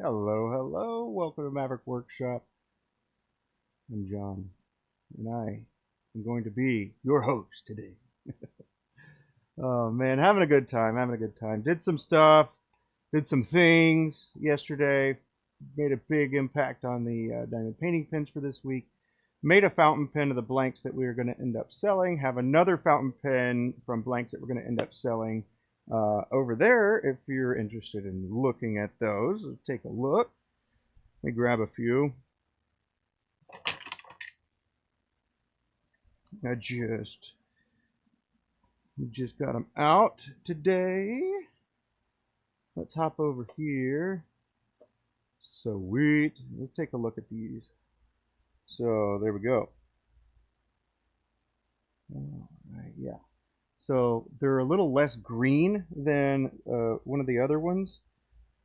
Hello, hello. Welcome to Maverick Workshop. I'm John, and I am going to be your host today. Oh man, having a good time, having a good time. Did some stuff, did some things yesterday. Made a big impact on the diamond painting pins for this week. Made a fountain pen of the blanks that we are going to end up selling. Have another fountain pen from blanks that we're going to end up selling over there. If you're interested in looking at those, take a look. Let me grab a few. I just got them out today. Let's hop over here. Sweet. Let's take a look at these. So there we go. All right, yeah. So they're a little less green than one of the other ones.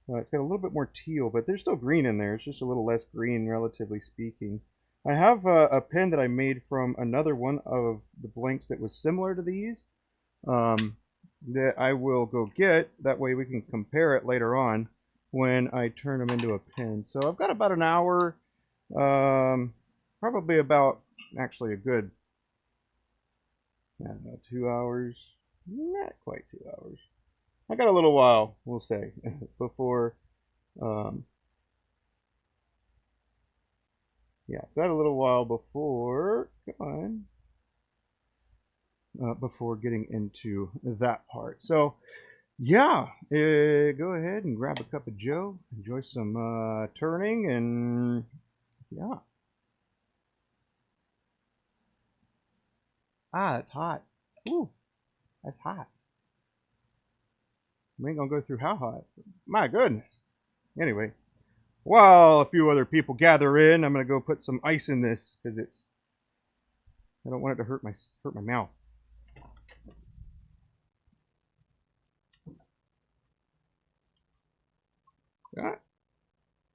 It's got a little bit more teal, but there's still green in there. It's just a little less green, relatively speaking. I have a pen that I made from another one of the blanks that was similar to these that I will go get. That way we can compare it later on when I turn them into a pen. So I've got about an hour, probably about actually a good, I don't know, 2 hours, not quite 2 hours. I got a little while, we'll say, before, yeah, got a little while before, come on, before getting into that part. So, yeah, go ahead and grab a cup of Joe, enjoy some turning, and yeah. Ah, it's hot. Ooh, that's hot. We ain't gonna go through how hot. My goodness. Anyway, while a few other people gather in, I'm gonna go put some ice in this because I don't want it to hurt my mouth. Ah,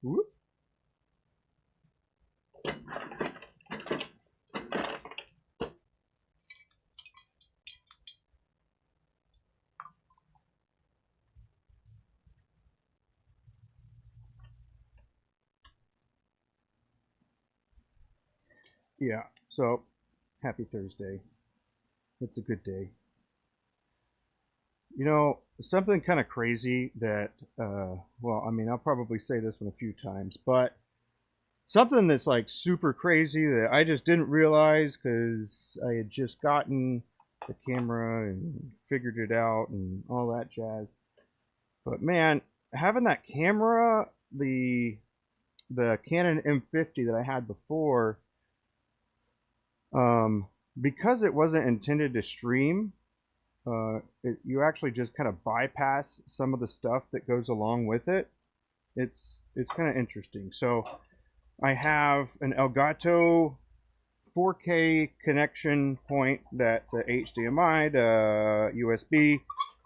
whoop. Yeah. So happy Thursday. It's a good day. You know, something kind of crazy that, well, I mean, I'll probably say this one a few times, but something that's like super crazy that I just didn't realize because I had just gotten the camera and figured it out and all that jazz. But man, having that camera, the Canon M50 that I had before, because it wasn't intended to stream, you actually just kind of bypass some of the stuff that goes along with it. It's kind of interesting. So I have an Elgato 4K connection point that's a HDMI to USB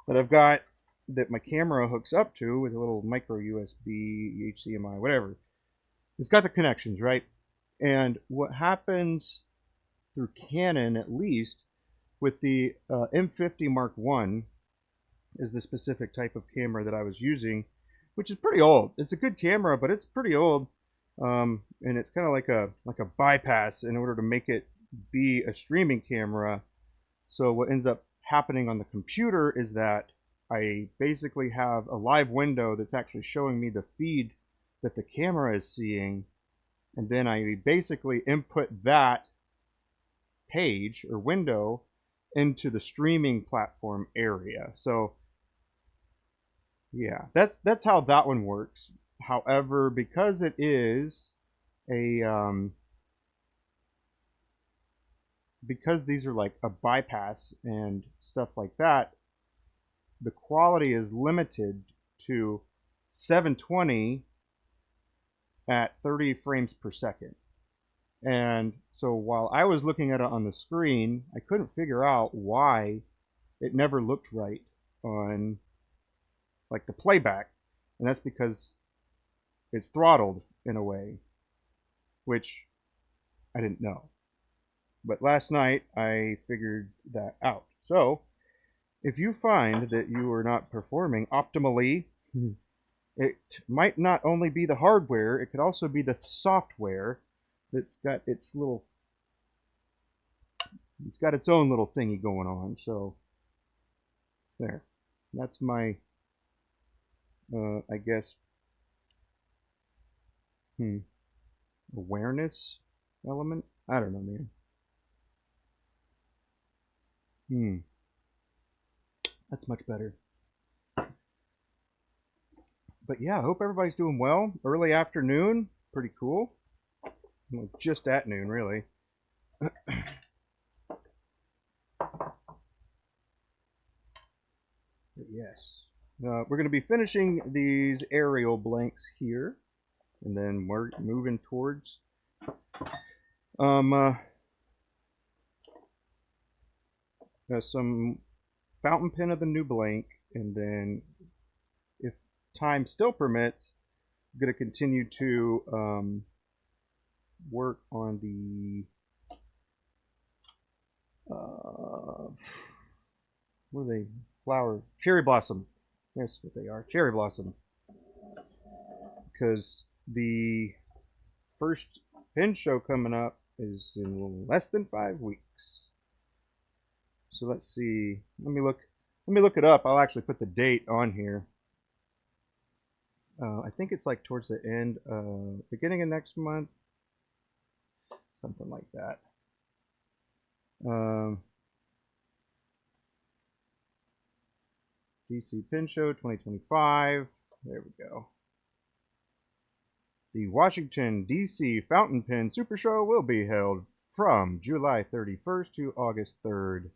that I've got that my camera hooks up to with a little micro USB, HDMI, whatever. It's got the connections, right? And what happens through Canon, at least, with the M50 Mark I is the specific type of camera that I was using, which is pretty old. It's a good camera, but it's pretty old. And it's kind of like a bypass in order to make it be a streaming camera. So what ends up happening on the computer is that I basically have a live window that's actually showing me the feed that the camera is seeing, and then I basically input that page or window into the streaming platform area. So yeah, that's how that one works. However, because it is a because these are like a bypass and stuff like that, the quality is limited to 720 at 30 frames per second. And so while I was looking at it on the screen, I couldn't figure out why it never looked right on like the playback. And that's because it's throttled in a way, which I didn't know. But last night I figured that out. So if you find that you are not performing optimally It might not only be the hardware, it could also be the software that's got its little, it's got its own little thingy going on. So there, that's my, I guess, awareness element. I don't know, man. That's much better. But yeah, I hope everybody's doing well. Early afternoon, pretty cool. Well, just at noon, really. But yes, we're going to be finishing these Ariel blanks here, and then we're moving towards some fountain pen of the new blank, and then if time still permits, I'm going to continue to work on the what are they? Flower, cherry blossom. That's what they are, cherry blossom. Because the first pen show coming up is in less than 5 weeks. So let's see. Let me look it up. I'll actually put the date on here. I think it's like towards the end, beginning of next month, something like that. DC Pen Show 2025. There we go. The Washington, D.C. Fountain Pen Super Show will be held from July 31st to August 3rd.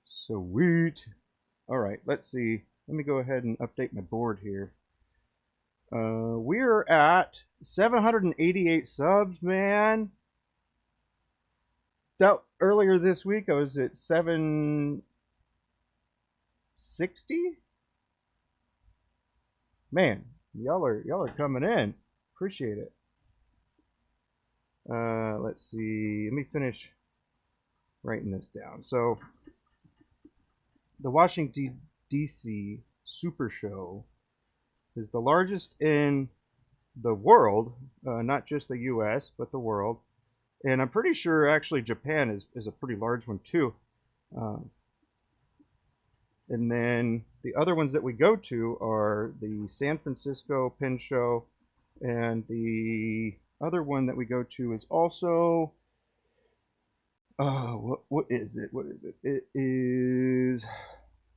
Sweet. All right, let's see. Let me go ahead and update my board here. We're at 788 subs, man. That earlier this week I was at 760. Man, y'all are coming in. Appreciate it. Let's see. Let me finish writing this down. So the Washington D.C. Super Show is the largest in the world, not just the U.S., but the world. And I'm pretty sure actually Japan is a pretty large one too. And then the other ones that we go to are the San Francisco Pen Show, and the other one that we go to is also, what is it? What is it? It is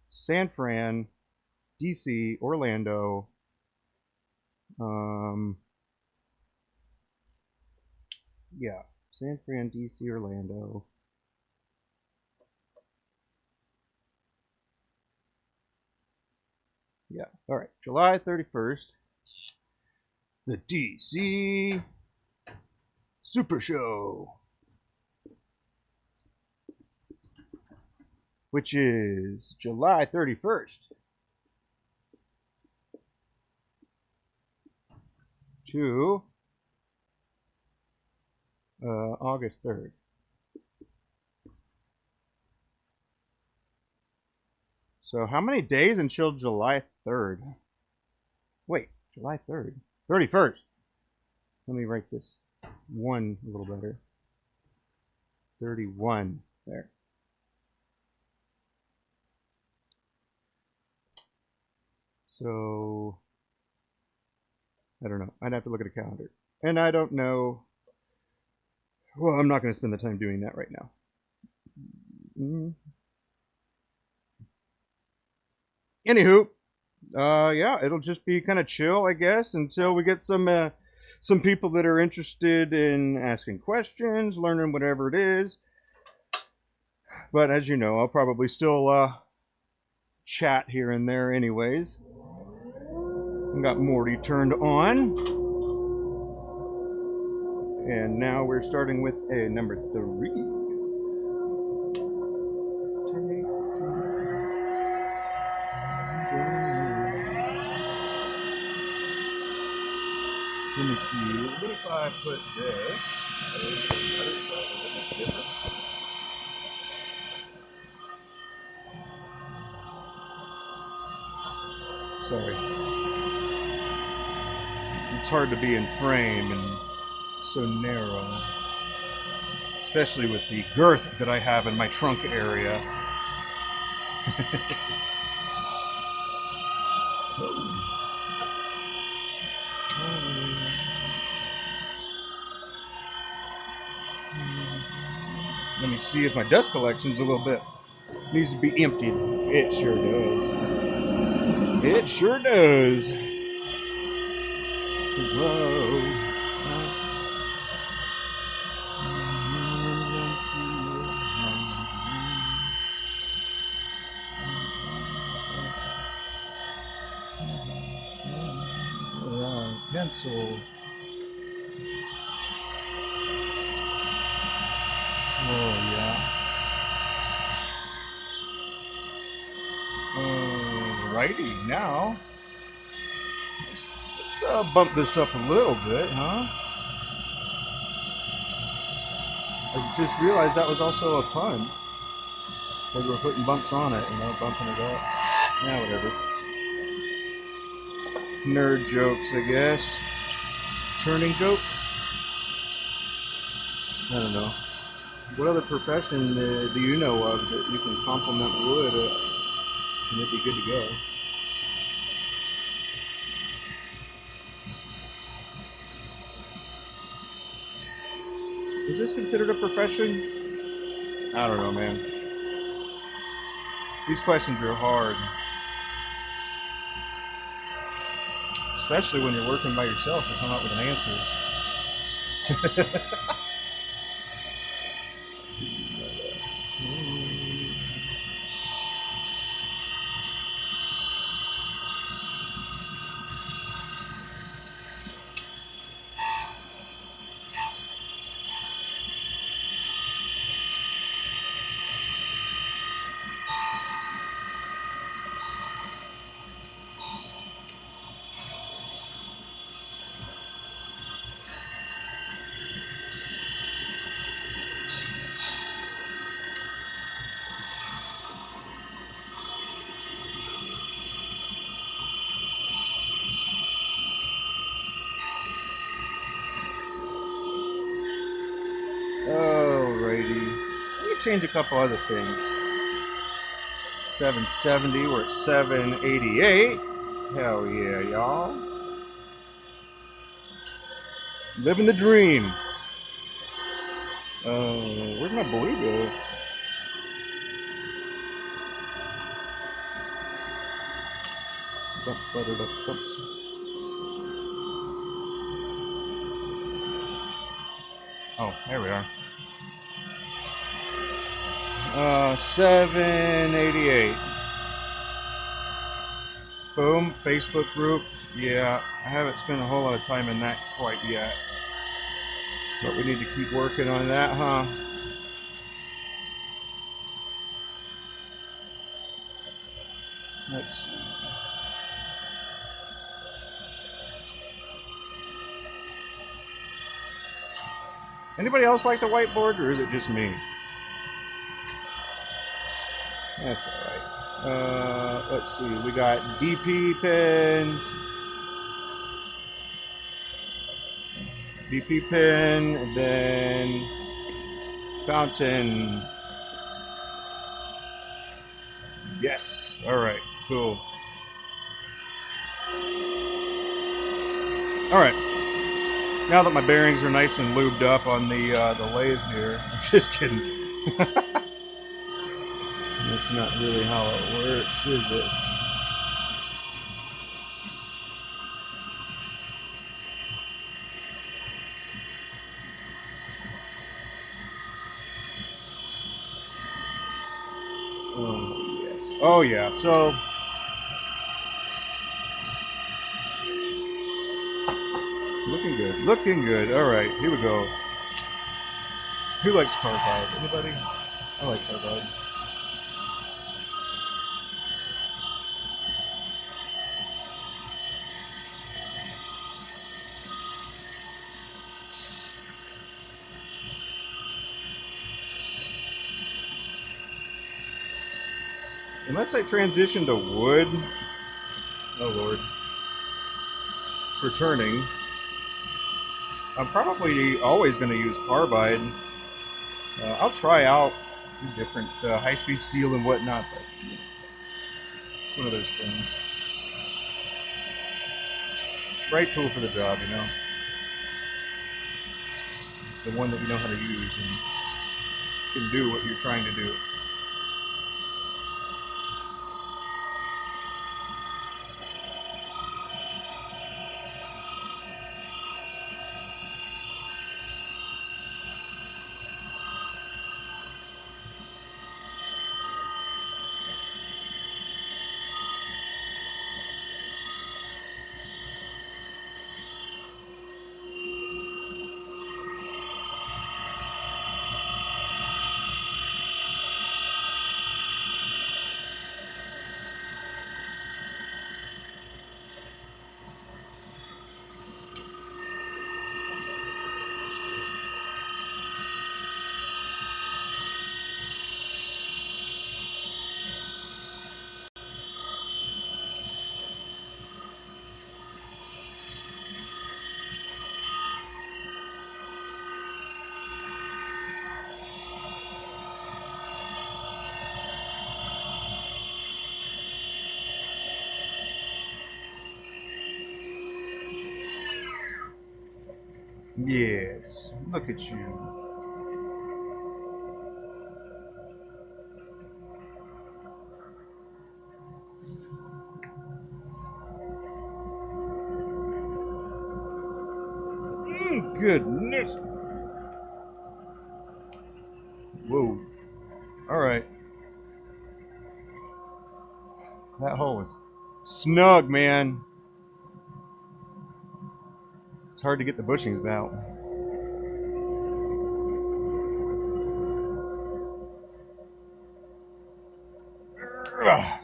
San Fran, DC, Orlando. Yeah, San Fran, DC, Orlando. Yeah, all right, July 31st, the DC Super Show, which is July 31st to August 3rd. So how many days until July 3rd? Wait, July 3rd? 31st. Let me write this one a little better. 31. There. So, I don't know. I'd have to look at a calendar. And I don't know. Well, I'm not going to spend the time doing that right now. Anywho, yeah, it'll just be kind of chill, I guess, until we get some people that are interested in asking questions, learning whatever it is. But as you know, I'll probably still chat here and there anyways. I've got Morty turned on. And now we're starting with a number 3. Let me see, what if I put this? Sorry. It's hard to be in frame and so narrow, especially with the girth that I have in my trunk area. Let me see if my dust collection's a little bit needs to be emptied. It sure does. It sure does. Whoa. Pencil. Oh yeah. Alrighty, now let's bump this up a little bit, huh? I just realized that was also a pun. Because we're putting bumps on it, you know, bumping it up. Yeah, whatever. Nerd jokes, I guess. Turning jokes? I don't know. What other profession do you know of that you can compliment wood and it'd be good to go? Is this considered a profession? I don't know, man. These questions are hard. Especially when you're working by yourself to come up with an answer. Alrighty. Let me change a couple other things. 770, we're at 788. Hell yeah, y'all. Living the dream. Where'd my blue go? Oh, there we are. 788. Boom, Facebook group. Yeah, I haven't spent a whole lot of time in that quite yet. But we need to keep working on that, huh? Let's see. Anybody else like the whiteboard, or is it just me? That's alright. Let's see. We got DP pins. DP pin, and then fountain. Yes. Alright. Cool. Alright. Now that my bearings are nice and lubed up on the lathe here, I'm just kidding. That's not really how it works, is it? Oh, yes. Oh, yeah. So, looking good. Looking good. All right, here we go. Who likes carbide? Anybody? I like carbide. Unless I transition to wood, oh lord, for turning, I'm probably always going to use carbide. I'll try out different high-speed steel and whatnot, but it's one of those things. Right tool for the job, you know. It's the one that you know how to use and can do what you're trying to do. Yes, look at you. Goodness. Whoa. All right. That hole is snug, man. It's hard to get the bushings out. Ugh.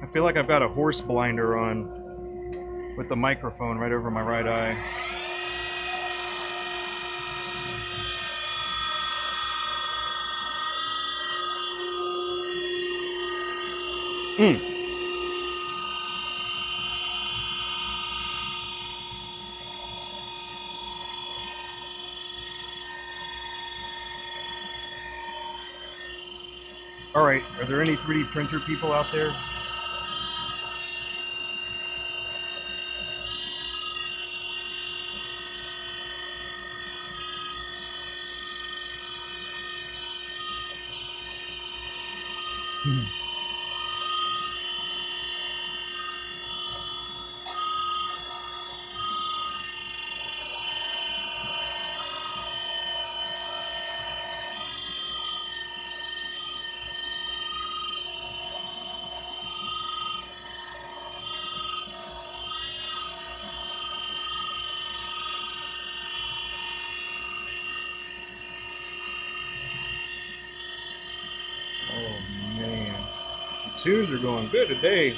I feel like I've got a horse blinder on with the microphone right over my right eye. All right, are there any 3D printer people out there? Oh man, the tunes are going good today.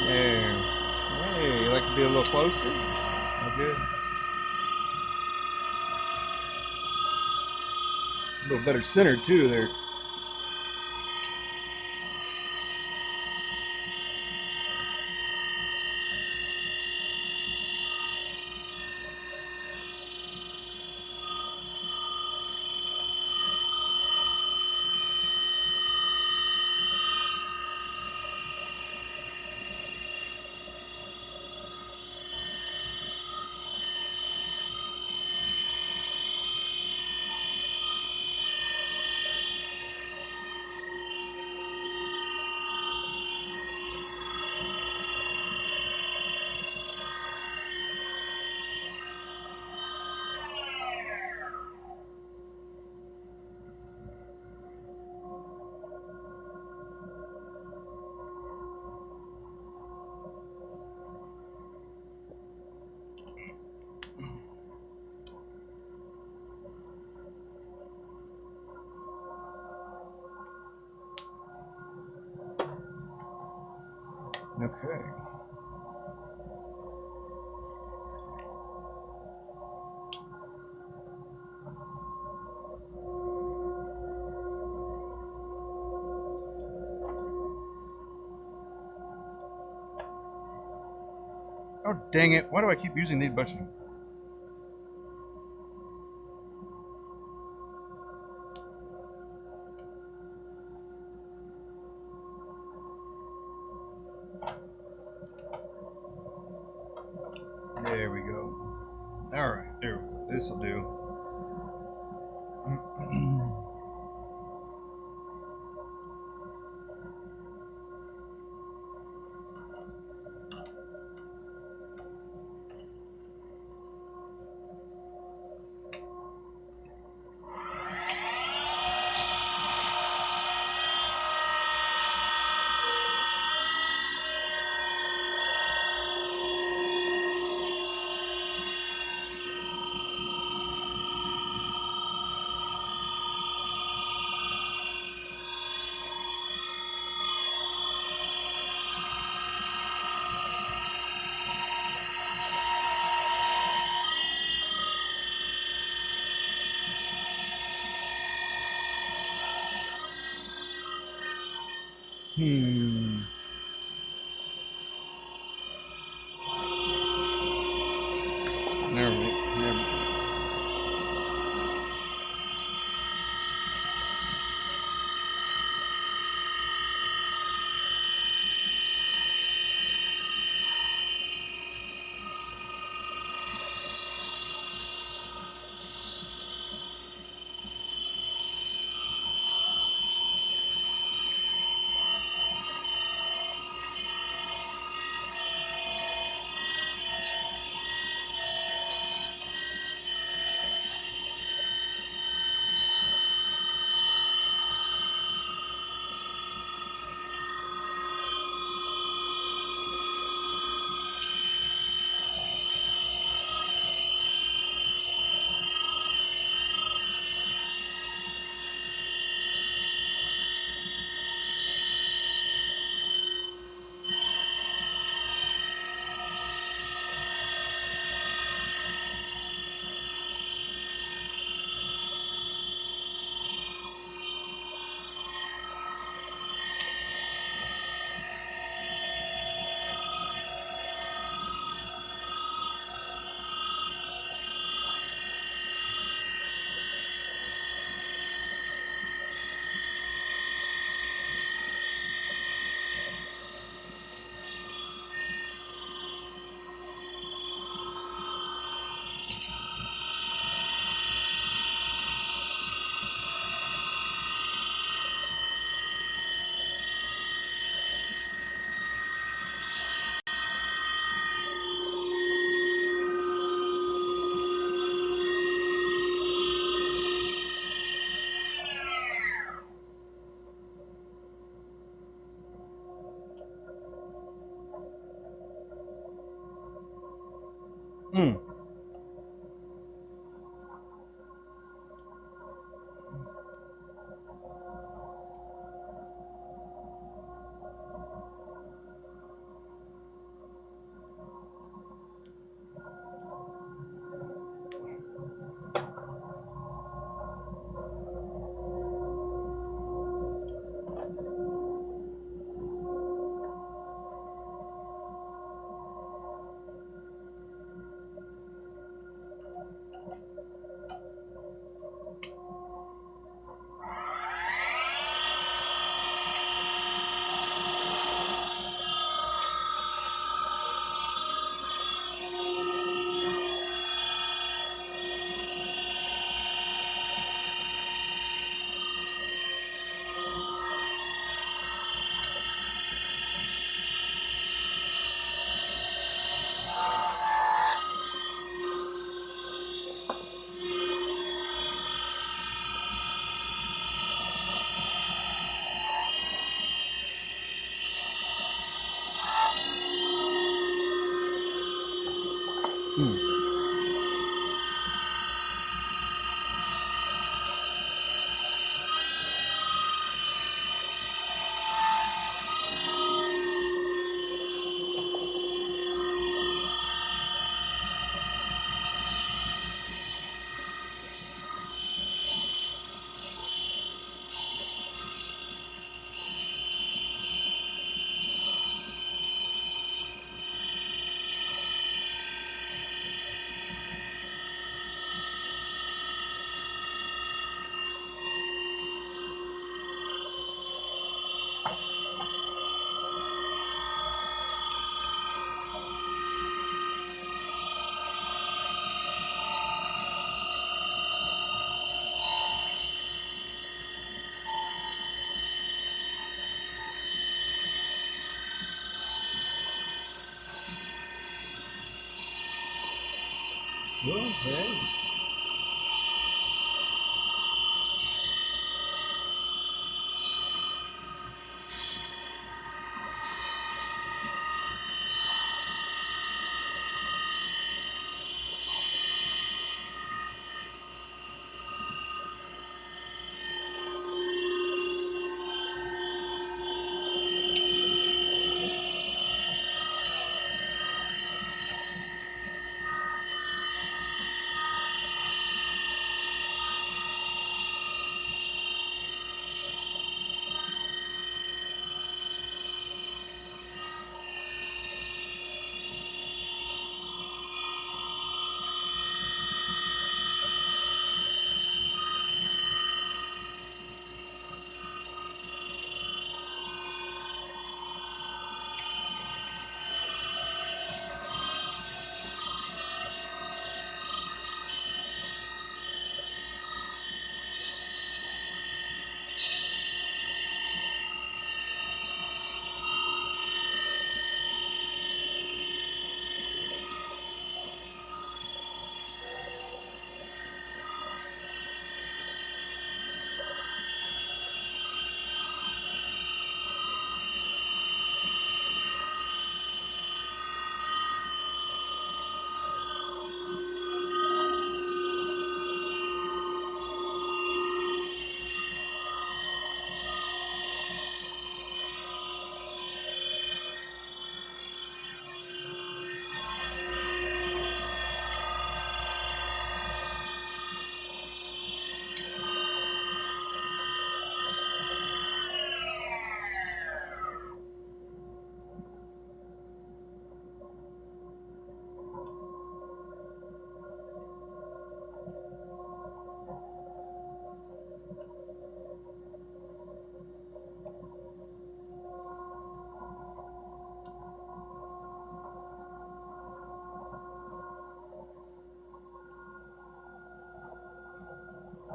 There. Hey, you like to be a little closer? Oh, good. A little better centered too there. Okay. Oh, dang it. Why do I keep using these buttons? There we go. Alright, there we go. This'll do. Hmm. There we go. Hmm. Okay.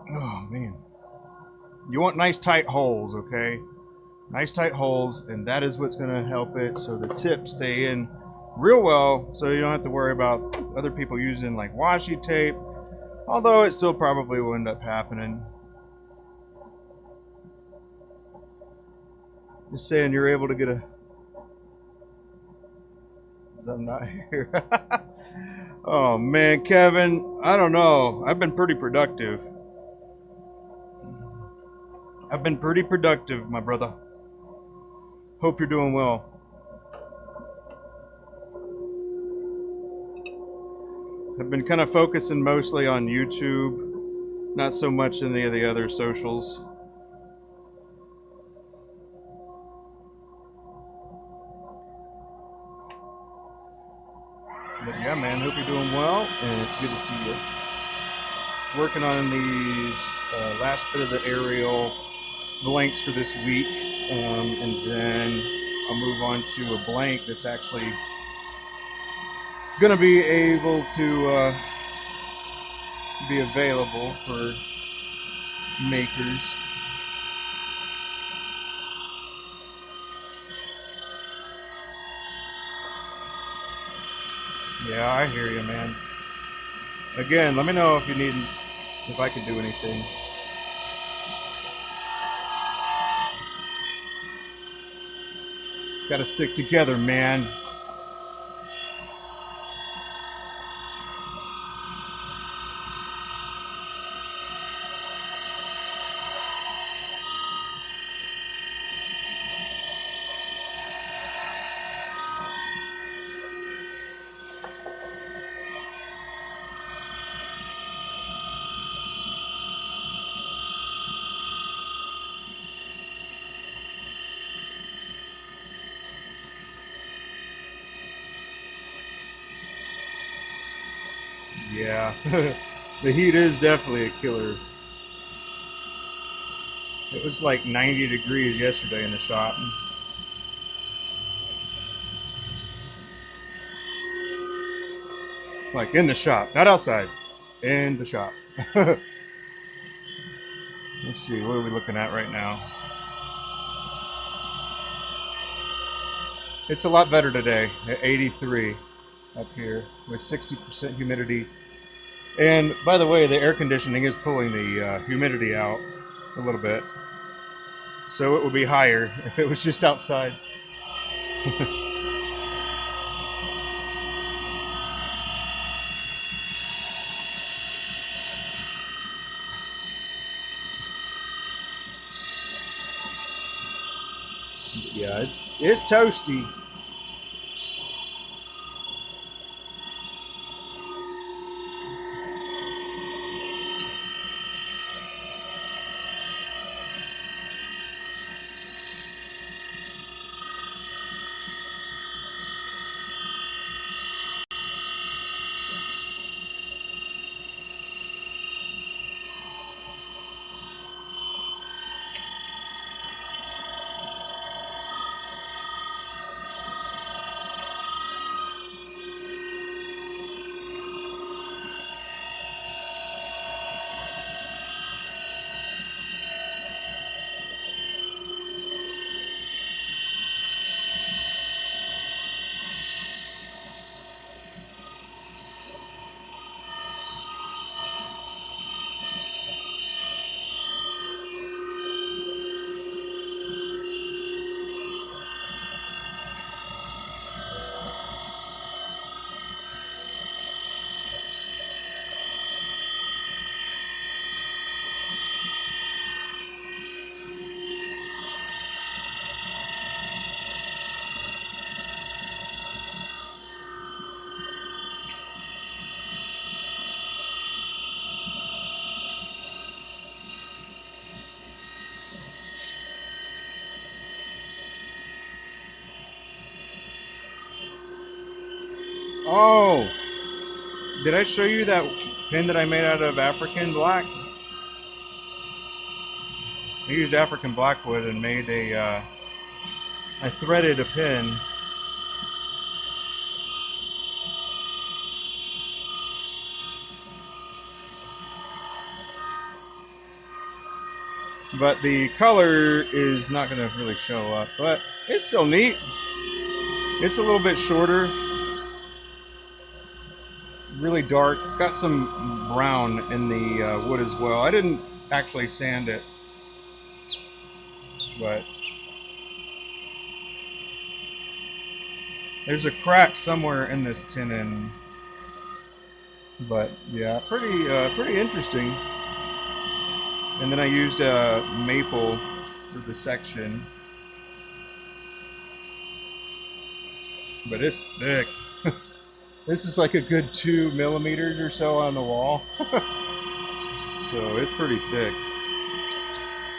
Oh man. You want nice tight holes, okay? Nice tight holes, and that is what's going to help it so the tips stay in real well, so you don't have to worry about other people using like washi tape, although it still probably will end up happening. Just saying, you're able to get a... I'm not here. Oh man, Kevin, I don't know. I've been pretty productive. My brother. Hope you're doing well. I've been kind of focusing mostly on YouTube, not so much any of the other socials. But yeah, man, hope you're doing well, and it's good to see you. Working on these last bit of the Ariel blanks for this week, and then I'll move on to a blank that's actually gonna be able to be available for makers. Yeah, I hear you, man. Again, let me know if you need, if I can do anything. Gotta stick together, man. Yeah, the heat is definitely a killer. It was like 90 degrees yesterday in the shop. Like in the shop, not outside. In the shop. Let's see, what are we looking at right now? It's a lot better today at 83 up here with 60% humidity. And by the way, the air conditioning is pulling the humidity out a little bit, so it would be higher if it was just outside. Yeah, it's toasty. Oh, did I show you that pin that I made out of African black? I used African blackwood and made I threaded a pin. But the color is not going to really show up, but it's still neat. It's a little bit shorter, really dark, got some brown in the wood as well. I didn't actually sand it, but there's a crack somewhere in this tenon. But yeah, pretty interesting. And then I used maple for the section, but it's thick. This is like a good 2 millimeters or so on the wall. So it's pretty thick.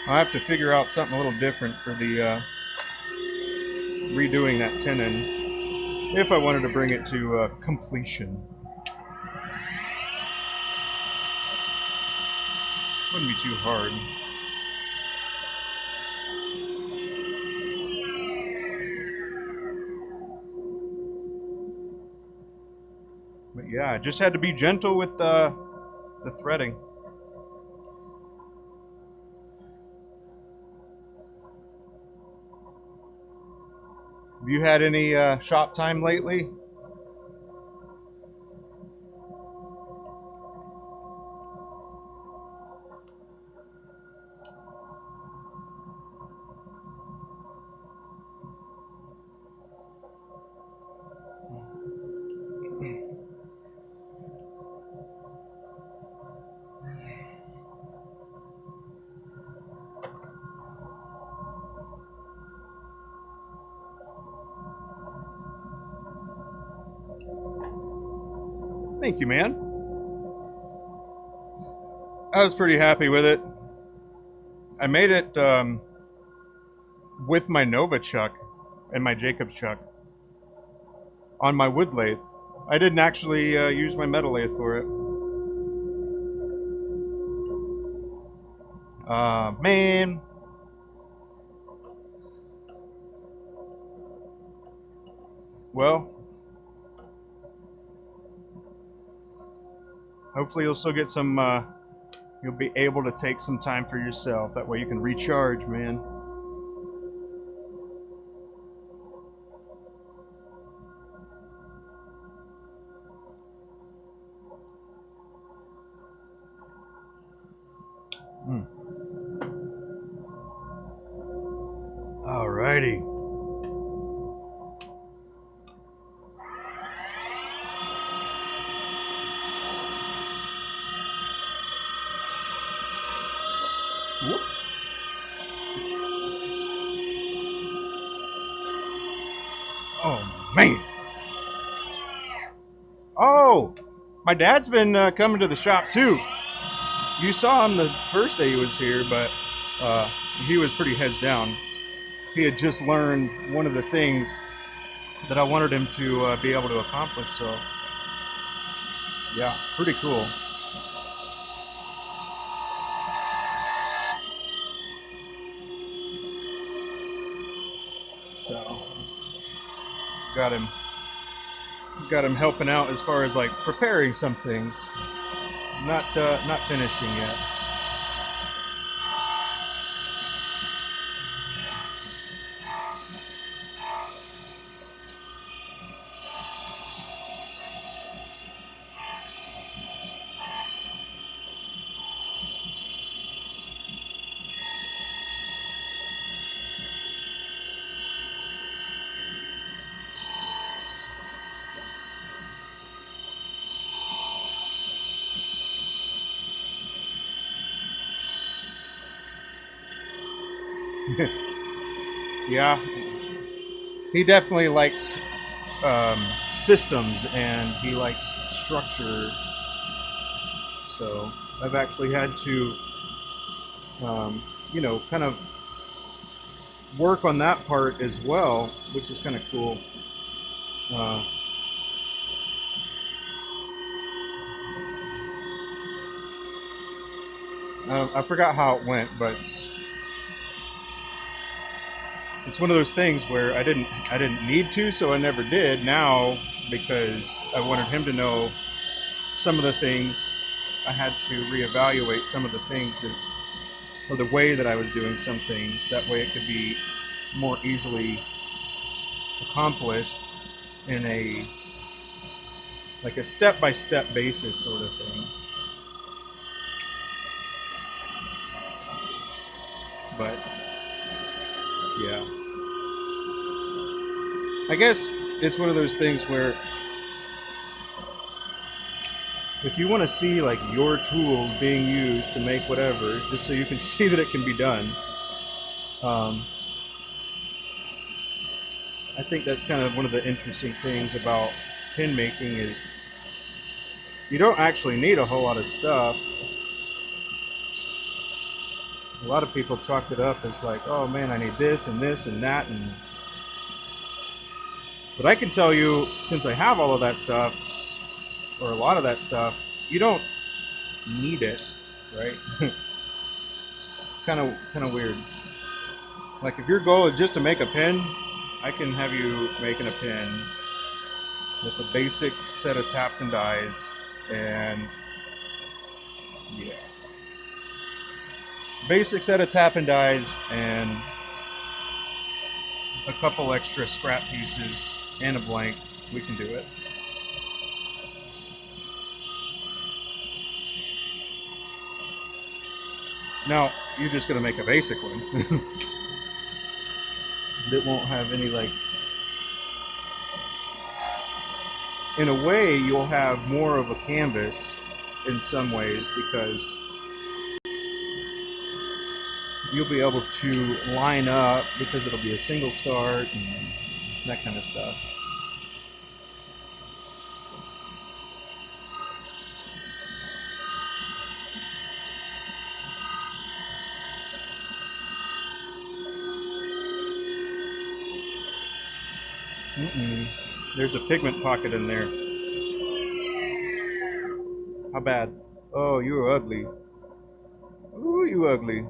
I'll have to figure out something a little different for the redoing that tenon if I wanted to bring it to completion. Wouldn't be too hard. But yeah, I just had to be gentle with the threading. Have you had any shop time lately? Thank you, man. I was pretty happy with it. I made it with my Nova chuck and my Jacobs chuck on my wood lathe. I didn't actually use my metal lathe for it. Man. Well, hopefully you'll still get some, you'll be able to take some time for yourself. That way you can recharge, man. Alrighty. Whoop. Oh, man. Oh, my dad's been coming to the shop too. You saw him the first day he was here, but he was pretty heads down. He had just learned one of the things that I wanted him to be able to accomplish, so yeah, pretty cool. So got him helping out as far as like preparing some things. Not finishing yet. Yeah, he definitely likes systems and he likes structure. So I've actually had to, you know, kind of work on that part as well, which is kind of cool. I forgot how it went, but it's one of those things where I didn't need to, so I never did. Now, because I wanted him to know some of the things, I had to reevaluate some of the things that, or the way that I was doing some things. That way, it could be more easily accomplished in a like a step-by-step basis sort of thing. But yeah, I guess it's one of those things where if you want to see like your tool being used to make whatever, just so you can see that it can be done, I think that's kind of one of the interesting things about pin making is you don't actually need a whole lot of stuff. A lot of people chalk it up as like, oh man, I need this and this and that, and but I can tell you, since I have all of that stuff, or a lot of that stuff, you don't need it, right? kind of weird. Like if your goal is just to make a pin, I can have you making a pin with a basic set of taps and dies, and yeah, basic set of tap and dies and a couple extra scrap pieces and a blank, we can do it. Now, you're just going to make a basic one that won't have any, like, in a way, you'll have more of a canvas in some ways because you'll be able to line up because it'll be a single start and that kind of stuff. There's a pigment pocket in there. How bad? Oh, you're ugly. Ooh, you ugly.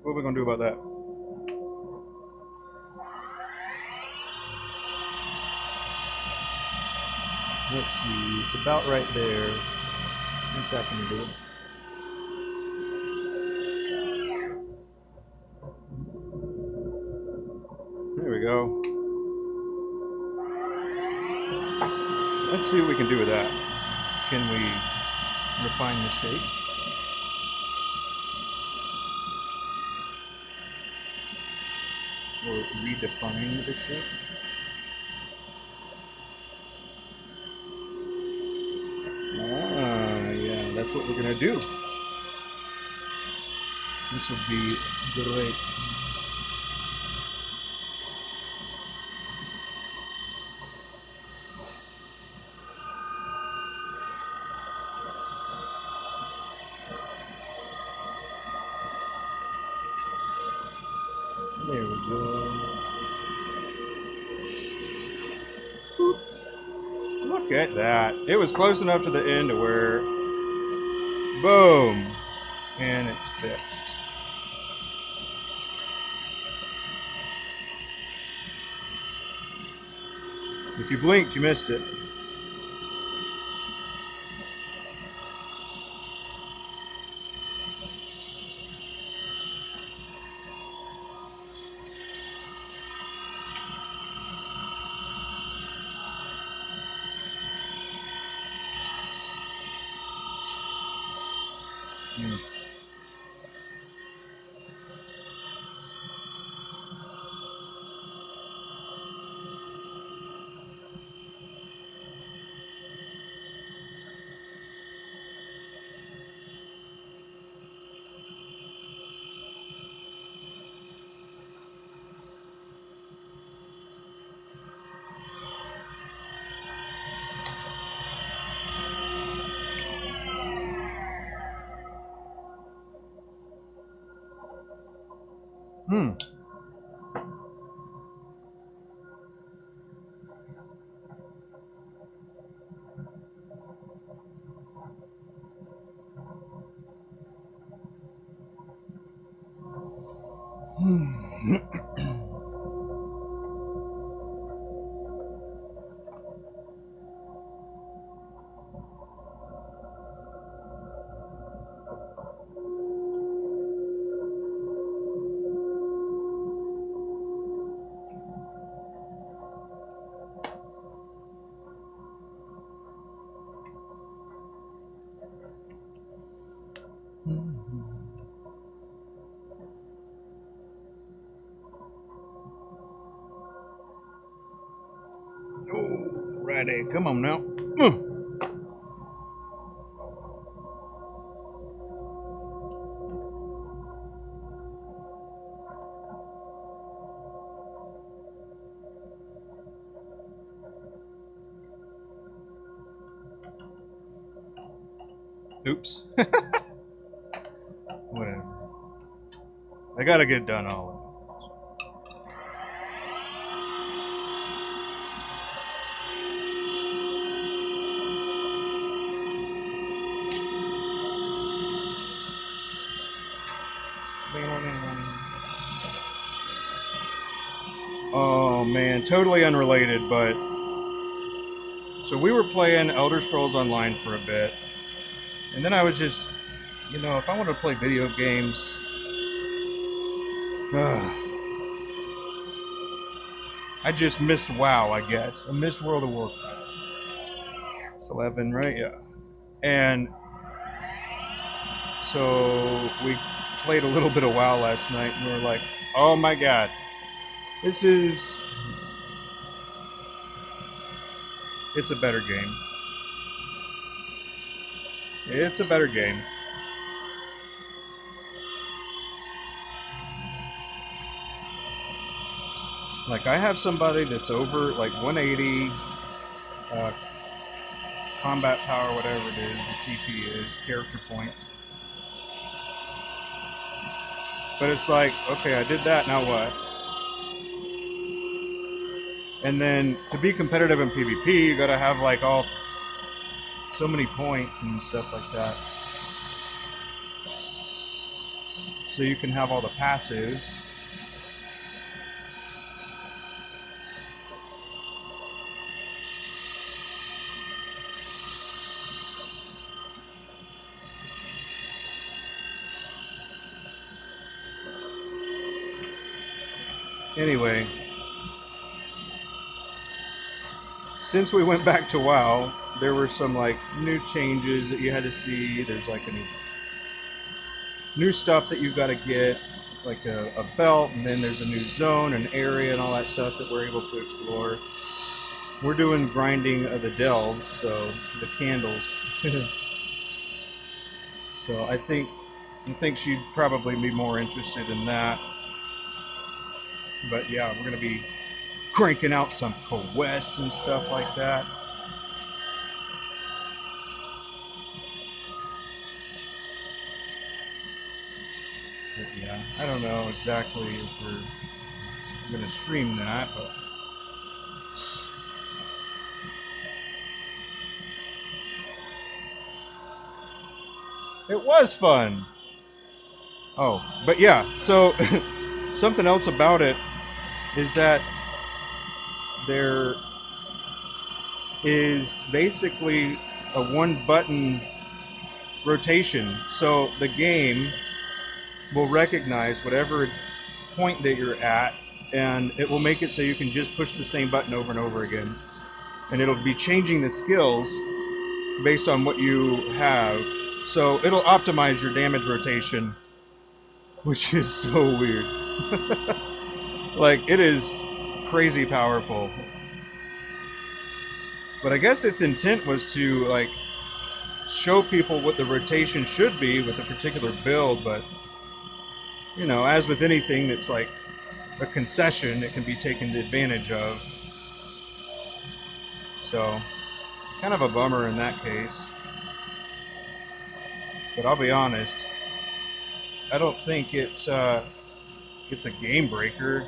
What are we gonna do about that? Let's see. It's about right there. What's that gonna do? There we go. Let's see what we can do with that. Can we refine the shape. Or redefine the shape. Ah, yeah, that's what we're gonna do. This will be great. There we go. Boop. Look at that. It was close enough to the end to where, boom, and it's fixed. If you blinked, you missed it. Alrighty, come on now. Oops. Whatever. I gotta get done all of it. Oh man, totally unrelated, but so we were playing Elder Scrolls Online for a bit, and then I was just, you know, if I want to play video games, I just missed WoW, I guess. I missed World of Warcraft. It's 11, right? Yeah. And so we played a little bit of WoW last night, and we were like, oh my god, this is... It's a better game. It's a better game. Like, I have somebody that's over, like, 180 combat power, whatever it is, the CP is, character points. But it's like, okay, I did that, now what? And then, to be competitive in PvP, you gotta have, like, all... so many points and stuff like that. So you can have all the passives. Anyway, since we went back to WoW, there were some like new changes that you had to see. There's like a new stuff that you've got to get, like a belt, and then there's a new zone, an area, and all that stuff that we're able to explore. We're doing grinding of the delves, so the candles. So I think she'd probably be more interested in that. But yeah, we're gonna be cranking out some quests and stuff like that. But yeah, I don't know exactly if we're gonna stream that, but it was fun. Oh, but yeah, so something else about it is that there is basically a one button rotation. So the game will recognize whatever point that you're at, and it will make it so you can just push the same button over and over again. And it'll be changing the skills based on what you have. So it'll optimize your damage rotation, which is so weird. Like, it is crazy powerful. But I guess its intent was to, like, show people what the rotation should be with a particular build, but, you know, as with anything that's like a concession, it can be taken advantage of. So, kind of a bummer in that case. But I'll be honest, I don't think it's a game breaker.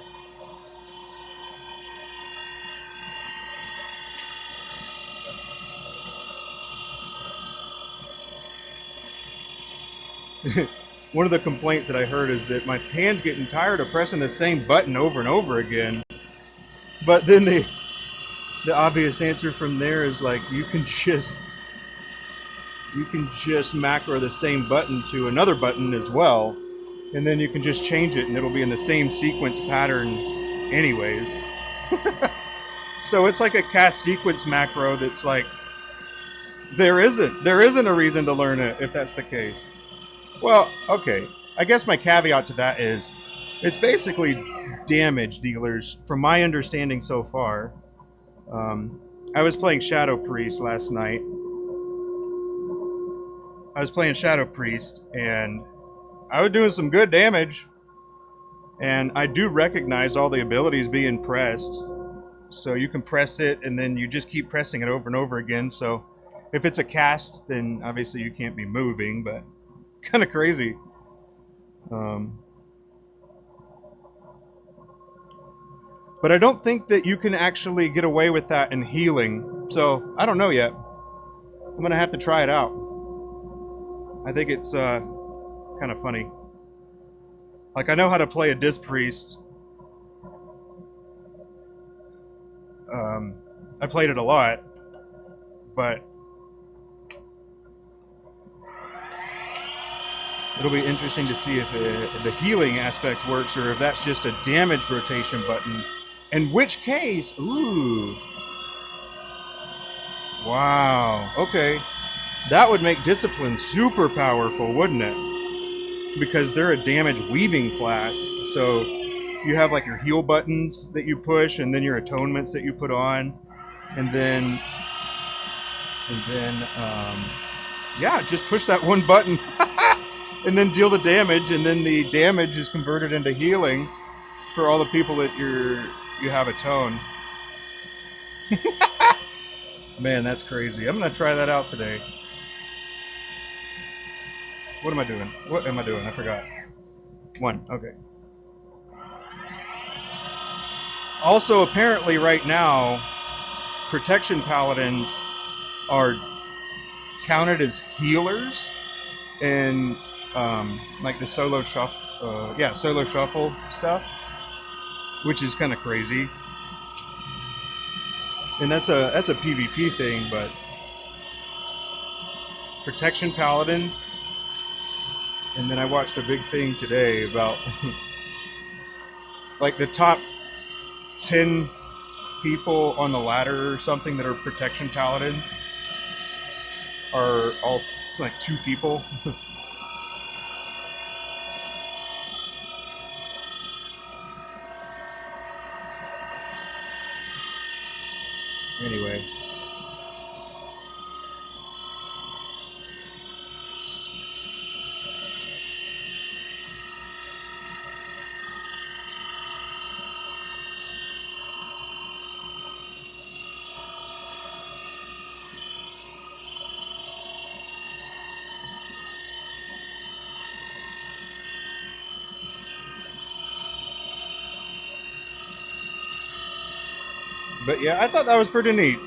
One of the complaints that I heard is that my hand's getting tired of pressing the same button over and over again. But then the obvious answer from there is, like, you can just macro the same button to another button as well, and then you can just change it and it'll be in the same sequence pattern anyways. So it's like a cast sequence macro that's like, there isn't a reason to learn it if that's the case. Well, okay, I guess my caveat to that is it's basically damage dealers from my understanding so far. I was playing Shadow Priest last night. I was playing Shadow Priest and I was doing some good damage, and I do recognize all the abilities being pressed. So you can press it and then you just keep pressing it over and over again. So if it's a cast, then obviously you can't be moving, but kind of crazy. But I don't think that you can actually get away with that in healing. So I don't know yet. I'm gonna have to try it out. I think it's kind of funny. Like, I know how to play a Disc Priest. I played it a lot, but it'll be interesting to see if the healing aspect works, or if that's just a damage rotation button. In which case, ooh, wow, okay, that would make Discipline super powerful, wouldn't it? Because they're a damage weaving class, so you have like your heal buttons that you push, and then your atonements that you put on, and then yeah, just push that one button and then deal the damage, and then the damage is converted into healing for all the people that you have atone. Man, that's crazy. I'm gonna try that out today. What am I doing? What am I doing? I forgot. One, okay. Also, apparently right now, Protection Paladins are counted as healers in like the solo shuffle, solo shuffle stuff, which is kind of crazy. And that's a PvP thing, but Protection Paladins. And then I watched a big thing today about like the top 10 people on the ladder or something that are Protection Paladins. are all like 2 people. Anyway. But yeah, I thought that was pretty neat.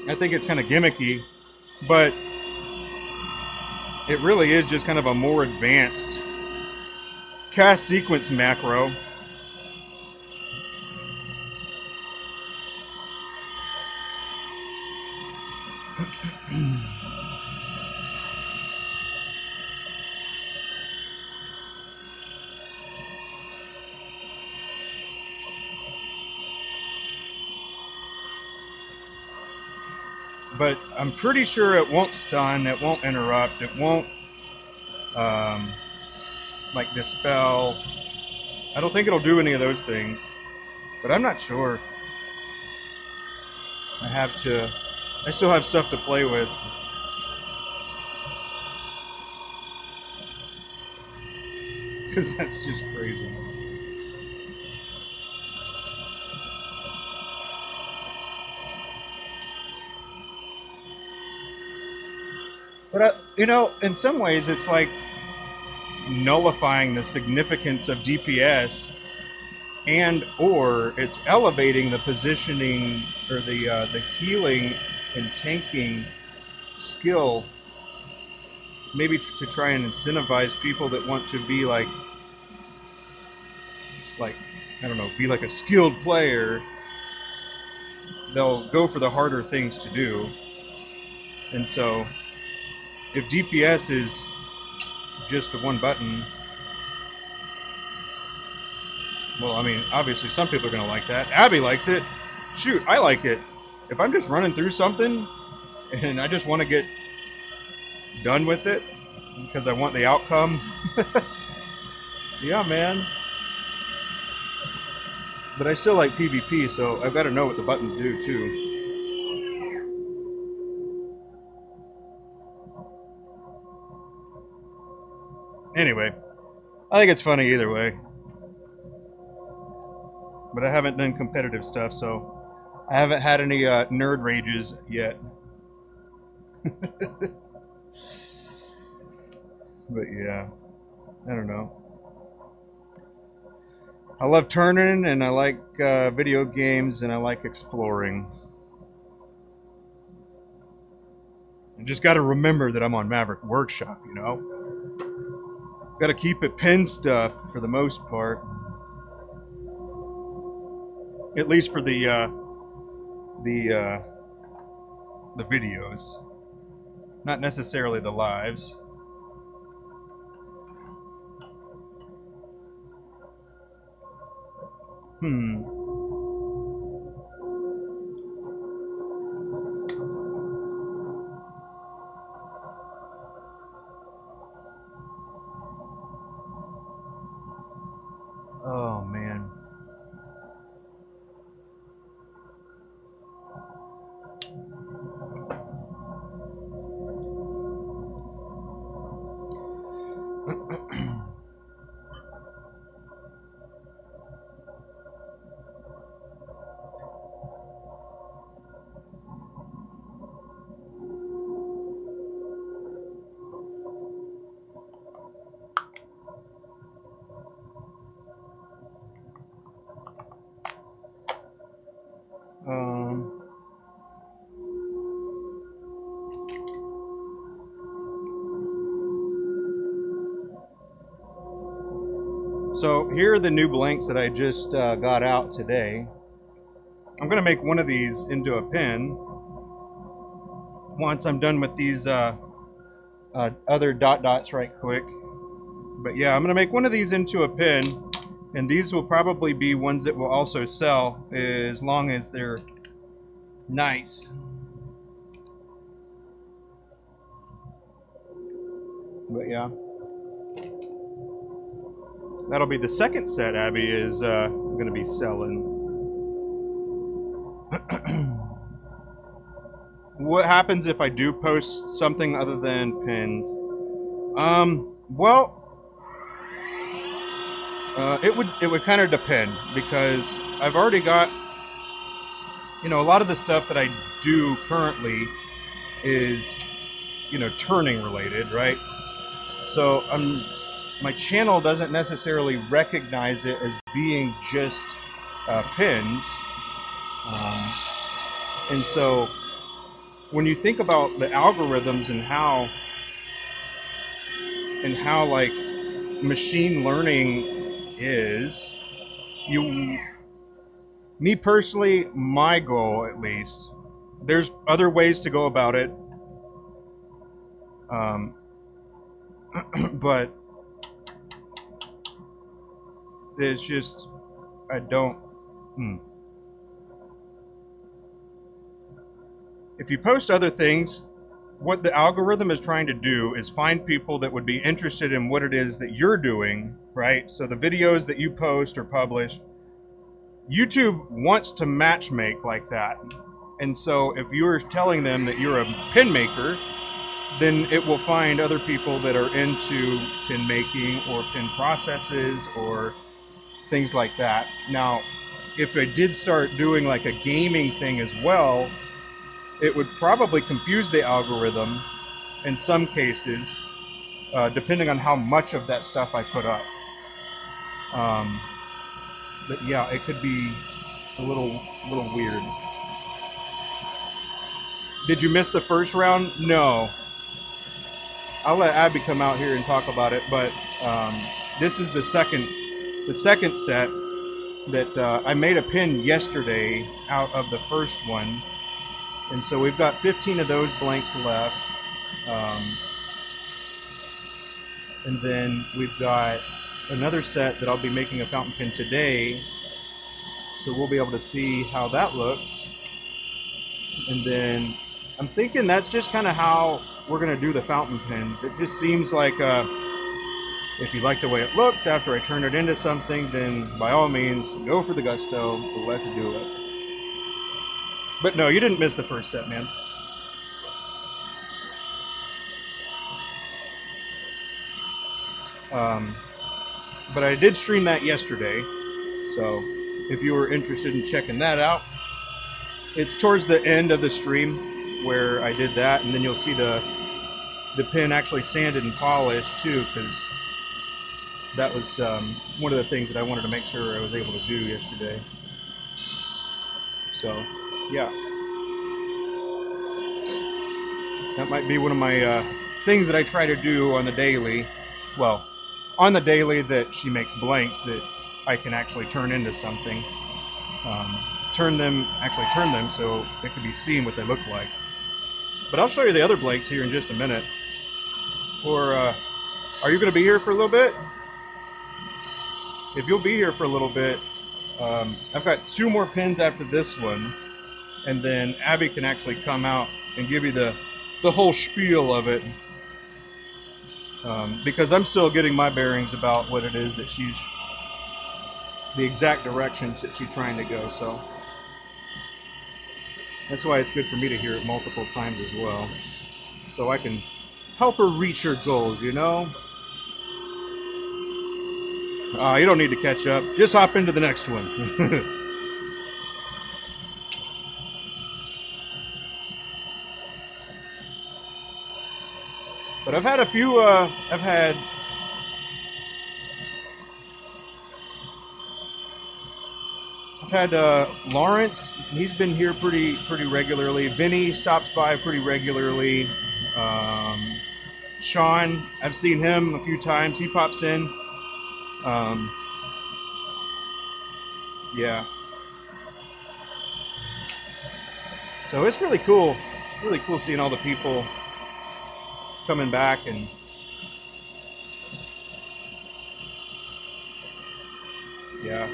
I think it's kind of gimmicky, but it really is just kind of a more advanced cast sequence macro. But I'm pretty sure it won't stun, it won't interrupt, it won't like dispel. I don't think it'll do any of those things, but I'm not sure. I still have stuff to play with. Because that's just crazy. But, you know, in some ways it's like nullifying the significance of DPS, and or it's elevating the positioning or the healing and tanking skill, maybe to try and incentivize people that want to be like I don't know, be like a skilled player. They'll go for the harder things to do. And so if DPS is just one button, well, I mean, obviously some people are going to like that. Abby likes it. Shoot, I like it. If I'm just running through something and I just want to get done with it because I want the outcome, yeah, man. But I still like PvP, so I've got to know what the buttons do, too. Anyway, I think it's funny either way. But I haven't done competitive stuff, so I haven't had any nerd rages yet. But yeah, I don't know. I love turning, and I like video games, and I like exploring. I just got to remember that I'm on Maverick Workshop, you know? Got to keep it pin stuff for the most part. At least for the videos. Not necessarily the lives. Oh, man. So here are the new blanks that I just got out today. I'm going to make one of these into a pen once I'm done with these other dot dots right quick. But yeah, I'm going to make one of these into a pen, and these will probably be ones that will also sell as long as they're nice. But yeah, that'll be the second set Abby is going to be selling. What happens if I do post something other than pins? Well, it would kind of depend, because I've already got, a lot of the stuff that I do currently is, turning related, right? So my channel doesn't necessarily recognize it as being just pins, and so when you think about the algorithms and how like machine learning is, me personally, my goal at least, there's other ways to go about it, but it's just, I don't, if you post other things, what the algorithm is trying to do is find people that would be interested in what it is that you're doing, right? So the videos that you post or publish, YouTube wants to matchmake like that. And so if you're telling them that you're a pin maker, then it will find other people that are into pin making or pin processes or things like that. Now, if I did start doing like a gaming thing as well, it would probably confuse the algorithm in some cases, depending on how much of that stuff I put up. But yeah, it could be a little weird. Did you miss the first round? No. I'll let Abby come out here and talk about it, but this is the second set that I made a pin yesterday out of the first one. And so we've got 15 of those blanks left. And then we've got another set that I'll be making a fountain pen today. So we'll be able to see how that looks. And then I'm thinking that's just kind of how we're going to do the fountain pens. It just seems like if you like the way it looks after I turn it into something, then by all means, go for the gusto. Let's do it. But no, you didn't miss the first set, man. But I did stream that yesterday, so if you were interested in checking that out, it's towards the end of the stream where I did that, and then you'll see the pin actually sanded and polished too, because that was one of the things that I wanted to make sure I was able to do yesterday. So yeah, that might be one of my things that I try to do on the daily. Well, on the daily that she makes blanks that I can actually turn into something. Turn them so it can be seen what they look like. But I'll show you the other blanks here in just a minute. Or are you going to be here for a little bit? If you'll be here for a little bit, I've got 2 more pins after this one, and then Abby can actually come out and give you the whole spiel of it, because I'm still getting my bearings about what it is that the exact directions that she's trying to go. So that's why it's good for me to hear it multiple times as well, so I can help her reach her goals, you know? You don't need to catch up. Just hop into the next one. But I've had a few, I've had Lawrence. He's been here pretty regularly. Vinny stops by pretty regularly. Sean, I've seen him a few times. He pops in. Yeah. So it's really cool seeing all the people coming back, and yeah.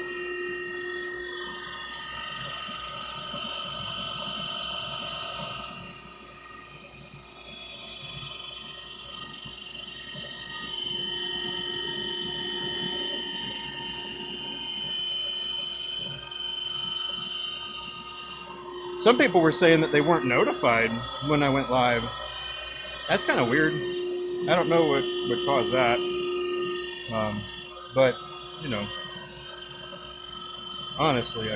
Some people were saying that they weren't notified when I went live. That's kind of weird. I don't know what would cause that. But, you know, honestly,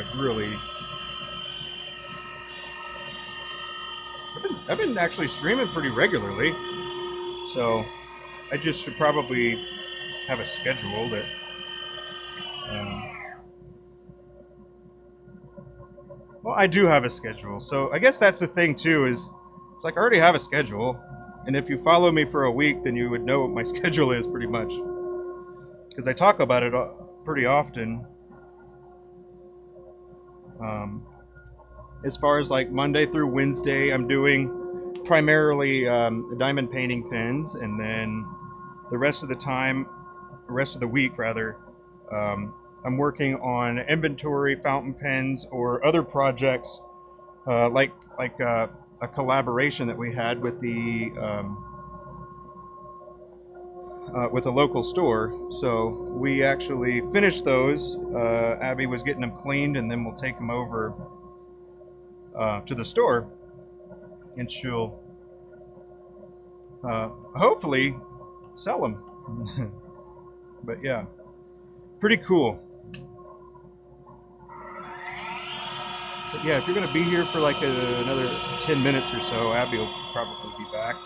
I've been actually streaming pretty regularly. So I just should probably have a schedule that, um, well, I do have a schedule. So I guess that's the thing too, is it's like I already have a schedule. And if you follow me for a week, then you would know what my schedule is pretty much. Because I talk about it pretty often. Um, as far as like Monday through Wednesday, I'm doing primarily diamond painting pins, and then the rest of the week rather, I'm working on inventory, fountain pens, or other projects like a collaboration that we had with a local store. So we actually finished those. Abby was getting them cleaned, and then we'll take them over to the store, and she'll hopefully sell them. But yeah, pretty cool. But yeah, if you're gonna be here for like another 10 minutes or so, Abby will probably be back.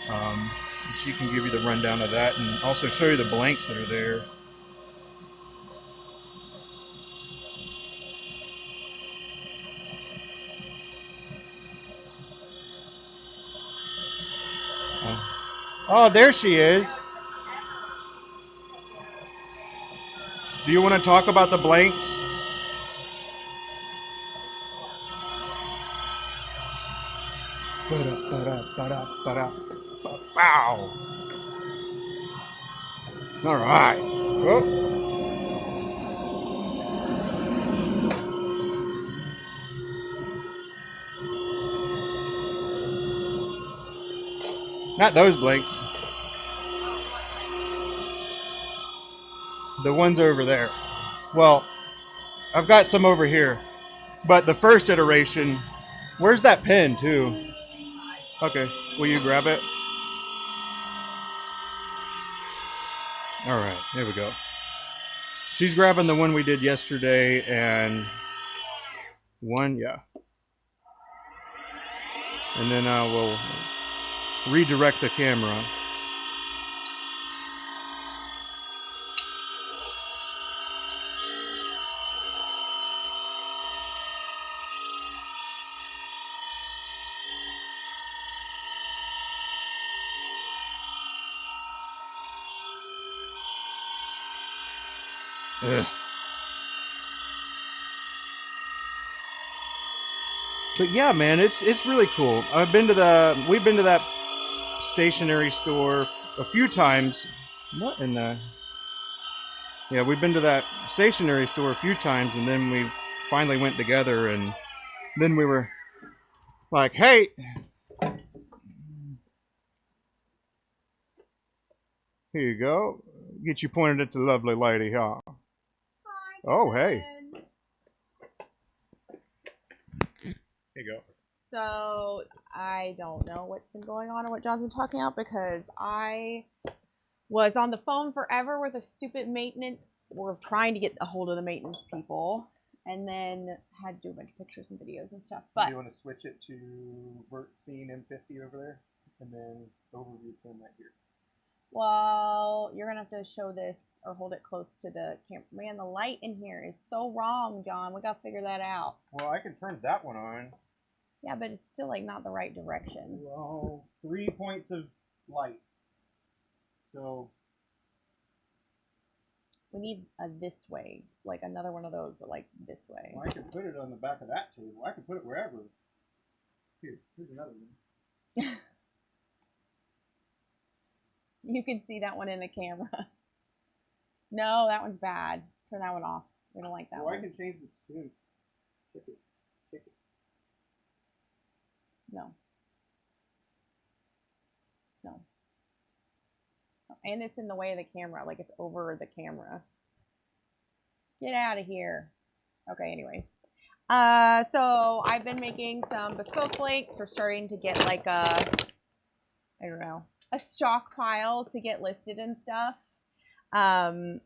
And she can give you the rundown of that and also show you the blanks that are there. Oh, there she is. Do you want to talk about the blanks? Wow. All right. Oh. Not those blanks. The ones over there. Well, I've got some over here. But the first iteration, where's that pen too? Okay, will you grab it? All right, there we go. She's grabbing the one we did yesterday and one, yeah. And then I will redirect the camera. Ugh. But yeah, man, it's really cool. We've been to that stationery store a few times. What in the? Yeah, we've been to that stationery store a few times, and then we finally went together, and then we were like, "Hey, here you go. Get you pointed at the lovely lady, huh?" Hi, oh, hey. Here you go. So I don't know what's been going on or what John's been talking about because I was on the phone forever with a stupid maintenance. We're trying to get a hold of the maintenance people, and then had to do a bunch of pictures and videos and stuff. But Do you want to switch it to vert scene M50 over there, and then overview film right here? well, you're gonna have to show this or hold it close to the camera. Man, the light in here is so wrong, John. We gotta figure that out. Well, I can turn that one on. Yeah, but it's still like not the right direction. Well, 3 points of light. So We need a this way, like another one of those, but like this way. well, I can put it on the back of that table. I can put it wherever. Here's another one. You can see that one in the camera. No, that one's bad. Turn that one off. We don't like that Well, one. I can change the spoon. Check it. No. No. And it's in the way of the camera, like it's over the camera. Get out of here. Okay, anyway. So I've been making some bespoke blanks. We're starting to get like a, I don't know, a stockpile to get listed and stuff. Um,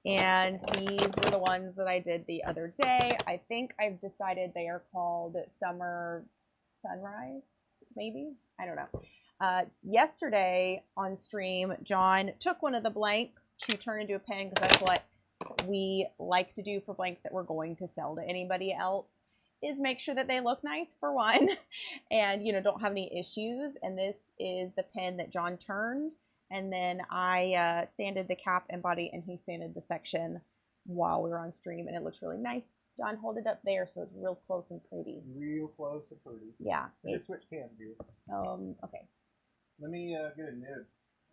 and these were the ones that I did the other day. I think I've decided they are called Summer Sunrise, maybe? I don't know. Yesterday on stream, John took one of the blanks to turn into a pen because that's what we like to do for blanks that we're going to sell to anybody else, is make sure that they look nice for one and, you know, don't have any issues. And this is the pen that John turned. And then I sanded the cap and body, and he sanded the section while we were on stream, and it looks really nice. John, hold it up there so it's real close and pretty. Real close and pretty. Yeah. Just switch cams here. Okay. Let me get a nib.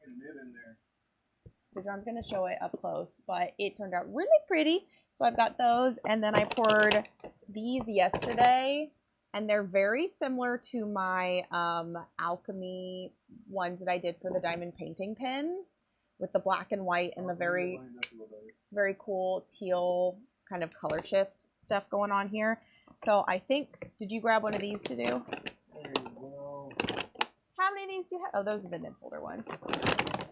Get a nib in there. So John's going to show it up close, but it turned out really pretty. So I've got those, and then I poured these yesterday, and they're very similar to my alchemy ones that I did for the diamond painting pens, with the black and white and the very, very cool teal kind of color shift stuff going on here. So I think, did you grab one of these to do? There you go. How many of these do you have? Oh, those are the nib folder ones.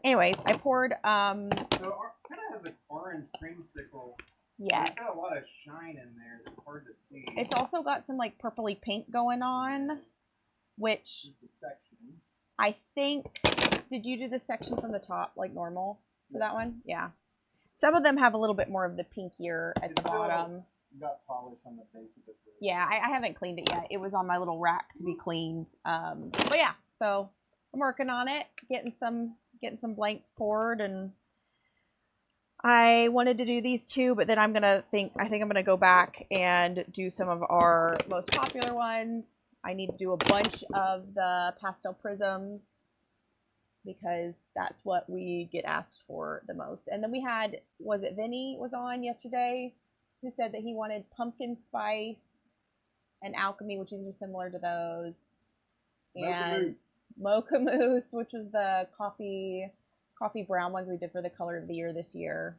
Anyways, I poured. So kind of has an orange creamsicle. Yes. It's got a lot of shine in there that's hard to see. It's also got some like purpley pink going on, which I think, did you do the section from the top like normal for that one? Yeah. Some of them have a little bit more of the pinkier at the bottom. Got polish on the base of it. Yeah, I haven't cleaned it yet. It was on my little rack to be cleaned. But yeah, so I'm working on it, getting some blanks poured, and I wanted to do these two, but then I think I'm gonna go back and do some of our most popular ones. I need to do a bunch of the pastel prisms because that's what we get asked for the most. And then we had, was it Vinny was on yesterday, who said that he wanted pumpkin spice and alchemy, which is similar to those, and mocha mousse, which was the coffee brown ones we did for the color of the year this year.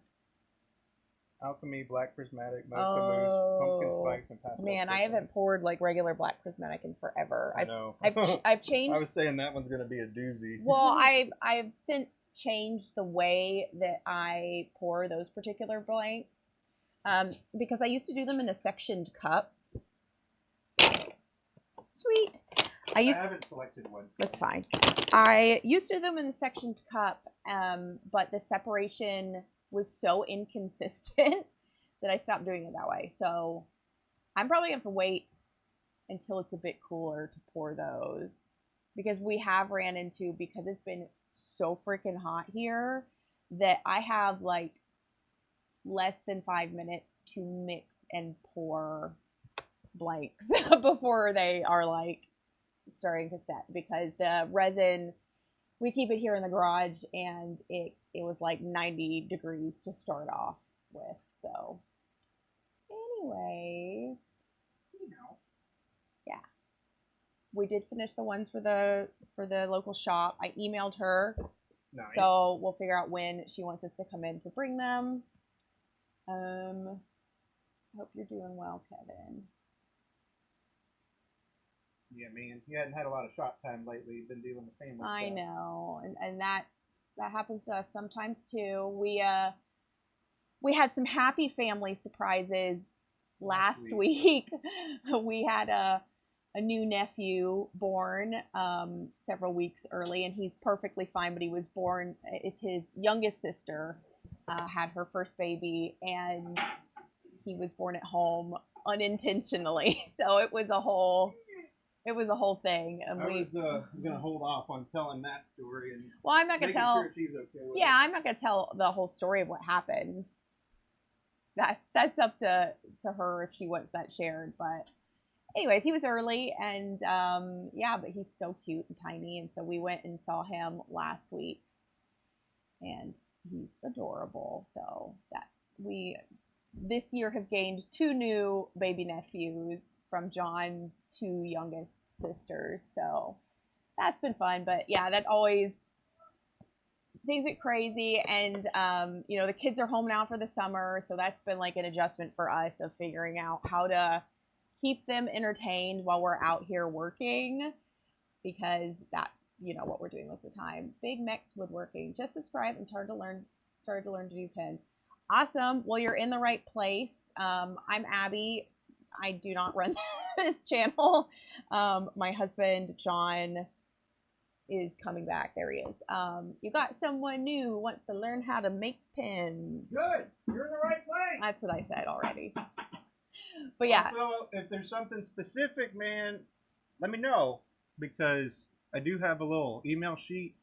Alchemy, black prismatic, mocha mousse, pumpkin spice, and pastel. Man, I haven't poured like regular black prismatic in forever. I know. I've changed. I was saying that one's gonna be a doozy. Well, I've since changed the way that I pour those particular blanks, because I used to do them in a sectioned cup. Sweet. I haven't selected one. That's fine. I used to do them in a sectioned cup, but the separation was so inconsistent that I stopped doing it that way. So I'm probably gonna have to wait until it's a bit cooler to pour those, because we have ran into, because it's been so freaking hot here, that I have like less than 5 minutes to mix and pour blanks before they are like starting to set, because the resin, we keep it here in the garage, and it was like 90 degrees to start off with. So anyways, yeah, we did finish the ones for the local shop. I emailed her. Nice. So we'll figure out when she wants us to come in to bring them. I hope you're doing well, Kevin. Yeah, man, you hadn't had a lot of shop time lately. You've been dealing with family I stuff. know, and that happens to us sometimes too. We had some happy family surprises last week. We had a new nephew born several weeks early, and he's perfectly fine, but he was born, it's his youngest sister had her first baby, and he was born at home unintentionally. So it was a whole thing. And I was gonna hold off on telling that story, and well, I'm not gonna tell. Sure she's okay with I'm not gonna tell the whole story of what happened. That's up to her if she wants that shared. But anyways, he was early, and but he's so cute and tiny, and so we went and saw him last week, and he's adorable. So we this year have gained 2 new baby nephews from John's 2 youngest sisters. So that's been fun. But yeah, that always, things get crazy. And, the kids are home now for the summer. So that's been like an adjustment for us of figuring out how to keep them entertained while we're out here working, because that's, you know, what we're doing most of the time. Big Mex Woodworking. Just subscribe and started to learn to do pins. Awesome. Well, you're in the right place. I'm Abby. I do not run this channel. My husband, John, is coming back. There he is. You got someone new who wants to learn how to make pins. Good. You're in the right place. That's what I said already. But yeah. Also, if there's something specific, man, let me know, because I do have a little email sheet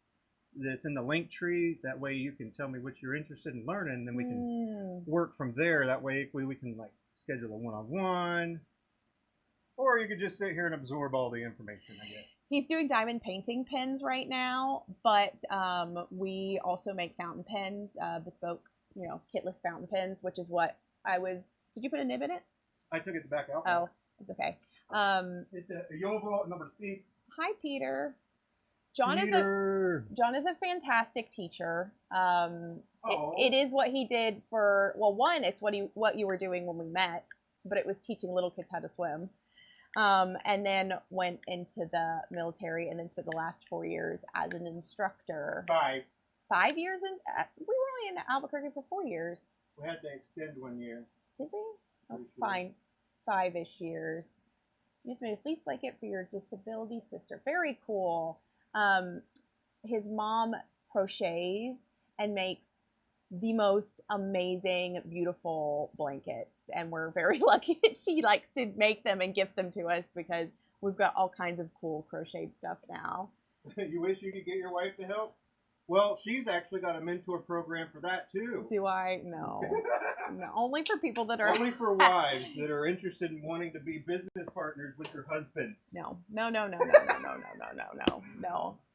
that's in the link tree. That way you can tell me what you're interested in learning, and then we can work from there. That way we can like schedule a one-on-one, or you could just sit here and absorb all the information, I guess. He's doing diamond painting pins right now, but we also make fountain pens, bespoke, you know, kitless fountain pens, which is what I was. Did you put a nib in it? I took it back out. Oh, it's okay. It's a Yovo number 6. Hi, Peter. John is a fantastic teacher. It is what he did for, well, one, it's what you were doing when we met, but it was teaching little kids how to swim. And then went into the military, and then spent the last 4 years as an instructor. 5 years in? We were only in Albuquerque for 4 years. We had to extend 1 year. Did we? Oh, fine. 5-ish years. You just made a fleece blanket for your disability sister. Very cool. His mom crochets and makes the most amazing, beautiful blankets, and we're very lucky that she likes to make them and gift them to us, because we've got all kinds of cool crocheted stuff now. You wish you could get your wife to help? Well, she's actually got a mentor program for that too. Do I? No. No, only for people that are only for wives that are interested in wanting to be business partners with their husbands. No.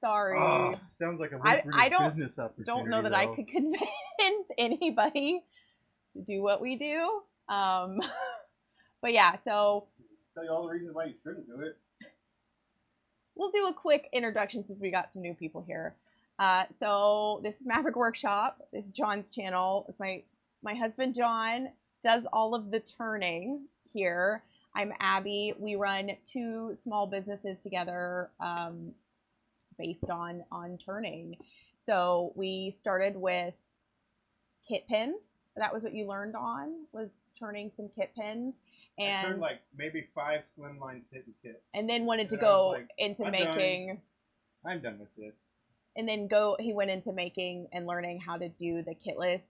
Sorry. Oh, sounds like a lucrative business opportunity. Don't know that I could convince anybody to do what we do. But yeah, so tell you all the reasons why you shouldn't do it. We'll do a quick introduction since we got some new people here. So this is Maverick Workshop. It's John's channel. It's my husband John does all of the turning here. I'm Abby. We run 2 small businesses together, based on turning. So we started with kit pins. That was what you learned on, was turning some kit pins. And I turned like maybe 5 slimline kitten kits. And then wanted to go into making. I'm done with this. And then he went into making and learning how to do the kitless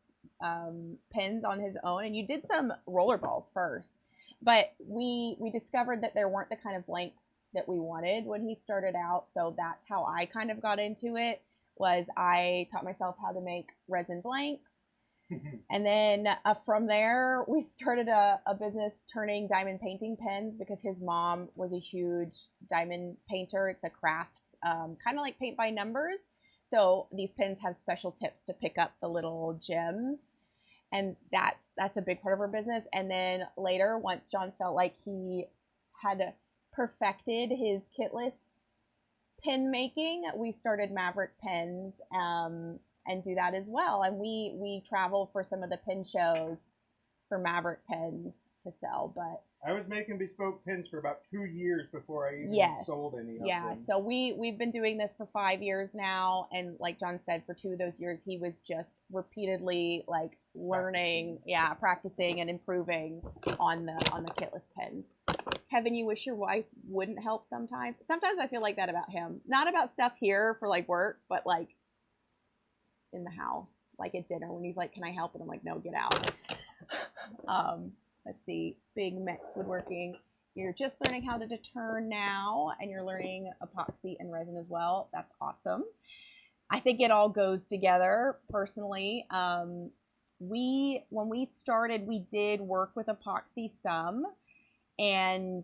pins on his own. And you did some roller balls first, but we discovered that there weren't the kind of lengths that we wanted when he started out. So that's how I kind of got into it. Was I taught myself how to make resin blanks. And then from there, we started a business turning diamond painting pens, because his mom was a huge diamond painter. It's a craft, kind of like paint by numbers. So these pins have special tips to pick up the little gems. And that's a big part of our business. And then later, once John felt like he had perfected his kitless pin making, we started Maverick Pens, and do that as well. And we travel for some of the pin shows for Maverick Pens to sell. But I was making bespoke pins for about 2 years before I even sold any of them. Yeah, so we've been doing this for 5 years now, and like John said, for 2 of those years he was just repeatedly like learning, practicing and improving on the kitless pins. Kevin, you wish your wife wouldn't help sometimes? Sometimes I feel like that about him. Not about stuff here for like work, but like in the house, like at dinner when he's like, "Can I help?" And I'm like, "No, get out." Let's see, Big Mex Woodworking. You're just learning how to turn now, and you're learning epoxy and resin as well. That's awesome. I think it all goes together. Personally, when we started, we did work with epoxy some, and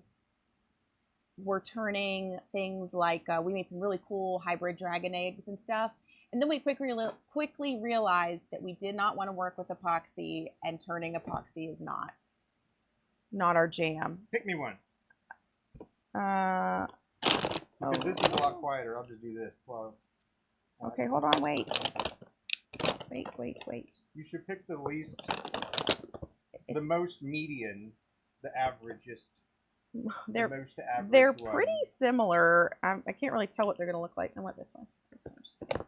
we're turning things like we made some really cool hybrid dragon eggs and stuff. And then we quickly realized that we did not want to work with epoxy, and turning epoxy is not our jam. Pick me one. Because this is a lot quieter. I'll just do this. Okay, hold on, wait. You should pick the least, the most median, the averagest. they're most average they're one. pretty similar. I can't really tell what they're gonna look like. I want this one. Just kidding.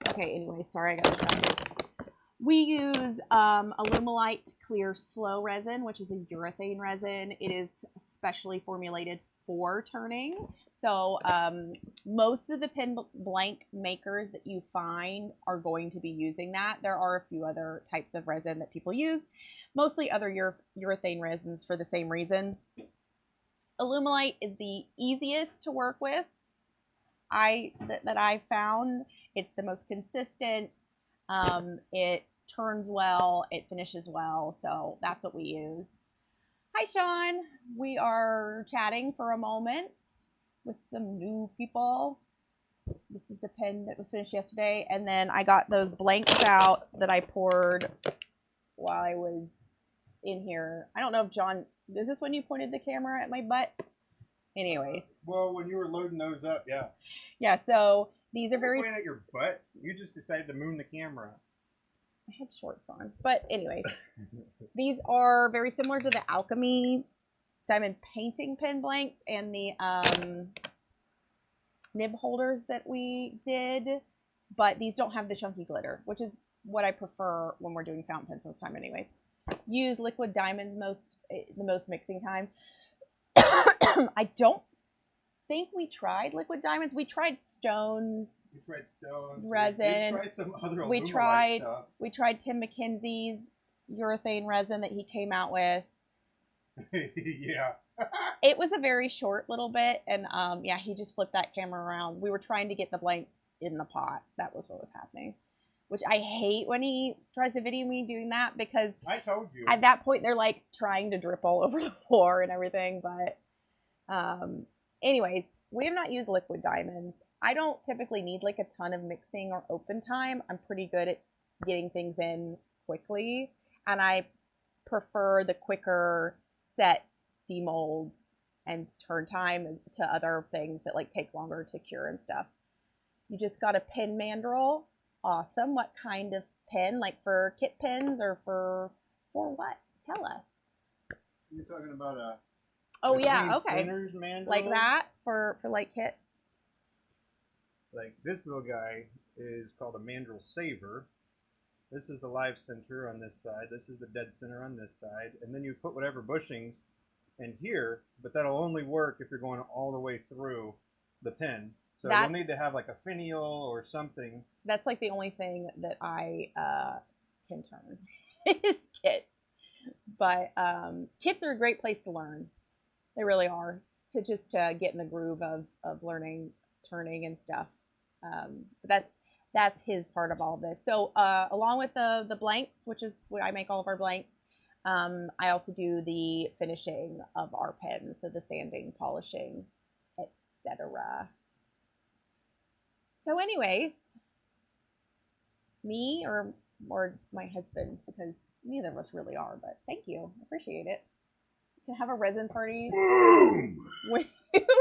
Okay. Anyway, sorry, I got distracted. We use Alumilite Clear Slow resin, which is a urethane resin. It is specially formulated for turning. So most of the pin blank makers that you find are going to be using that. There are a few other types of resin that people use, mostly other urethane resins for the same reason. Alumilite is the easiest to work with. That I found. It's the most consistent. It turns well, it finishes well, so that's what we use. Hi, Sean. We are chatting for a moment with some new people. This is the pen that was finished yesterday, and then I got those blanks out that I poured while I was in here. I don't know if John, is this when you pointed the camera at my butt? Anyways. Well, when you were loading those up, yeah. Yeah, so these are very... Pointing at your butt? You just decided to moon the camera. I had shorts on. But anyways, these are very similar to the Alchemy diamond painting pen blanks and the nib holders that we did, but these don't have the chunky glitter, which is what I prefer when we're doing fountain pens most time anyways. Use liquid diamonds the most mixing time. I don't think we tried liquid diamonds. We tried stones. We tried stones. Resin. We tried some other stuff. We tried Tim McKenzie's urethane resin that he came out with. Yeah. It was a very short little bit, and yeah, he just flipped that camera around. We were trying to get the blanks in the pot. That was what was happening. Which I hate when he tries to video me doing that, because I told you. At that point they're like trying to drip all over the floor and everything. But anyways, we have not used liquid diamonds. I don't typically need like a ton of mixing or open time. I'm pretty good at getting things in quickly, and I prefer the quicker set demolds and turn time to other things that like take longer to cure and stuff. You just got a pin mandrel. Awesome. What kind of pin? Like for kit pins or for what? Tell us. You're talking about a... Oh yeah, okay. Like that for like kit. Like this little guy is called a mandrel saver. This is the live center on this side. This is the dead center on this side. And then you put whatever bushings in here, but that'll only work if you're going all the way through the pin. So you'll need to have like a finial or something. That's like the only thing that I can turn is kits. But kits are a great place to learn. They really are, to just get in the groove of learning turning and stuff. That's his part of all of this. So along with the blanks, which is where I make all of our blanks, I also do the finishing of our pens, so the sanding, polishing, etc. So anyways, me or my husband, because neither of us really are, but thank you. I appreciate it. You can have a resin party. Boom! With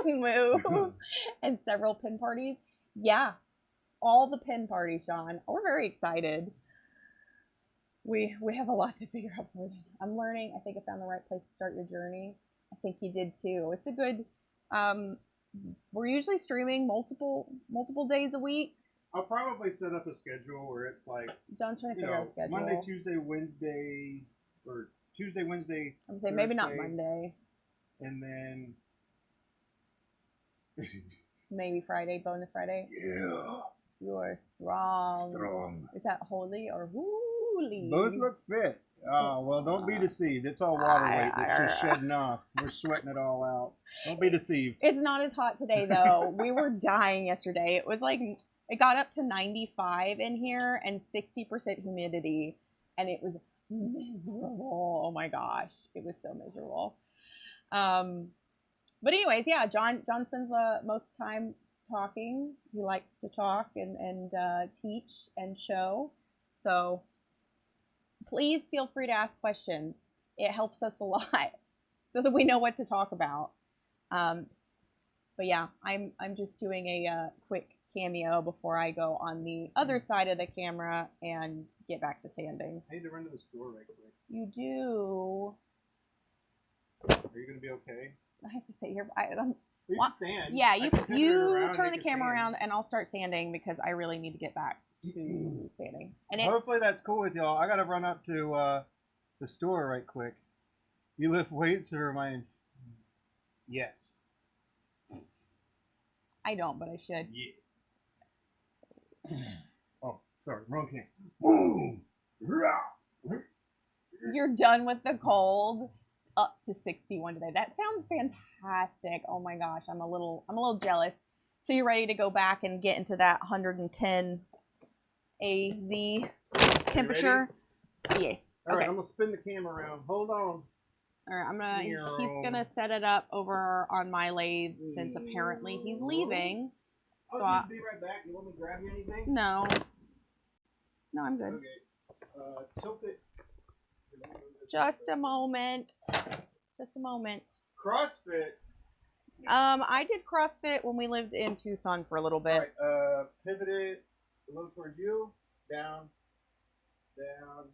move and several pin parties. Yeah, all the pin parties, Sean. We're very excited. We have a lot to figure out for them. I'm learning. I think I found the right place to start your journey. I think you did too. It's a good... we're usually streaming multiple days a week. I'll probably set up a schedule where it's like... John's trying to figure out a schedule. Monday, Tuesday, Wednesday, or Tuesday, Wednesday, I'm saying maybe not Monday. And then... maybe Friday, bonus Friday. Yeah. You're strong. Strong. Is that holy or holy? Both look fit. Oh, well, don't be deceived. It's all water weight that's just shedding off. We're sweating it all out. Don't be deceived. It's not as hot today, though. We were dying yesterday. It was like, it got up to 95 in here and 60% humidity, and it was miserable. Oh my gosh. It was so miserable. But anyways, yeah, John spends most time talking. He likes to talk and teach and show. So please feel free to ask questions. It helps us a lot so that we know what to talk about. But yeah, I'm just doing a quick cameo before I go on the other side of the camera and get back to sanding. I need to run to the store right quick. You do. Are you gonna be okay? I have to sit here. You can stand. Yeah, I can pivot it you around, turn you the can camera stand. around, and I'll start sanding because I really need to get back to sanding. And Hopefully that's cool with y'all. I gotta run up to the store right quick. You lift weights or am I? Yes. I don't, but I should. Yes. Oh, sorry, wrong can. Boom. You're done with the cold. Up to 61 today. That sounds fantastic. Oh my gosh, I'm a little jealous. So you're ready to go back and get into that 110 AZ temperature? Yes. All right, Okay. I'm gonna spin the camera around. Hold on. All right, he's gonna set it up over on my lathe since apparently he's leaving. So I'll just be right back. You want me to grab you anything? No, I'm good. Okay. Tilt it. Just a moment. Just a moment. CrossFit. I did CrossFit when we lived in Tucson for a little bit. All right, pivot it a little towards you. Down, down,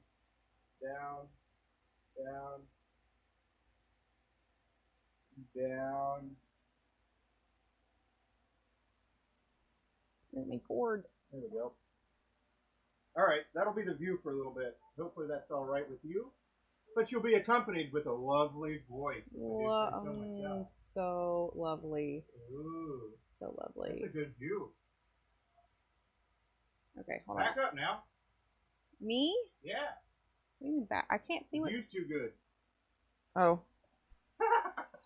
down, down, down. Let me cord. There we go. All right, that'll be the view for a little bit. Hopefully that's all right with you. But you'll be accompanied with a lovely voice. So lovely. Ooh, so lovely. That's a good view. Okay, hold Back on. up now. Me? Yeah. What do you mean back? I can't see what. The view's too good. Oh.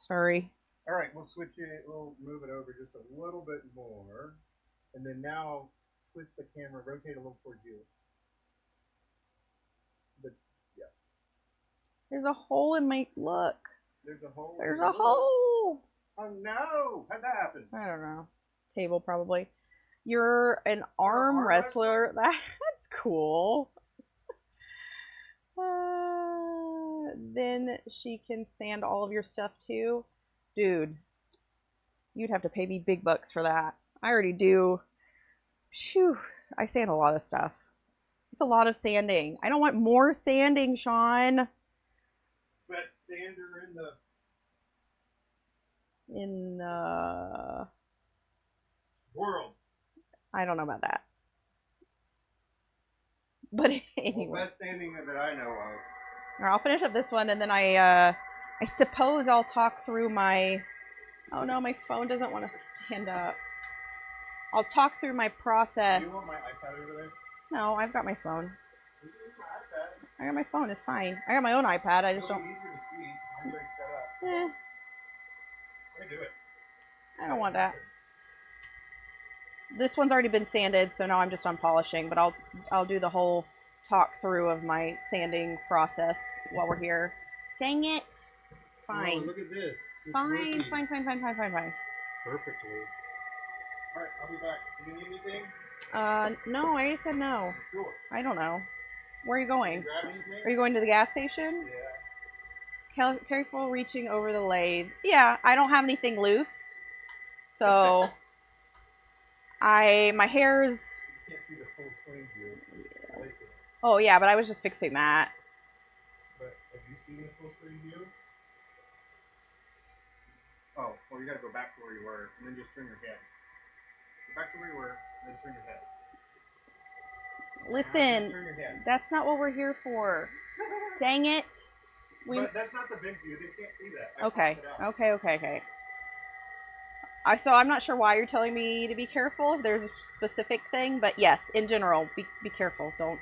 Sorry. All right, we'll switch it. We'll move it over just a little bit more, and then now twist the camera, rotate a little towards you. But yeah. There's a hole in my look. There's a hole. There's a hole. Oh no! How'd that happen? I don't know. Table probably. You're an arm wrestler. That's cool. Then she can sand all of your stuff too. Dude, you'd have to pay me big bucks for that. I already do. Phew, I sand a lot of stuff. It's a lot of sanding. I don't want more sanding, Sean. Best sander In the world. I don't know about that. But anyway. Well, best sanding that I know of. All right, I'll finish up this one, and then I suppose I'll talk through my. Oh no, my phone doesn't want to stand up. I'll talk through my process. Do you want my iPad over there? No, I've got my phone. You can use my iPad. I got my phone. It's fine. I got my own iPad. I just It'll don't. be easier to see. I'm already set up. Eh, Let me do it. I don't want that. This one's already been sanded, so now I'm just on polishing. But I'll do the whole talk through of my sanding process while we're here. Dang it! Fine. Oh, look at this. Fine. Perfectly. Fine. All right, I'll be back. Do you need anything? No, I just said no. Sure. I don't know. Where are you going? Grab anything? Are you going to the gas station? Yeah. Careful reaching over the lathe. Yeah, I don't have anything loose. So my hair's. You can't see the full screen view. Yeah. Oh yeah, but I was just fixing that. But have you seen the full screen view? Oh, well you gotta go back to where you were and then just turn your head. Go back to where you were and then turn your head. Listen, turn your head. That's not what we're here for. Dang it. But that's not the big view. They can't see that. Okay. So I'm not sure why you're telling me to be careful if there's a specific thing, but yes, in general, be careful. Don't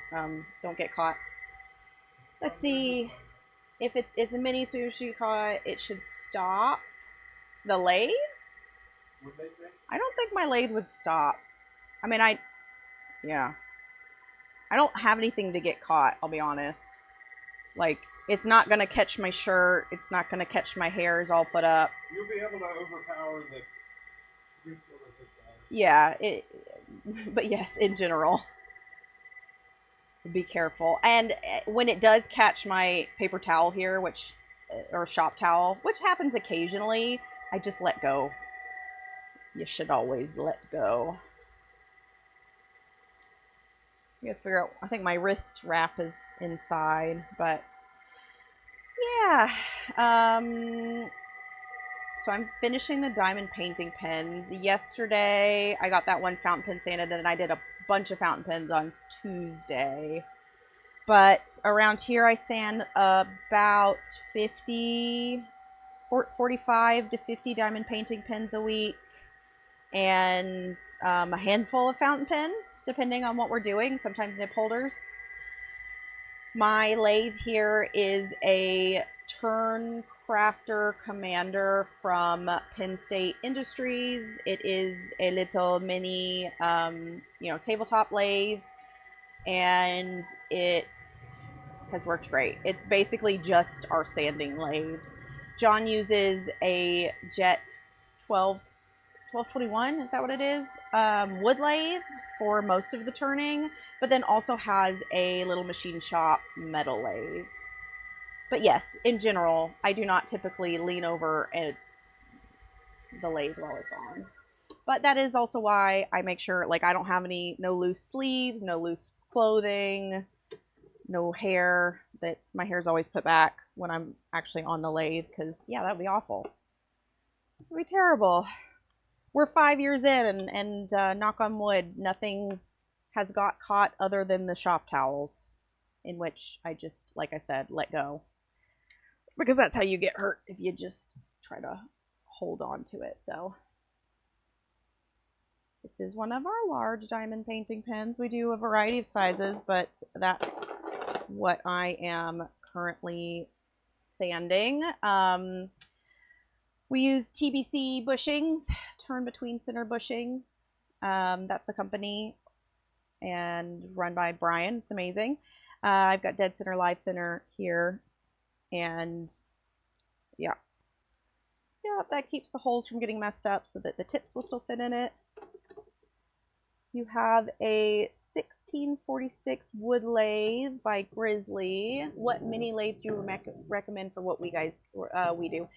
get caught. Let's see. If it is a mini sushi caught, it should stop. The lathe? Would they think? I don't think my lathe would stop. I mean, yeah. I don't have anything to get caught, I'll be honest. Like, it's not going to catch my shirt. It's not going to catch my hairs all put up. You'll be able to overpower the... Yeah, but yes, in general. Be careful. And when it does catch my paper towel here, or shop towel, which happens occasionally, I just let go. You should always let go. I gotta figure out, I think my wrist wrap is inside, but yeah. So I'm finishing the diamond painting pens. Yesterday, I got that one fountain pen sanded, and I did a bunch of fountain pens on Tuesday. But around here, I sand about 45 to 50 diamond painting pens a week, and a handful of fountain pens, depending on what we're doing, sometimes nip holders. My lathe here is a Turn Crafter Commander from Penn State Industries. It is a little mini, tabletop lathe, and it has worked great. It's basically just our sanding lathe. John uses a Jet 1221, is that what it is? Wood lathe for most of the turning, but then also has a little machine shop metal lathe. But yes, in general, I do not typically lean over the lathe while it's on. But that is also why I make sure, like, I don't have no loose sleeves, no loose clothing, no hair. My hair is always put back when I'm actually on the lathe, because, yeah, that would be awful. It would be terrible. We're 5 years in, and knock on wood, nothing has got caught other than the shop towels, in which I just, like I said, let go. Because that's how you get hurt, if you just try to hold on to it. So this is one of our large diamond painting pens. We do a variety of sizes, but that's what I am currently sanding. We use TBC bushings, turn between center bushings. That's the company, and run by Brian. It's amazing. I've got dead center, live center here, and yeah, that keeps the holes from getting messed up so that the tips will still fit in it. You have a 1646 wood lathe by Grizzly. What mini lathe do you recommend for what we do?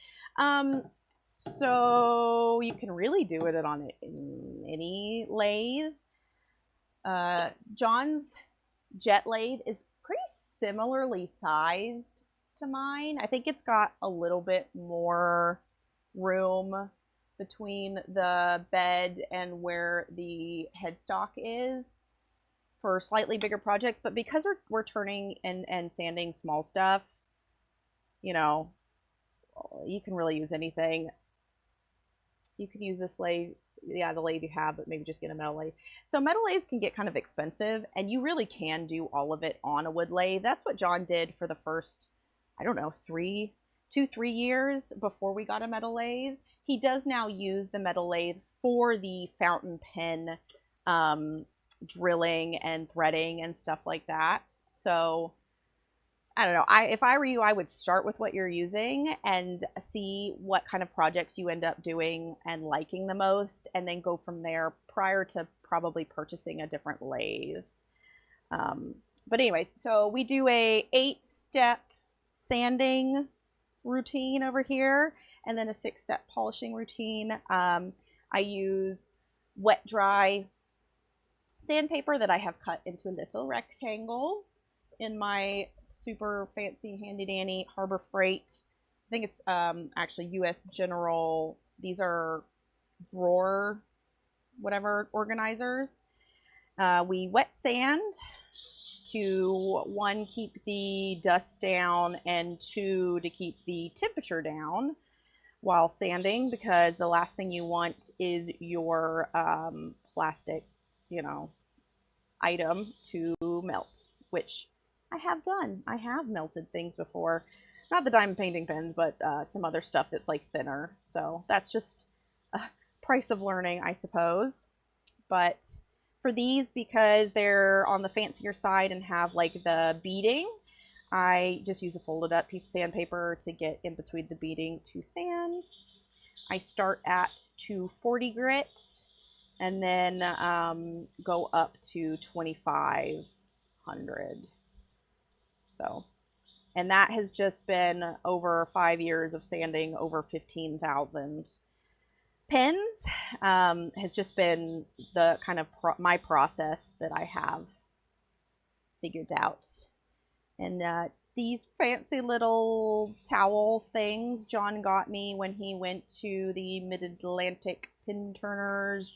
So you can really do it on any lathe. John's jet lathe is pretty similarly sized to mine. I think it's got a little bit more room between the bed and where the headstock is for slightly bigger projects, but because we're turning and sanding small stuff, you can really use anything. You could use this lathe, the lathe you have, but maybe just get a metal lathe. So metal lathes can get kind of expensive, and you really can do all of it on a wood lathe. That's what John did for the first, I don't know, 3 years before we got a metal lathe. He does now use the metal lathe for the fountain pen drilling and threading and stuff like that. So I don't know. If I were you, I would start with what you're using and see what kind of projects you end up doing and liking the most, and then go from there prior to probably purchasing a different lathe. But anyways, so we do a 8-step sanding routine over here, and then a 6-step polishing routine. I use wet dry sandpaper that I have cut into little rectangles in my super fancy handy dandy Harbor Freight. I think it's actually US General. These are drawer whatever organizers. We wet sand to, 1, keep the dust down, and 2, to keep the temperature down while sanding, because the last thing you want is your plastic, item to melt, which I have done. I have melted things before. Not the diamond painting pens, but some other stuff that's like thinner. So that's just a price of learning, I suppose. But for these, because they're on the fancier side and have like the beading, I just use a folded up piece of sandpaper to get in between the beading to sand. I start at 240 grit and then go up to 2500. So, and that has just been over 5 years of sanding over 15,000 pens. Has just been the kind of my process that I have figured out. And these fancy little towel things John got me when he went to the Mid-Atlantic Pin Turners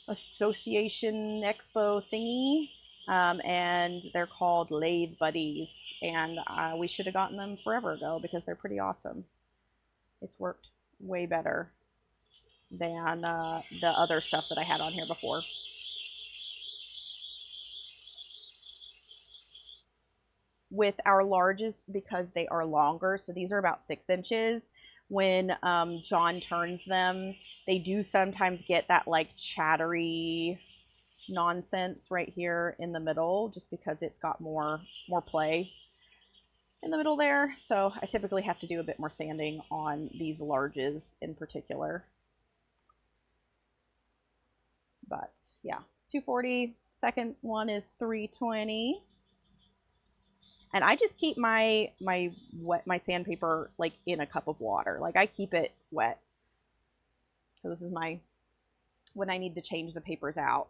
Association Expo thingy. And they're called Lathe Buddies. And we should have gotten them forever ago because they're pretty awesome. It's worked way better than the other stuff that I had on here before. With our larges, because they are longer, so these are about 6 inches, when John turns them, they do sometimes get that like chattery nonsense right here in the middle, just because it's got more play in the middle there. So I typically have to do a bit more sanding on these larges in particular. But yeah, 240. Second one is 320. And I just keep my sandpaper like in a cup of water. Like I keep it wet. So this is when I need to change the papers out.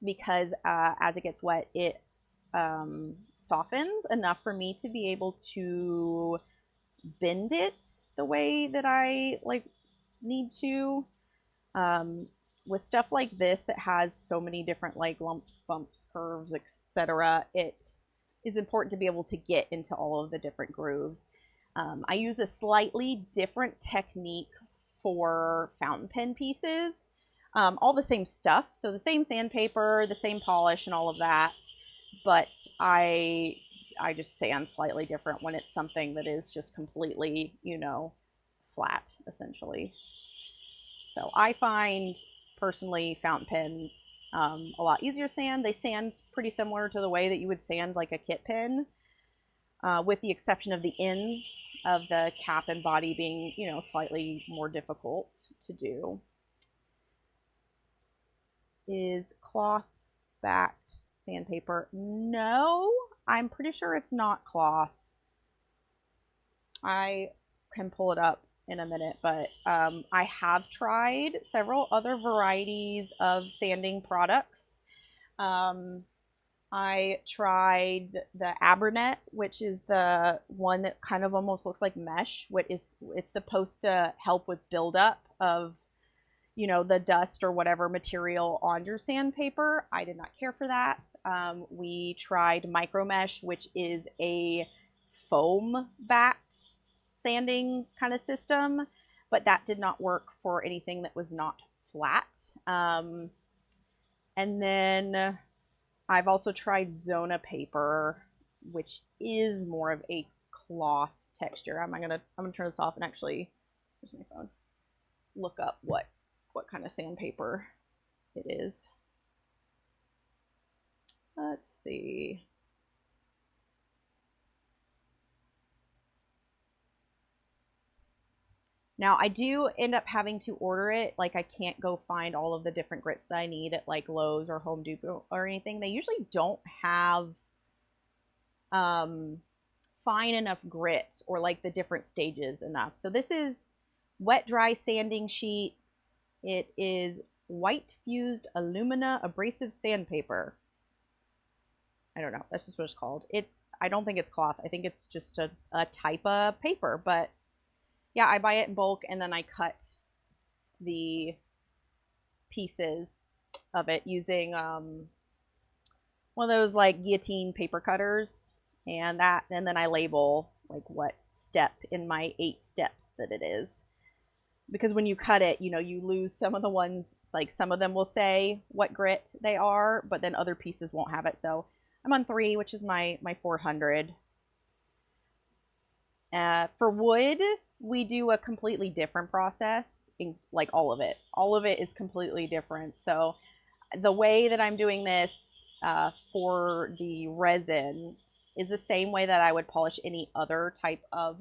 Because as it gets wet, it softens enough for me to be able to bend it the way that I like need to. With stuff like this that has so many different like lumps, bumps, curves, etc., it is important to be able to get into all of the different grooves. I use a slightly different technique for fountain pen pieces. All the same stuff, so the same sandpaper, the same polish and all of that, but I just sand slightly different when it's something that is just completely, you know, flat, essentially. So I find, personally, fountain pens a lot easier to sand. They sand pretty similar to the way that you would sand like a kit pen, with the exception of the ends of the cap and body being, you know, slightly more difficult to do. Is cloth backed sandpaper? No, I'm pretty sure it's not cloth. I can pull it up in a minute, but I have tried several other varieties of sanding products. I tried the Abernet, which is the one that kind of almost looks like mesh. It's supposed to help with buildup of, you know, the dust or whatever material on your sandpaper. I did not care for that. We tried micro mesh, which is a foam backed sanding kind of system, but that did not work for anything that was not flat. And then I've also tried Zona paper, which is more of a cloth texture. I'm gonna turn this off and actually, here's my phone, look up what kind of sandpaper it is. Let's see. Now I do end up having to order it. Like I can't go find all of the different grits that I need at like Lowe's or Home Depot or anything. They usually don't have fine enough grit or like the different stages enough. So this is wet dry sanding sheets. It is white fused alumina abrasive sandpaper. I don't know. That's just what it's called. I don't think it's cloth. I think it's just a type of paper. But yeah, I buy it in bulk and then I cut the pieces of it using one of those like guillotine paper cutters, and then I label like what step in my 8 steps that it is. Because when you cut it, you know, you lose some of the ones, like some of them will say what grit they are, but then other pieces won't have it. So I'm on 3, which is my 400. For wood, we do a completely different process, in like all of it. All of it is completely different. So the way that I'm doing this for the resin is the same way that I would polish any other type of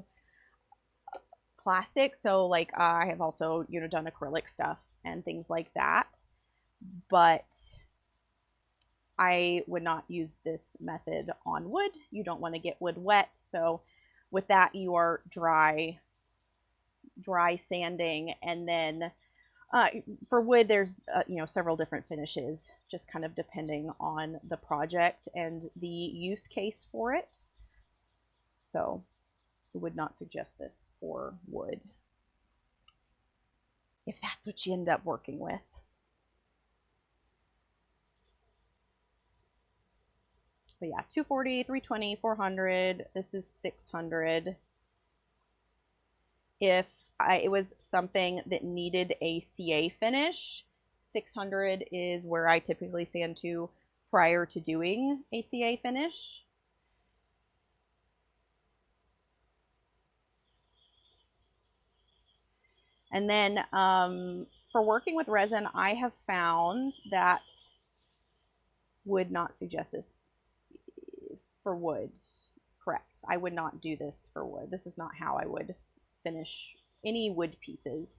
plastic. So like I have also, you know, done acrylic stuff and things like that, but I would not use this method on wood. You don't want to get wood wet. So with that, you are dry sanding, and then For wood, there's several different finishes, just kind of depending on the project and the use case for it. So I would not suggest this for wood if that's what you end up working with. But yeah, 240, 320, 400. This is 600. If it was something that needed a CA finish, 600 is where I typically sand to prior to doing a CA finish. And then for working with resin, I have found that would not suggest this for wood. Correct. I would not do this for wood. This is not how I would finish any wood pieces.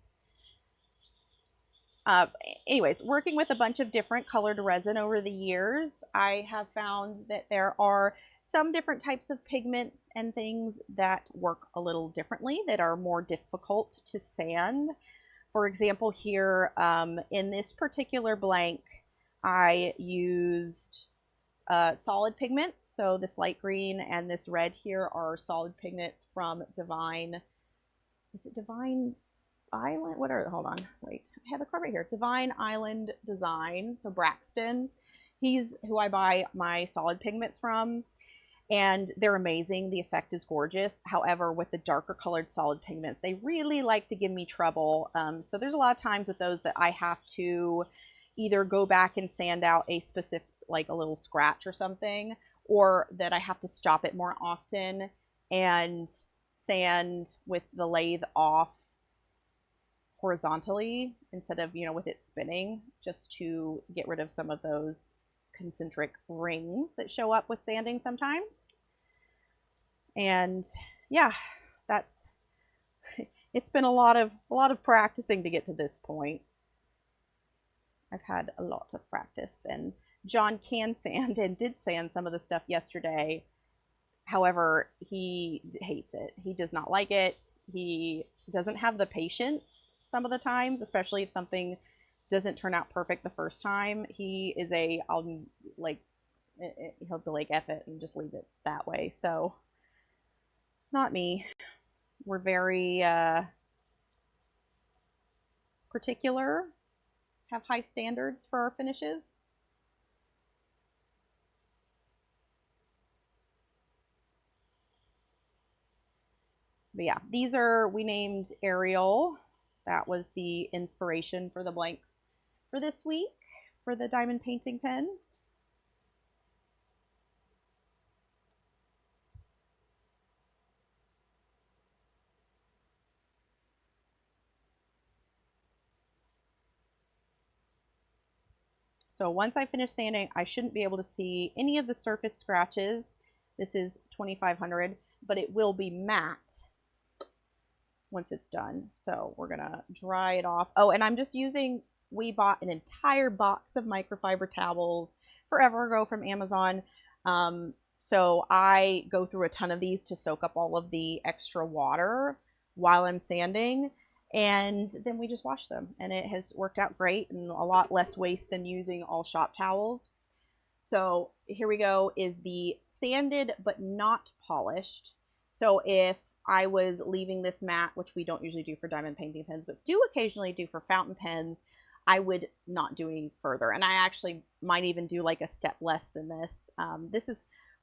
Anyways, working with a bunch of different colored resin over the years, I have found that there are some different types of pigments and things that work a little differently, that are more difficult to sand. For example, here in this particular blank, I used solid pigments. So this light green and this red here are solid pigments from Divine. Is it Divine Island? What are, hold on, wait, I have the card right here. Divine Island Design. So Braxton, he's who I buy my solid pigments from, and they're amazing. The effect is gorgeous. However, with the darker colored solid pigments, they really like to give me trouble. So there's a lot of times with those that I have to either go back and sand out a specific, like a little scratch or something, or that I have to stop it more often and sand with the lathe off horizontally instead of, with it spinning, just to get rid of some of those concentric rings that show up with sanding sometimes. And yeah, that's it's been a lot of practicing to get to this point. I've had a lot of practice, and John can sand and did sand some of the stuff yesterday. However, he hates it. He does not like it. He doesn't have the patience some of the times, especially if something doesn't turn out perfect the first time. He is he'll be like, F it and just leave it that way. So, not me. We're very particular, have high standards for our finishes. But yeah, these are, we named Ariel. That was the inspiration for the blanks for this week for the diamond painting pens. So once I finish sanding, I shouldn't be able to see any of the surface scratches. This is 2500, but it will be matte once it's done. So we're gonna dry it off. Oh, and I'm just using, we bought an entire box of microfiber towels forever ago from Amazon. So I go through a ton of these to soak up all of the extra water while I'm sanding, and then we just wash them, and it has worked out great and a lot less waste than using all shop towels. So here we go, is the sanded but not polished. So if I was leaving this matte, which we don't usually do for diamond painting pens, but do occasionally do for fountain pens, I would not do any further. And I actually might even do like a step less than this. This is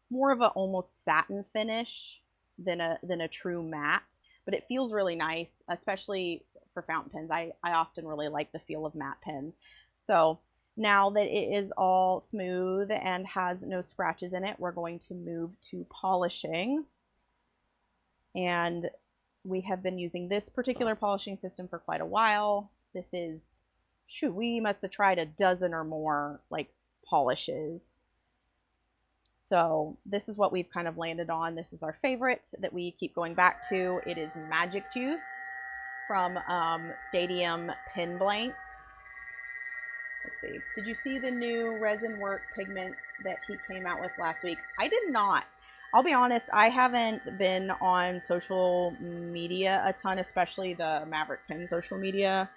more of a almost satin finish than a true matte, but it feels really nice, especially for fountain pens. I often really like the feel of matte pens. So now that it is all smooth and has no scratches in it, we're going to move to polishing. And we have been using this particular polishing system for quite a while. This is, shoot, we must have tried a dozen or more like polishes. So this is what we've kind of landed on. This is our favorite that we keep going back to. It is Magic Juice from Stadium Pen Blanks. Let's see. Did you see the new resin work pigments that he came out with last week? I did not. I'll be honest, I haven't been on social media a ton, especially the Maverick Pen social media.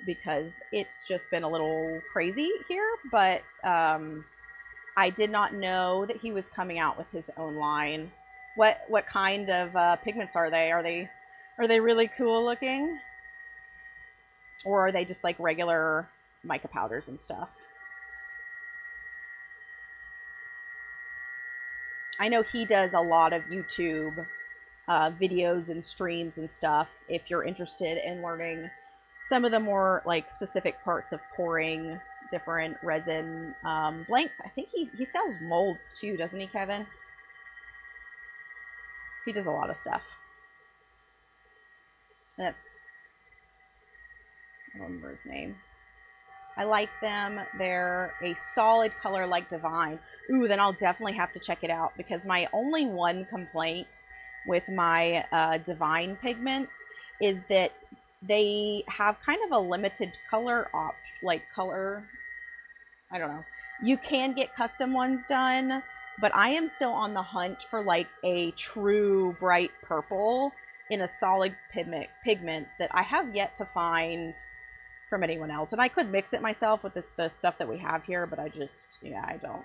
because it's just been a little crazy here. But I did not know that he was coming out with his own line. What kind of pigments are they? Are they really cool looking, or are they just like regular mica powders and stuff? I know he does a lot of YouTube videos and streams and stuff. If you're interested in learning some of the more like specific parts of pouring different resin blanks, I think he sells molds too, doesn't he, Kevin? He does a lot of stuff. That's, I don't remember his name. I like them. They're a solid color like Divine. Ooh, then I'll definitely have to check it out, because my only one complaint with my Divine pigments is that they have kind of a limited color color. I don't know. You can get custom ones done, but I am still on the hunt for like a true bright purple in a solid pigment that I have yet to find from anyone else. And I could mix it myself with the stuff that we have here, but I just, yeah, I don't.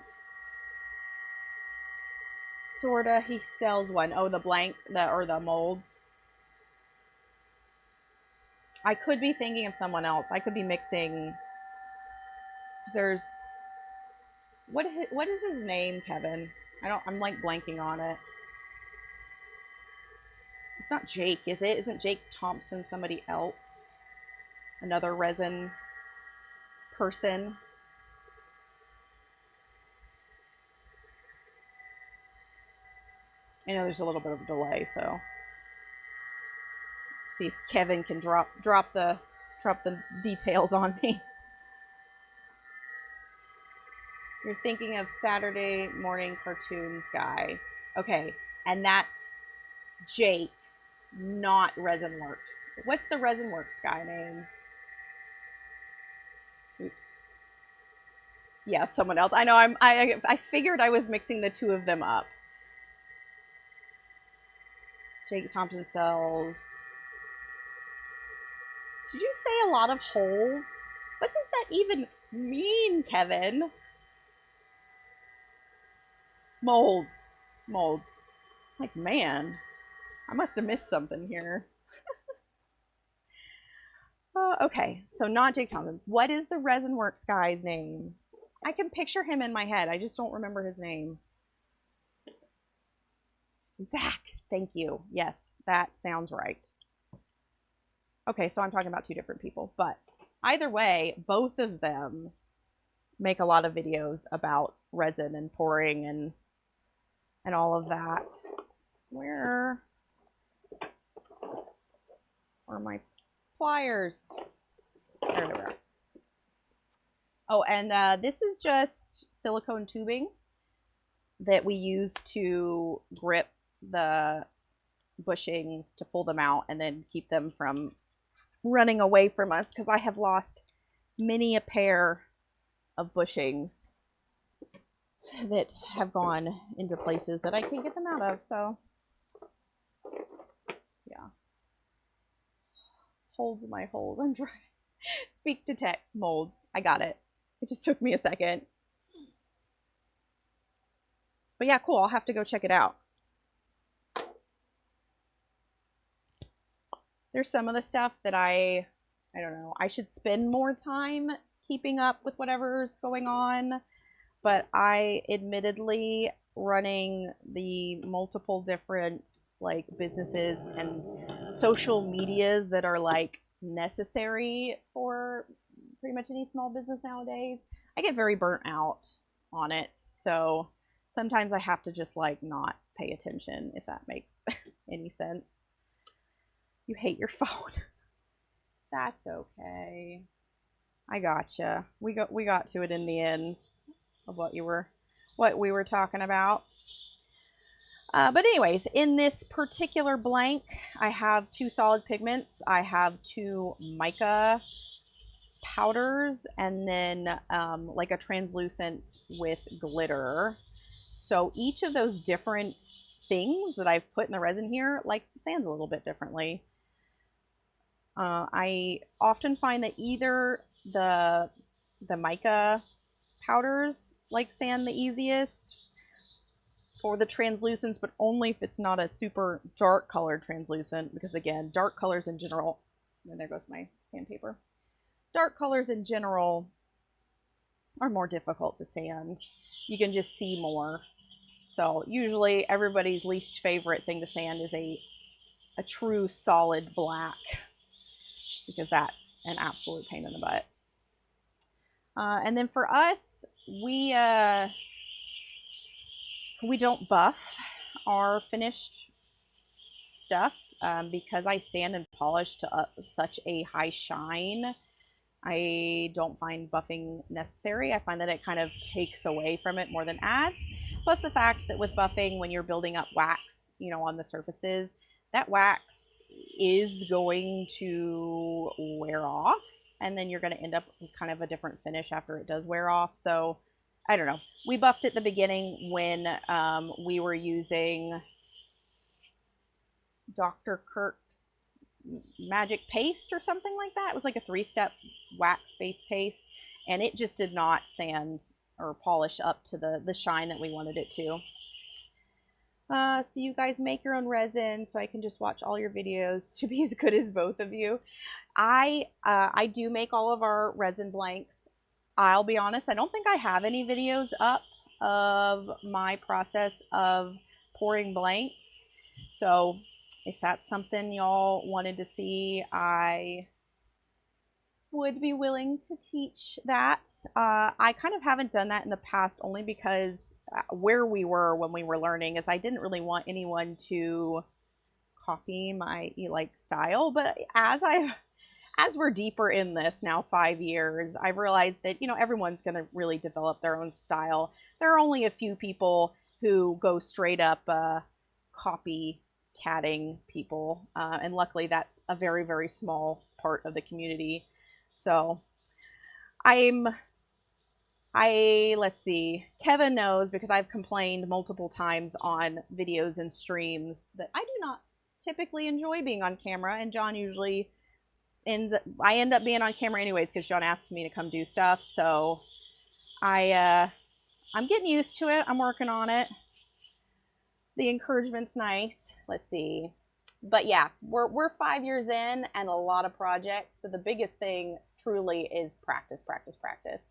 Sorta, he sells one. Oh, the blank, or the molds. I could be thinking of someone else. I could be mixing. There's, what is his name, Kevin? I'm like blanking on it. It's not Jake, is it? Isn't Jake Thompson somebody else? Another resin person. I know there's a little bit of a delay, so see if Kevin can drop the details on me. You're thinking of Saturday morning cartoons guy. Okay, and that's Jake, not Resin Works. What's the Resin Works guy name? Oops. Yeah, someone else. I know. I figured I was mixing the two of them up. Jake Thompson sells. Did you say a lot of holes? What does that even mean, Kevin? Molds. Molds. Like, man, I must have missed something here. Okay, so not Jake Thompson. What is the Resin Works guy's name? I can picture him in my head. I just don't remember his name. Zach. Thank you. Yes, that sounds right. Okay, so I'm talking about two different people, but either way, both of them make a lot of videos about resin and pouring and all of that. Where are my pliers? There they are. Oh, and this is just silicone tubing that we use to grip the bushings to pull them out and then keep them from running away from us, because I have lost many a pair of bushings that have gone into places that I can't get them out of. So yeah, holds my hold. I'm trying to speak to text molds. I got it. It just took me a second. But yeah, cool. I'll have to go check it out. There's some of the stuff that I don't know, I should spend more time keeping up with whatever's going on, but I admittedly, running the multiple different like businesses and social medias that are like necessary for pretty much any small business nowadays, I get very burnt out on it. So sometimes I have to just like not pay attention, if that makes any sense. You hate your phone. That's okay. I gotcha. We got to it in the end of what we were talking about. But anyways, in this particular blank, I have two solid pigments. I have two mica powders, and then like a translucent with glitter. So each of those different things that I've put in the resin here likes to sand a little bit differently. I often find that either the mica powders like sand the easiest for the translucents, but only if it's not a super dark colored translucent, because again, dark colors in general, and there goes my sandpaper. Dark colors in general are more difficult to sand. You can just see more. So usually everybody's least favorite thing to sand is a true solid black, because that's an absolute pain in the butt. And then for us, we we don't buff our finished stuff because I sand and polish to such a high shine. I don't find buffing necessary. I find that it kind of takes away from it more than adds. Plus the fact that with buffing, when you're building up wax, you know, on the surfaces, that wax is going to wear off, and then you're going to end up with kind of a different finish after it does wear off. So I don't know. We buffed at the beginning when we were using Dr. Kirk's magic paste or something like that. It was like a 3-step wax-based paste, and it just did not sand or polish up to the shine that we wanted it to. So you guys make your own resin, so I can just watch all your videos to be as good as both of you. I do make all of our resin blanks. I'll be honest, I don't think I have any videos up of my process of pouring blanks. So if that's something y'all wanted to see, I would be willing to teach that. I kind of haven't done that in the past only because where we were when we were learning is I didn't really want anyone to copy my style. But as we're deeper in this now, 5 years, I've realized that, you know, everyone's going to really develop their own style. There are only a few people who go straight up copy catting people, and luckily that's a very, very small part of the community. So let's see, Kevin knows, because I've complained multiple times on videos and streams that I do not typically enjoy being on camera, and John usually I end up being on camera anyways because John asks me to come do stuff. So I'm getting used to it. I'm working on it. The encouragement's nice. Let's see. But yeah, we're 5 years in and a lot of projects. So the biggest thing truly is practice, practice, practice.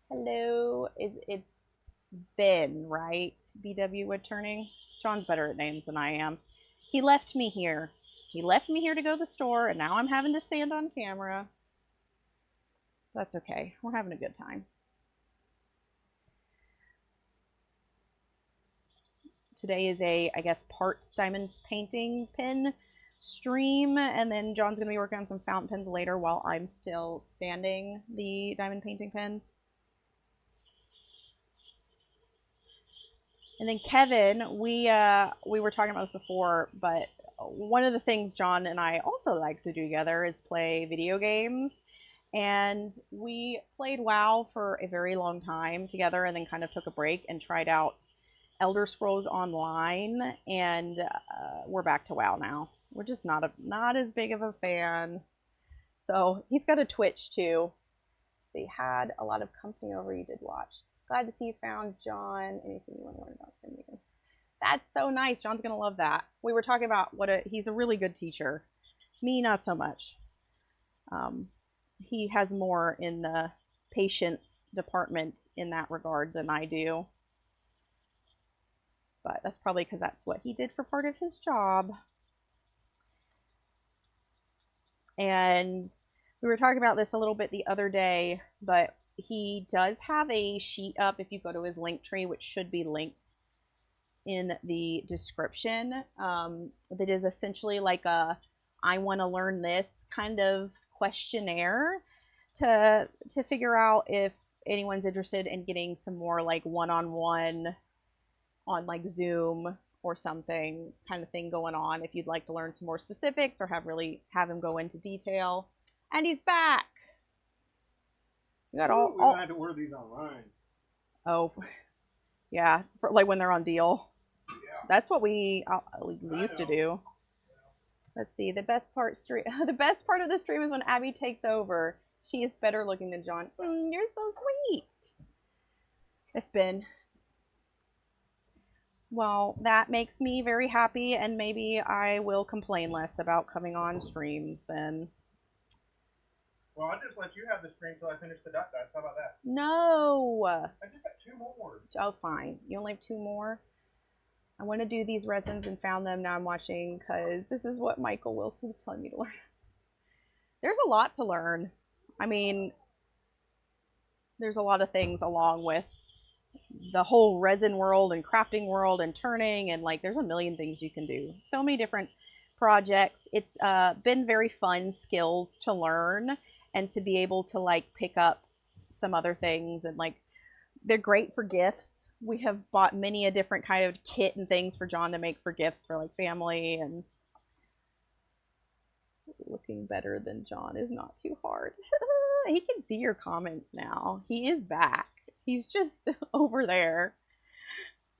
Hello, it's Ben, right? BW Wood Turning. John's better at names than I am. He left me here. He left me here to go to the store, and now I'm having to stand on camera. That's okay. We're having a good time. Today is I guess, parts diamond painting pen stream, and then John's going to be working on some fountain pens later while I'm still sanding the diamond painting pens. And then Kevin, we were talking about this before, but one of the things John and I also like to do together is play video games. And we played WoW for a very long time together, and then kind of took a break and tried out Elder Scrolls Online, and we're back to WoW now. We're just not as big of a fan. So he's got a Twitch too. They had a lot of company over. You did watch. Glad to see you found John. Anything you want to learn about him? That's so nice. John's gonna love that. We were talking about he's a really good teacher. Me, not so much. He has more in the patience department in that regard than I do. But that's probably because that's what he did for part of his job. And we were talking about this a little bit the other day, but he does have a sheet up if you go to his link tree, which should be linked in the description. That is essentially like a I want to learn this kind of questionnaire to figure out if anyone's interested in getting some more like one-on-one on like Zoom or something kind of thing going on, if you'd like to learn some more specifics or have him go into detail. And he's back. We got we don't have to order these online. Oh, yeah, for, like when they're on deal. That's what we used to do. Let's see. The best part the best part of the stream is when Abby takes over. She is better looking than John. You're so sweet. It's been. Well, that makes me very happy, and maybe I will complain less about coming on streams then. Well, I'll just let you have the stream until I finish the dot dots. How about that? No. I just got 2 more. Oh, fine. You only have 2 more? I want to do these resins and found them. Now I'm watching because this is what Michael Wilson was telling me to learn. There's a lot to learn. I mean, there's a lot of things along with the whole resin world and crafting world and turning, and like there's a million things you can do. So many different projects. It's been very fun skills to learn and to be able to like pick up some other things, and like they're great for gifts. We have bought many a different kind of kit and things for John to make for gifts for like family, and looking better than John is not too hard. He can see your comments now. He is back. He's just over there.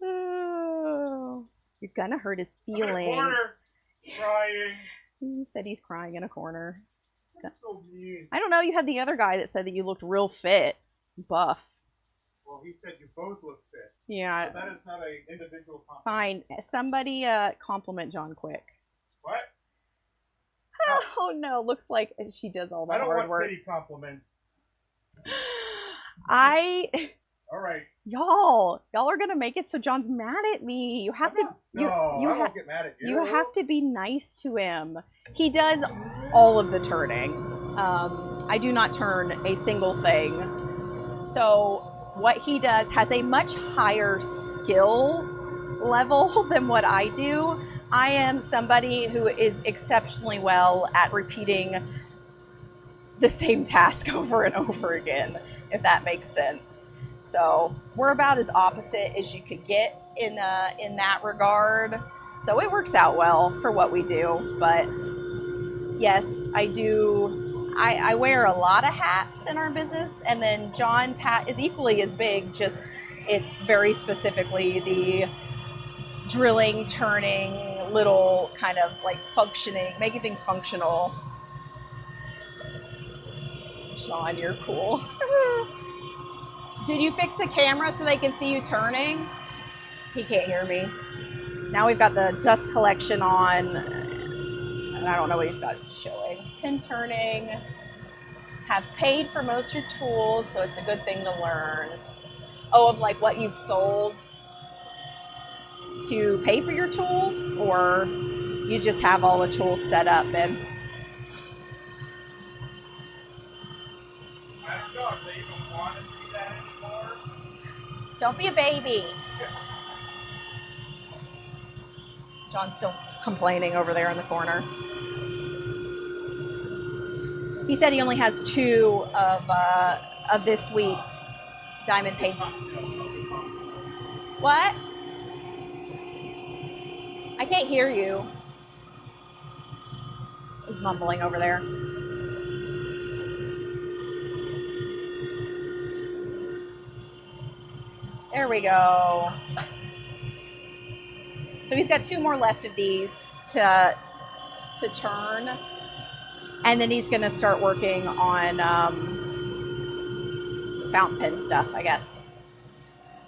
Oh, you're gonna hurt his feelings. I'm in a corner, crying. He said he's crying in a corner. So mean. I don't know. You had the other guy that said that you looked real fit, buff. Well, he said you both look fit. Yeah. So that is not an individual compliment. Fine. Somebody compliment John quick. What? Oh no! Looks like she does all the hard work. I don't want pity compliments. All right. Y'all are gonna make it so John's mad at me. You have to. No, I won't get mad at you. You have to be nice to him. He does all of the turning. I do not turn a single thing. So what he does has a much higher skill level than what I do. I am somebody who is exceptionally well at repeating the same task over and over again, if that makes sense. So we're about as opposite as you could get in that regard. So it works out well for what we do. But yes, I do. I wear a lot of hats in our business, and then John's hat is equally as big, just it's very specifically the drilling, turning, little kind of like functioning, making things functional. Sean, you're cool. Did you fix the camera so they can see you turning? He can't hear me. Now we've got the dust collection on, and I don't know what he's got showing. Pin turning. Have paid for most of your tools, so it's a good thing to learn. Oh, of like what you've sold to pay for your tools, or you just have all the tools set up and. I don't know if they even want to see that anymore. Don't be a baby. John's still complaining over there in the corner. He said he only has 2 of this week's diamond paint. What? I can't hear you. He's mumbling over there. There we go. So he's got 2 more left of these to turn, and then he's going to start working on fountain pen stuff, I guess.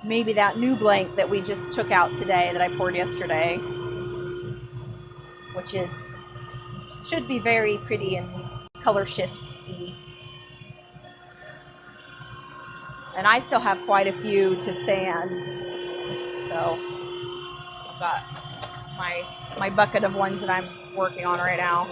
Maybe that new blank that we just took out today that I poured yesterday, which should be very pretty and color shifty. And I still have quite a few to sand, so I've got my bucket of ones that I'm working on right now.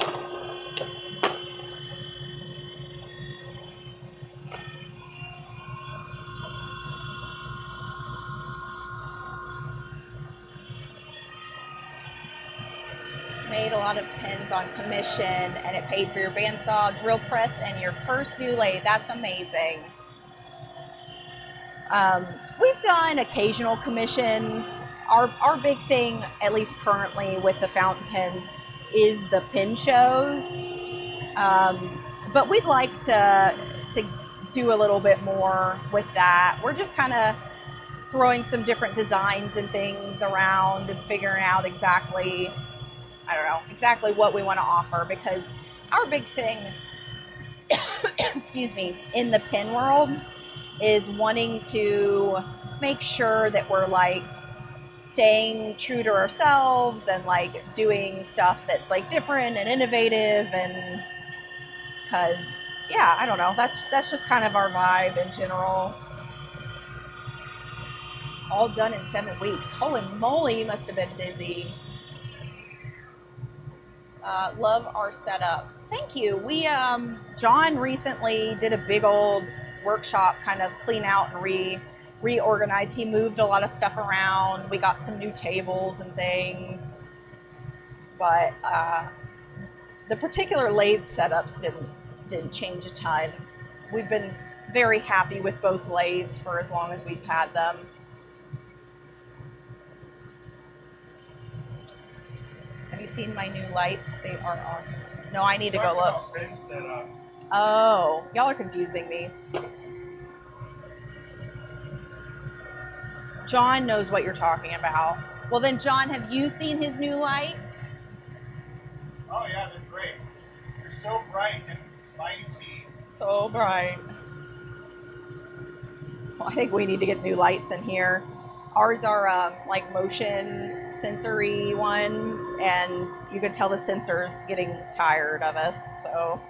Made a lot of pens on commission, and it paid for your bandsaw, drill press, and your first new lathe. That's amazing. We've done occasional commissions. Our big thing, at least currently with the fountain pens, is the pin shows. But we'd like to do a little bit more with that. We're just kind of throwing some different designs and things around and figuring out exactly, I don't know, exactly what we want to offer, because our big thing, excuse me, in the pin world is wanting to make sure that we're like staying true to ourselves and like doing stuff that's like different and innovative, and because yeah, I don't know, that's just kind of our vibe in general. All done in 7 weeks. Holy moly, you must have been busy. Love our setup. Thank you. We John recently did a big old workshop, kind of clean out and reorganize. He moved a lot of stuff around. We got some new tables and things, but the particular lathe setups didn't change a ton. We've been very happy with both lathes for as long as we've had them. Have you seen my new lights? They are awesome. No, I need to go look. Oh, y'all are confusing me. John knows what you're talking about. Well then, John, have you seen his new lights? Oh yeah, they're great. They're so bright and mighty. So bright. Well, I think we need to get new lights in here. Ours are like motion sensory ones, and you can tell the sensor's getting tired of us, so.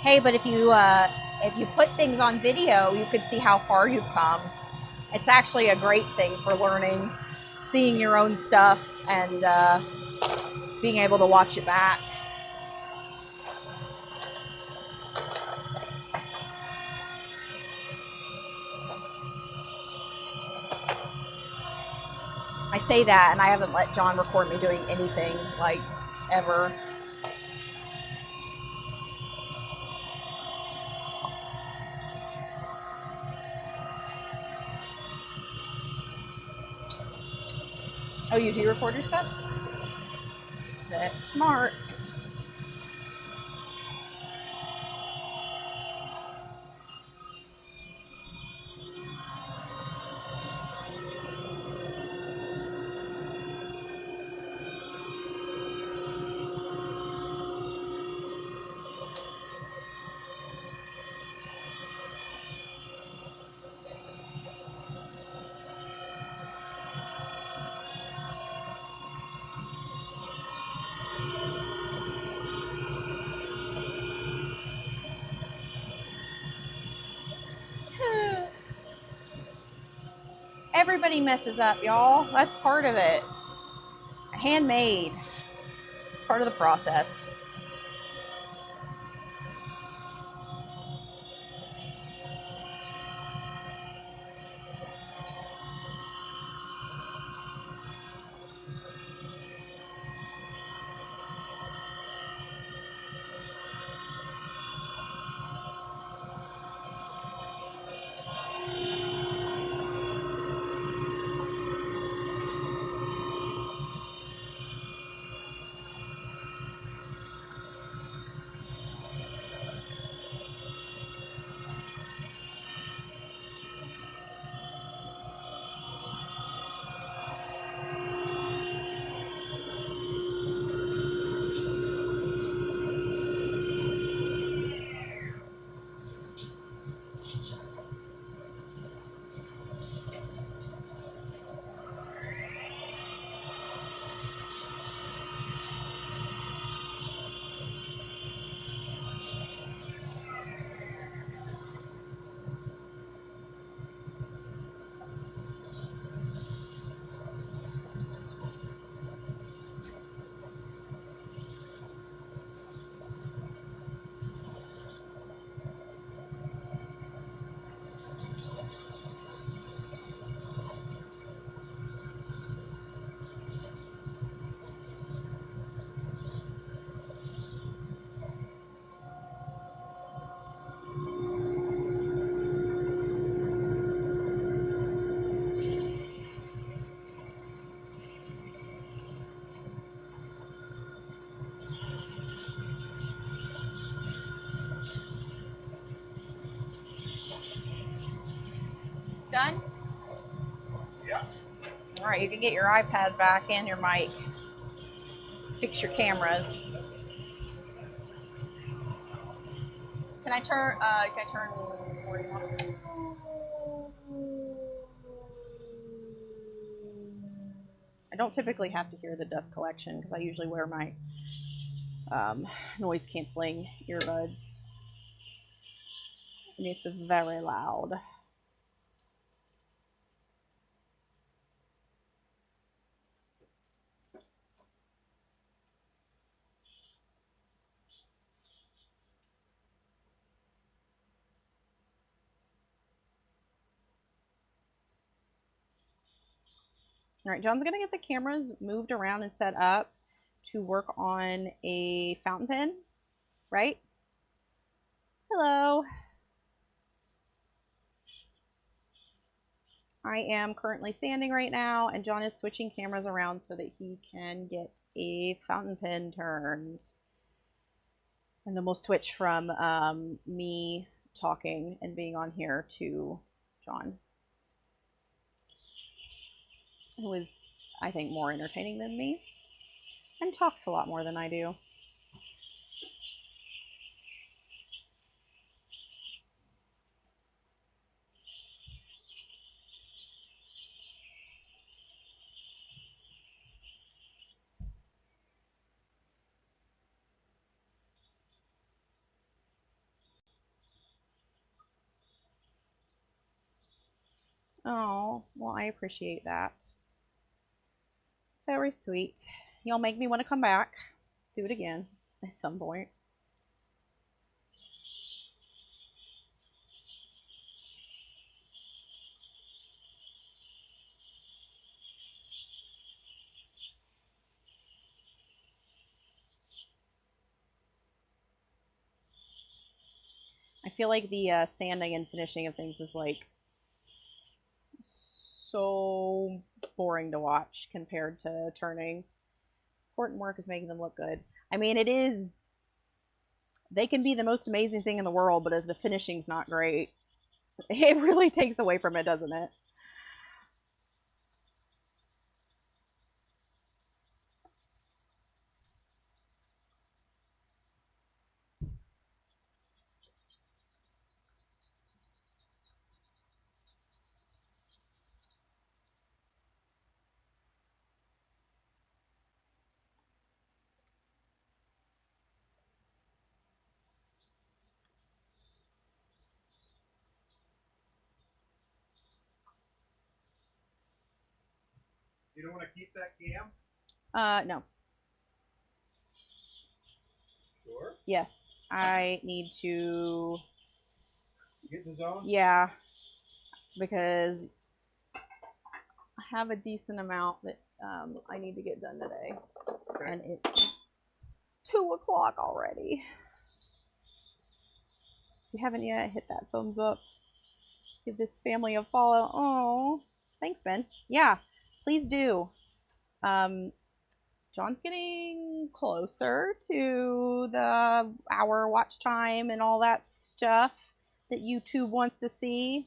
Hey, but if you put things on video, you could see how far you've come. It's actually a great thing for learning, seeing your own stuff, and being able to watch it back. I say that, and I haven't let John record me doing anything, like, ever. Oh, you do record your stuff? That's smart. Everybody messes up, y'all. That's part of it. Handmade. It's part of the process. Alright, you can get your iPad back and your mic. Fix your cameras. Can I turn where do you want? I don't typically have to hear the dust collection because I usually wear my noise canceling earbuds. And it's very loud. All right, John's gonna get the cameras moved around and set up to work on a fountain pen, right? Hello. I am currently sanding right now, and John is switching cameras around so that he can get a fountain pen turned. And then we'll switch from me talking and being on here to John, who is, I think, more entertaining than me and talks a lot more than I do. Oh, well, I appreciate that. Very sweet. You'll make me want to come back, do it again at some point. I feel like the sanding and finishing of things is like so boring to watch compared to turning. Important work is making them look good. I mean, it is. They can be the most amazing thing in the world, but if the finishing's not great, it really takes away from it, doesn't it? You don't want to keep that cam? No. Sure. Yes, I need to. Get in the zone? Yeah, because I have a decent amount that I need to get done today. Okay. And it's 2 o'clock already. If you haven't yet, hit that thumbs up. Give this family a follow. Oh, thanks, Ben. Yeah, please do. John's getting closer to the hour watch time and all that stuff that YouTube wants to see,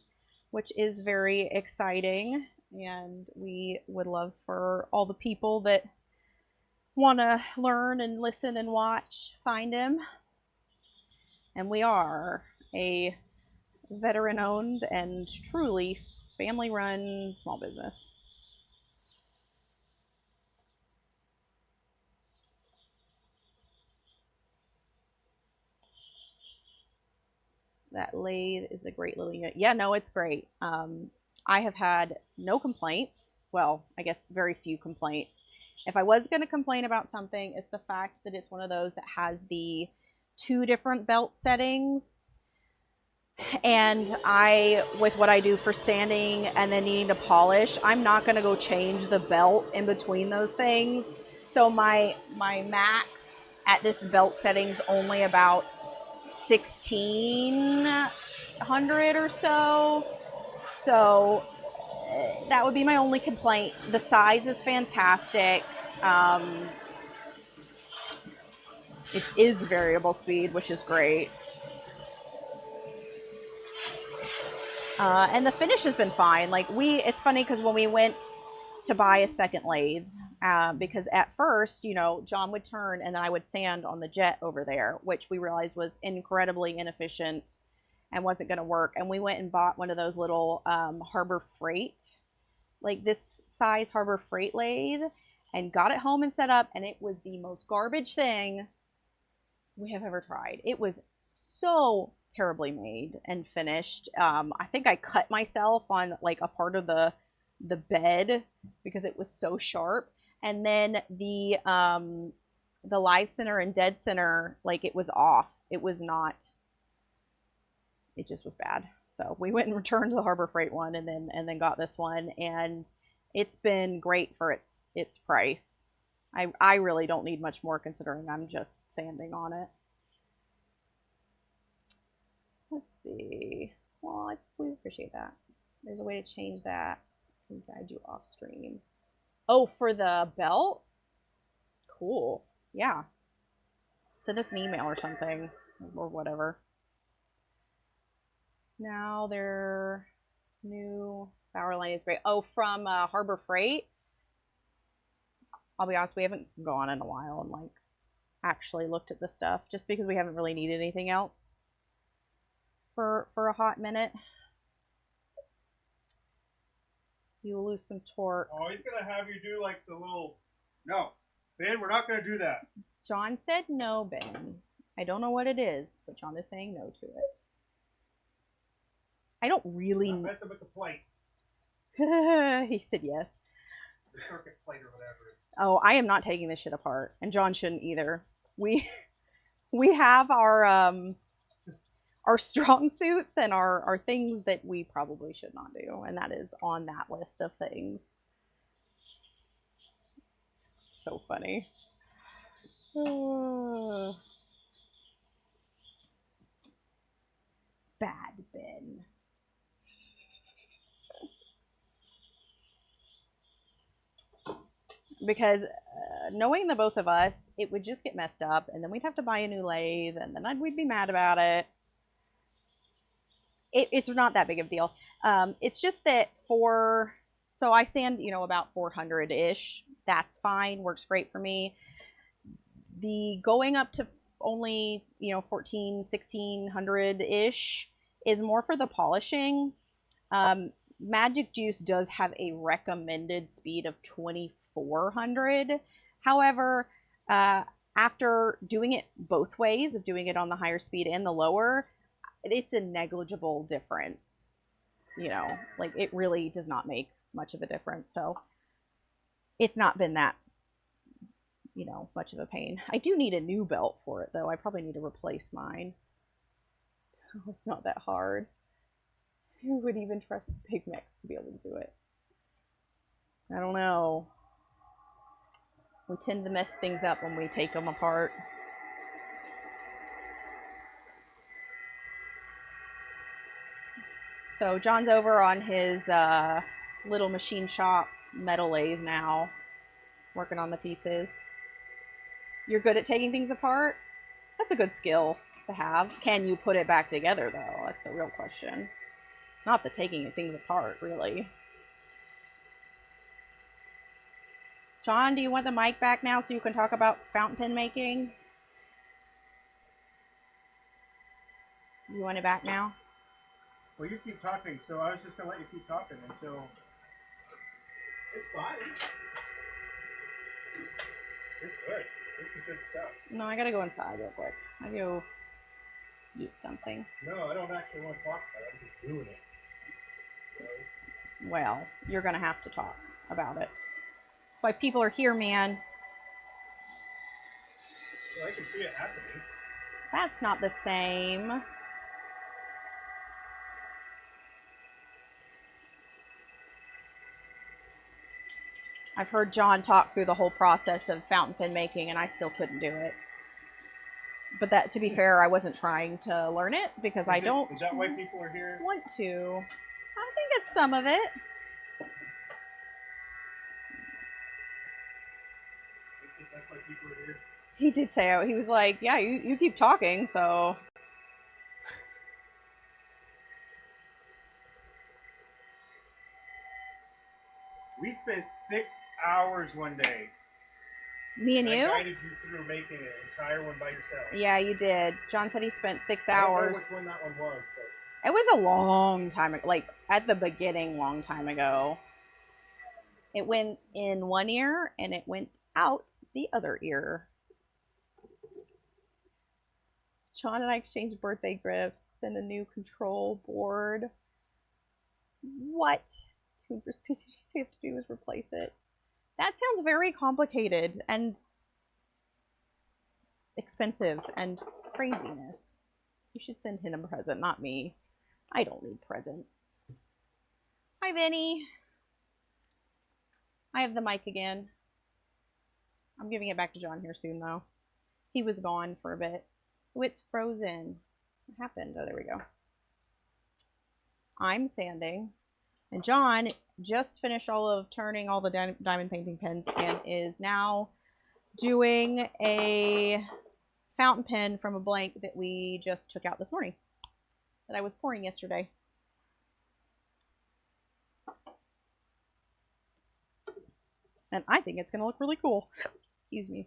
which is very exciting. And we would love for all the people that want to learn and listen and watch find him. And we are a veteran owned and truly family run small business. That lathe is a great little unit. Yeah, no, it's great. I have had no complaints. Well, I guess very few complaints. If I was going to complain about something, it's the fact that it's one of those that has the 2 different belt settings. And with what I do for sanding and then needing to polish, I'm not going to go change the belt in between those things. So my max at this belt setting is only about 1,600 or so. So that would be my only complaint. The size is fantastic. It is variable speed, which is great. And the finish has been fine. Like it's funny because when we went to buy a second lathe because at first, you know, John would turn and then I would sand on the jet over there, which we realized was incredibly inefficient and wasn't going to work. And we went and bought one of those little Harbor Freight, like this size Harbor Freight lathe, and got it home and set up. And it was the most garbage thing we have ever tried. It was so terribly made and finished. I think I cut myself on like a part of the bed because it was so sharp. And then the live center and dead center, like it was off. It was not. It just was bad. So we went and returned the Harbor Freight one, and then got this one, and it's been great for its price. I really don't need much more considering I'm just sanding on it. Let's see. Well, we appreciate that. There's a way to change that. I can guide you off stream. Oh, for the belt? Cool. Yeah. Send us an email or something, or whatever. Now their new power line is great. Oh, from Harbor Freight? I'll be honest, we haven't gone in a while and like actually looked at the stuff just because we haven't really needed anything else for a hot minute. You will lose some torque. Oh, he's gonna have you do like the little. No, Ben, we're not gonna do that. John said no, Ben. I don't know what it is, but John is saying no to it. I don't really. Mess up with the plate. He said yes. The circuit plate or whatever. Oh, I am not taking this shit apart, and John shouldn't either. We have our strong suits and our things that we probably should not do, and that is on that list of things. So funny. Bad Ben. Because knowing the both of us, it would just get messed up, and then we'd have to buy a new lathe, and then we'd be mad about it. It's not that big of a deal. It's just that so I sand, you know, about 400-ish. That's fine, works great for me. The going up to only, you know, 1600-ish is more for the polishing. Magic Juice does have a recommended speed of 2400. However, after doing it both ways, of doing it on the higher speed and the lower, it's a negligible difference. You know, like it really does not make much of a difference. So it's not been that, you know, much of a pain. I do need a new belt for it though. I probably need to replace mine. Oh, it's not that hard. Who would even trust Big Mix to be able to do it? I don't know. We tend to mess things up when we take them apart. So John's over on his little machine shop metal lathe now, working on the pieces. You're good at taking things apart? That's a good skill to have. Can you put it back together though? That's the real question. It's not the taking things apart, really. John, do you want the mic back now so you can talk about fountain pen making? You want it back now? Well, you keep talking, so I was just gonna let you keep talking until. It's fine. It's good. This is good stuff. No, I gotta go inside real quick. I go eat something. No, I don't actually want to talk about it. I'm just doing it. Well, you're gonna have to talk about it. That's why people are here, man. Well, I can see it happening. That's not the same. I've heard John talk through the whole process of fountain pen making, and I still couldn't do it. But that, to be fair, I wasn't trying to learn it because I don't. Is that why people are here? Want to? I think it's some of it. That's why people are here. He did say, he was like, yeah, you keep talking, so. We spent spent 6 hours one day. Me and you? I guided you through making an entire one by yourself. Yeah, you did. John said he spent 6 I don't know hours. which one that one was, but It was a long time ago, like at the beginning, long time ago. It went in one ear and it went out the other ear. John and I exchanged birthday gifts and a new control board. What? Two species we have to do is replace it. That sounds very complicated and expensive and craziness. You should send him a present, not me. I don't need presents. Hi, Vinny. I have the mic again. I'm giving it back to John here soon, though. He was gone for a bit. Oh, it's frozen. What happened? Oh, there we go. I'm sanding. And John just finished all of turning all the diamond painting pens and is now doing a fountain pen from a blank that we just took out this morning that I was pouring yesterday. And I think it's going to look really cool. Excuse me.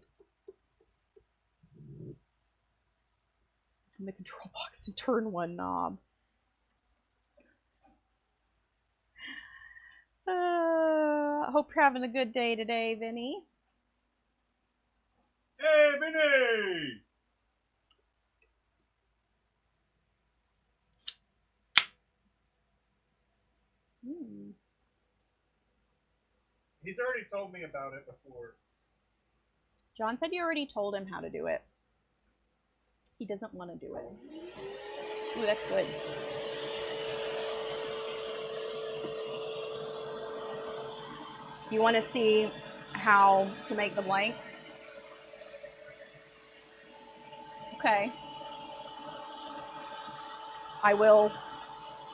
In the control box and turn one knob. Hope you're having a good day today, Vinny. hey, Vinny! He's already told me about it before. John said you already told him how to do it. He doesn't want to do it. Ooh, that's good. You want to see how to make the blanks? Okay. I will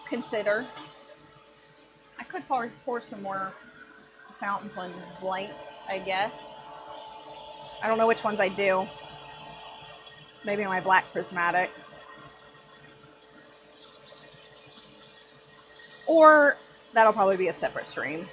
consider. I could pour some more fountain pen blanks, I guess. I don't know which ones I do. Maybe my black prismatic. Or that'll probably be a separate stream.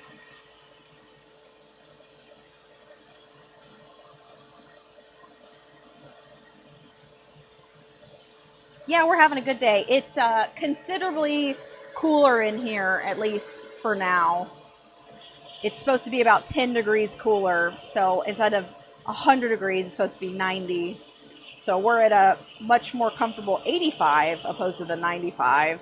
Yeah, we're having a good day. It's considerably cooler in here, at least for now. It's supposed to be about 10 degrees cooler. So instead of 100 degrees, it's supposed to be 90. So we're at a much more comfortable 85 opposed to the 95.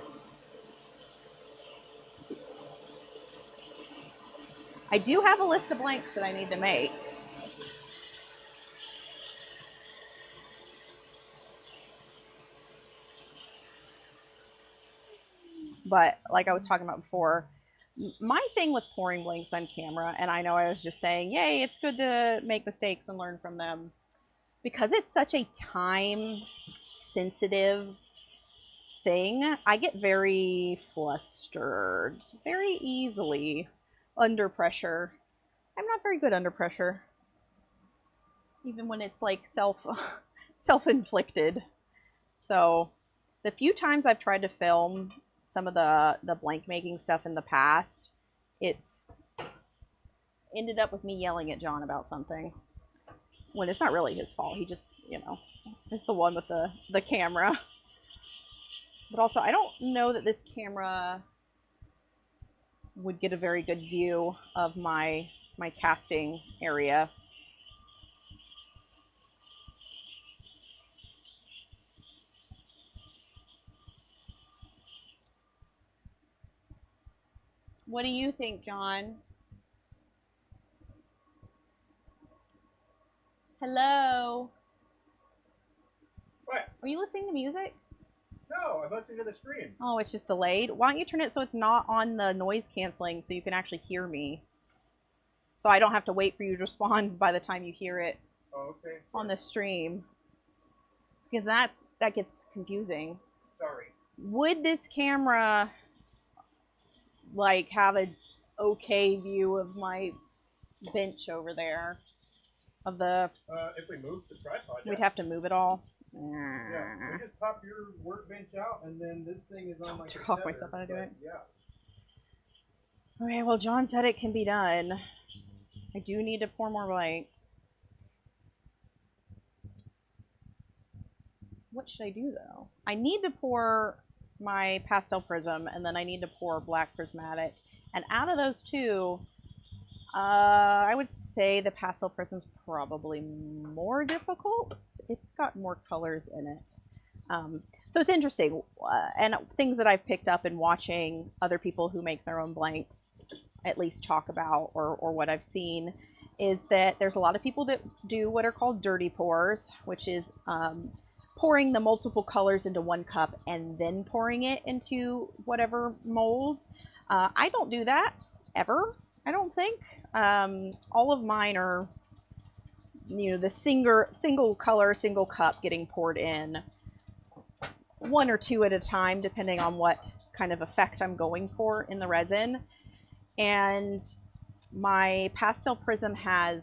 I do have a list of blanks that I need to make. But like I was talking about before, my thing with pouring blanks on camera, and I know I was just saying, yay, it's good to make mistakes and learn from them. Because it's such a time-sensitive thing, I get very flustered very easily under pressure. I'm not very good under pressure. Even when it's like self-inflicted. So the few times I've tried to film some of the blank making stuff in the past, it's ended up with me yelling at John about something. When it's not really his fault. He just, you know, is the one with the camera. But also, I don't know that this camera would get a very good view of my casting area. What do you think, John? Hello? What? Are you listening to music? No, I'm listening to the stream. Oh, it's just delayed. Why don't you turn it so it's not on the noise canceling so you can actually hear me? So I don't have to wait for you to respond by the time you hear it on the stream. Because that gets confusing. Sorry. Would this camera like have a okay view of my bench over there? Of the if we move the tripod, we'd have to move it all. Yeah, we just pop your workbench out, and then this thing is on like took off myself how to do it. Yeah. Okay, well, John said it can be done. I do need to pour more blanks. What should I do though? I need to pour my pastel prism, and then I need to pour black prismatic. And out of those two, I would say the pastel prism's probably more difficult. It's got more colors in it. So it's interesting. And things that I've picked up in watching other people who make their own blanks at least talk about, or what I've seen, is that there's a lot of people that do what are called dirty pours, which is pouring the multiple colors into one cup and then pouring it into whatever mold. I don't do that ever, I don't think. All of mine are, the single color, single cup getting poured in, one or two at a time, depending on what kind of effect I'm going for in the resin. And my pastel prism has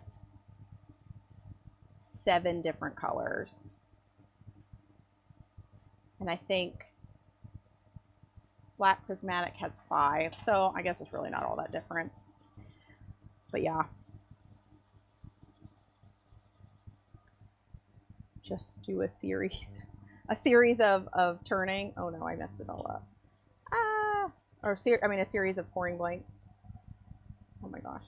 7 different colors. And I think black prismatic has 5, so I guess it's really not all that different. But yeah. Just do a series. A series of turning. Oh no, I messed it all up. A series of pouring blanks. Oh my gosh.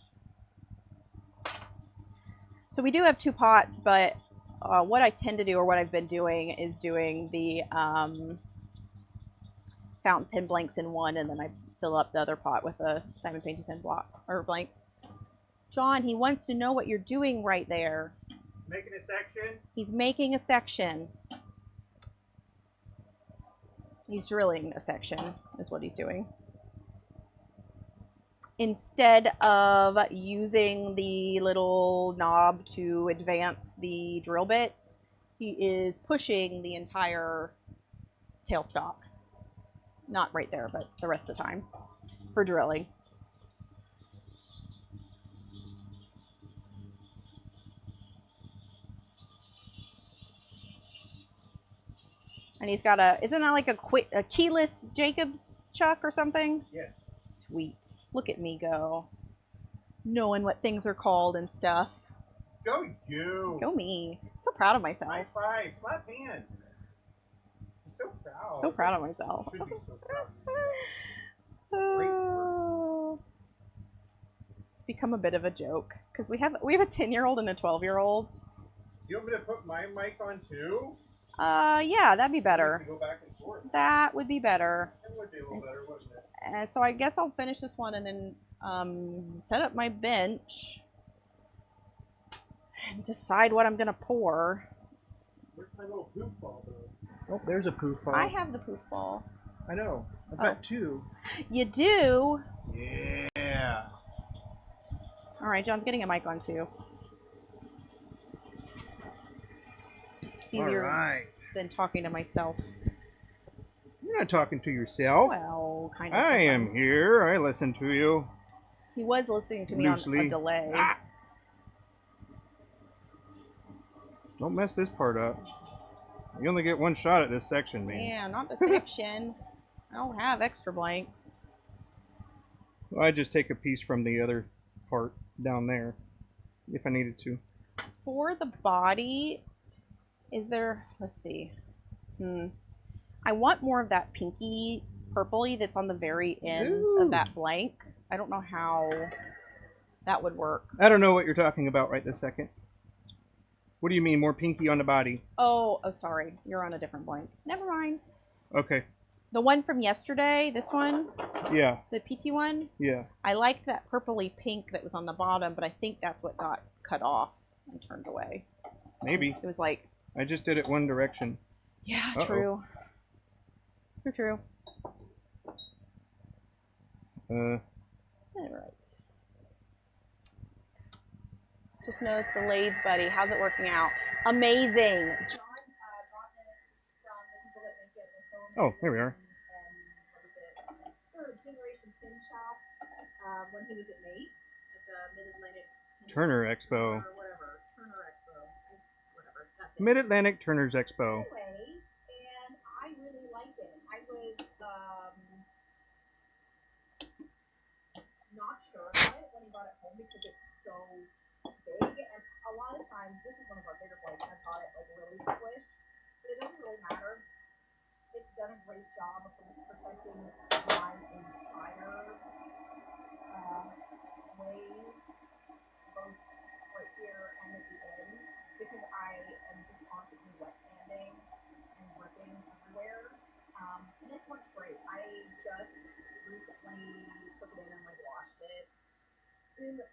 So we do have 2 pots, but what I tend to do, or what I've been doing, is doing the fountain pen blanks in one, and then I fill up the other pot with a diamond painting pen blocks or blanks. John, he wants to know what you're doing right there. Making a section? He's making a section. He's drilling a section, is what he's doing. Instead of using the little knob to advance the drill bit, he is pushing the entire tailstock. Not right there, but the rest of the time for drilling. And he's got isn't that like a keyless Jacobs chuck or something? Yes. Sweet. Look at me go. Knowing what things are called and stuff. Go you. Go me. So proud of myself. High five. Slap hands. I'm so proud. So proud of myself. Should be so proud. It's become a bit of a joke because we have a 10-year-old and a 12-year-old. Do you want me to put my mic on too? Yeah, that'd be better. Go back and forth. That would be better. That would be a little better, wouldn't it? So I guess I'll finish this one and then set up my bench and decide what I'm gonna pour. Where's my little poof ball though? Oh, there's a poof ball. I have the poof ball. I know. I've got 2. You do? Yeah. All right, John's getting a mic on too. It's easier than talking to myself. You're not talking to yourself. Well, kind of. I am here. I listen to you. He was listening to me loosely. On a delay. Ah! Don't mess this part up. You only get 1 shot at this section, man. Yeah, not the section. I don't have extra blanks. I just take a piece from the other part down there, if I needed to. For the body, is there? Let's see. I want more of that pinky purpley that's on the very end of that blank. I don't know how that would work. I don't know what you're talking about right this second. What do you mean, more pinky on the body? Oh, sorry. You're on a different blank. Never mind. Okay. The one from yesterday, this one? Yeah. The PT one? Yeah. I liked that purpley pink that was on the bottom, but I think that's what got cut off and turned away. Maybe. It was like... I just did it one direction. Yeah, true. True. All right. Just noticed the lathe, buddy. How's it working out? Amazing. Oh, there we are. When he was at Nate at the Mid-Atlantic Turner Expo. or whatever, Turner Expo, whatever. Mid-Atlantic Turner's Expo. Anyway, and I really liked it. I was not sure about it when he brought it home because it's so big, and a lot of times, this is one of our bigger plates, I've got it like really squished, but it doesn't really matter. It's done a great job of protecting my entire ways, both right here and at the end, because I am just constantly wet sanding and ripping everywhere. And this works great. I just recently took it in and like washed it in the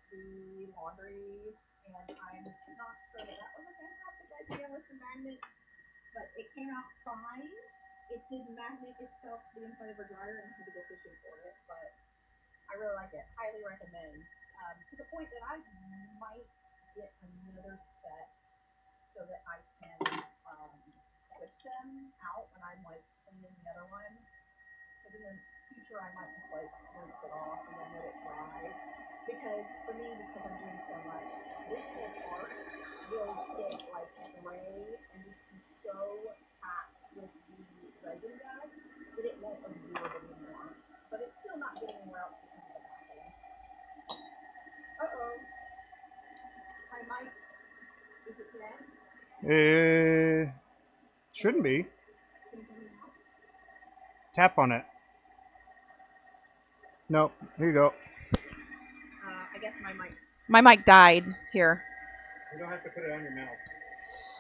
laundry, and I'm not sure that was a fantastic idea with the magnet, but it came out fine. It did magnet itself to the inside of a dryer, and I had to go fishing for it, but I really like it. Highly recommend. To the point that I might get another set so that I can switch them out when I'm like cleaning the other one. Because in the future I might just like rinse it off and then let it dry. Because for me, because I'm doing so much, this whole part will get like gray and just be so packed with the resin dust that it won't absorb anymore. But it's still not getting anywhere else because of the backing. Uh-oh. My mic, is it dead? Shouldn't be. Tap on it. Nope. Here you go. I guess my mic died here. You don't have to put it on your mouth.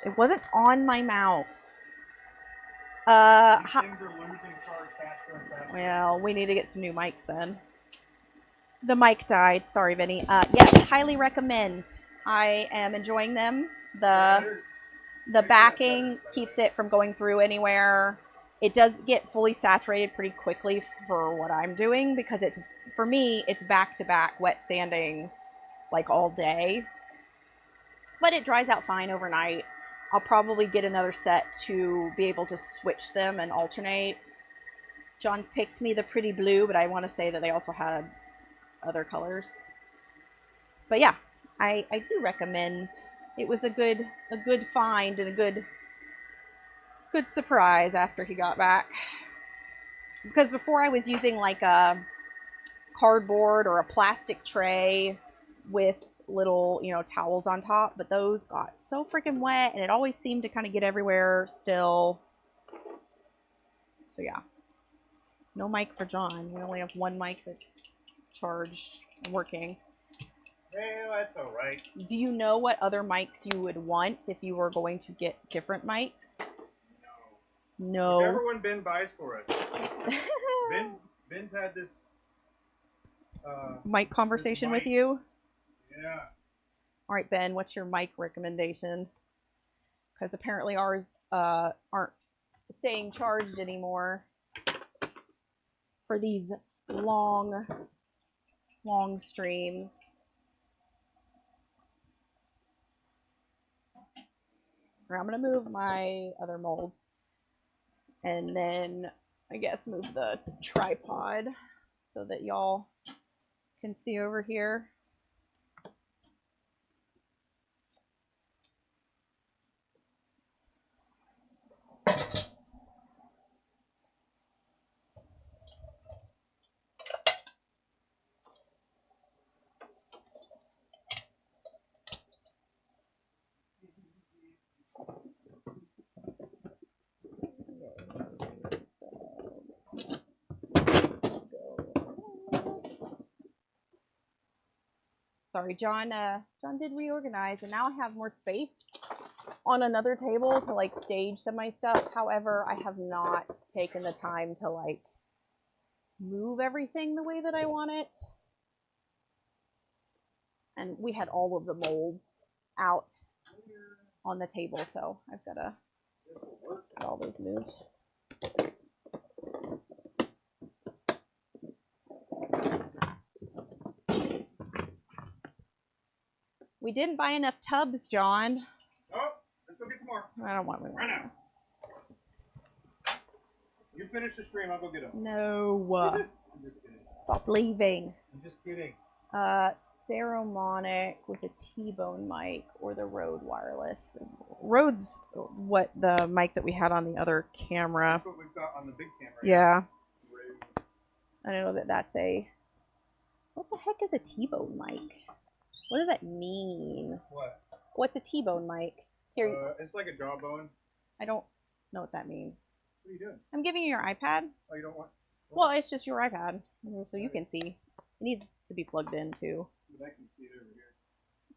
It wasn't on my mouth. Things are losing charge faster and faster. Well, we need to get some new mics then. The mic died. Sorry, Vinny. Yes, highly recommend. I am enjoying them. The backing keeps it from going through anywhere. It does get fully saturated pretty quickly for what I'm doing because it's, for me, it's back-to-back wet sanding like all day. But it dries out fine overnight. I'll probably get another set to be able to switch them and alternate. John picked me the pretty blue, but I want to say that they also had other colors. But yeah, I do recommend. It was a good find and a good surprise after he got back. Because before I was using like a cardboard or a plastic tray with little, towels on top, but those got so freaking wet and it always seemed to kind of get everywhere still. So yeah. No mic for John. We only have one mic that's charged and working. Well, that's all right. Do you know what other mics you would want if you were going to get different mics? No. Whichever one Ben buys for us. Ben's had this mic conversation with you? Yeah. All right, Ben, what's your mic recommendation? Because apparently ours aren't staying charged anymore for these long streams. I'm going to move my other molds and then I guess move the tripod so that y'all can see over here. Sorry, John did reorganize and now I have more space on another table to like stage some of my stuff. However, I have not taken the time to like move everything the way that I want it. And we had all of the molds out on the table, so I've got to get all those moved. We didn't buy enough tubs, John. Oh, let's go get some more. I don't want one right now. You finish the stream, I'll go get them. No. I'm just kidding. Stop leaving. I'm just kidding. Ceremonic with a T-bone mic or the Rode wireless. Rode's what the mic that we had on the other camera. That's what we've got on the big camera. Yeah. I know that that's a... What the heck is a T-bone mic? What does that mean? What? What's a T-bone mic? Here. It's like a jawbone. I don't know what that means. What are you doing? I'm giving you your iPad. Oh, you don't want? Well, it's just your iPad, so you can see. It needs to be plugged in too. But I can see it over here.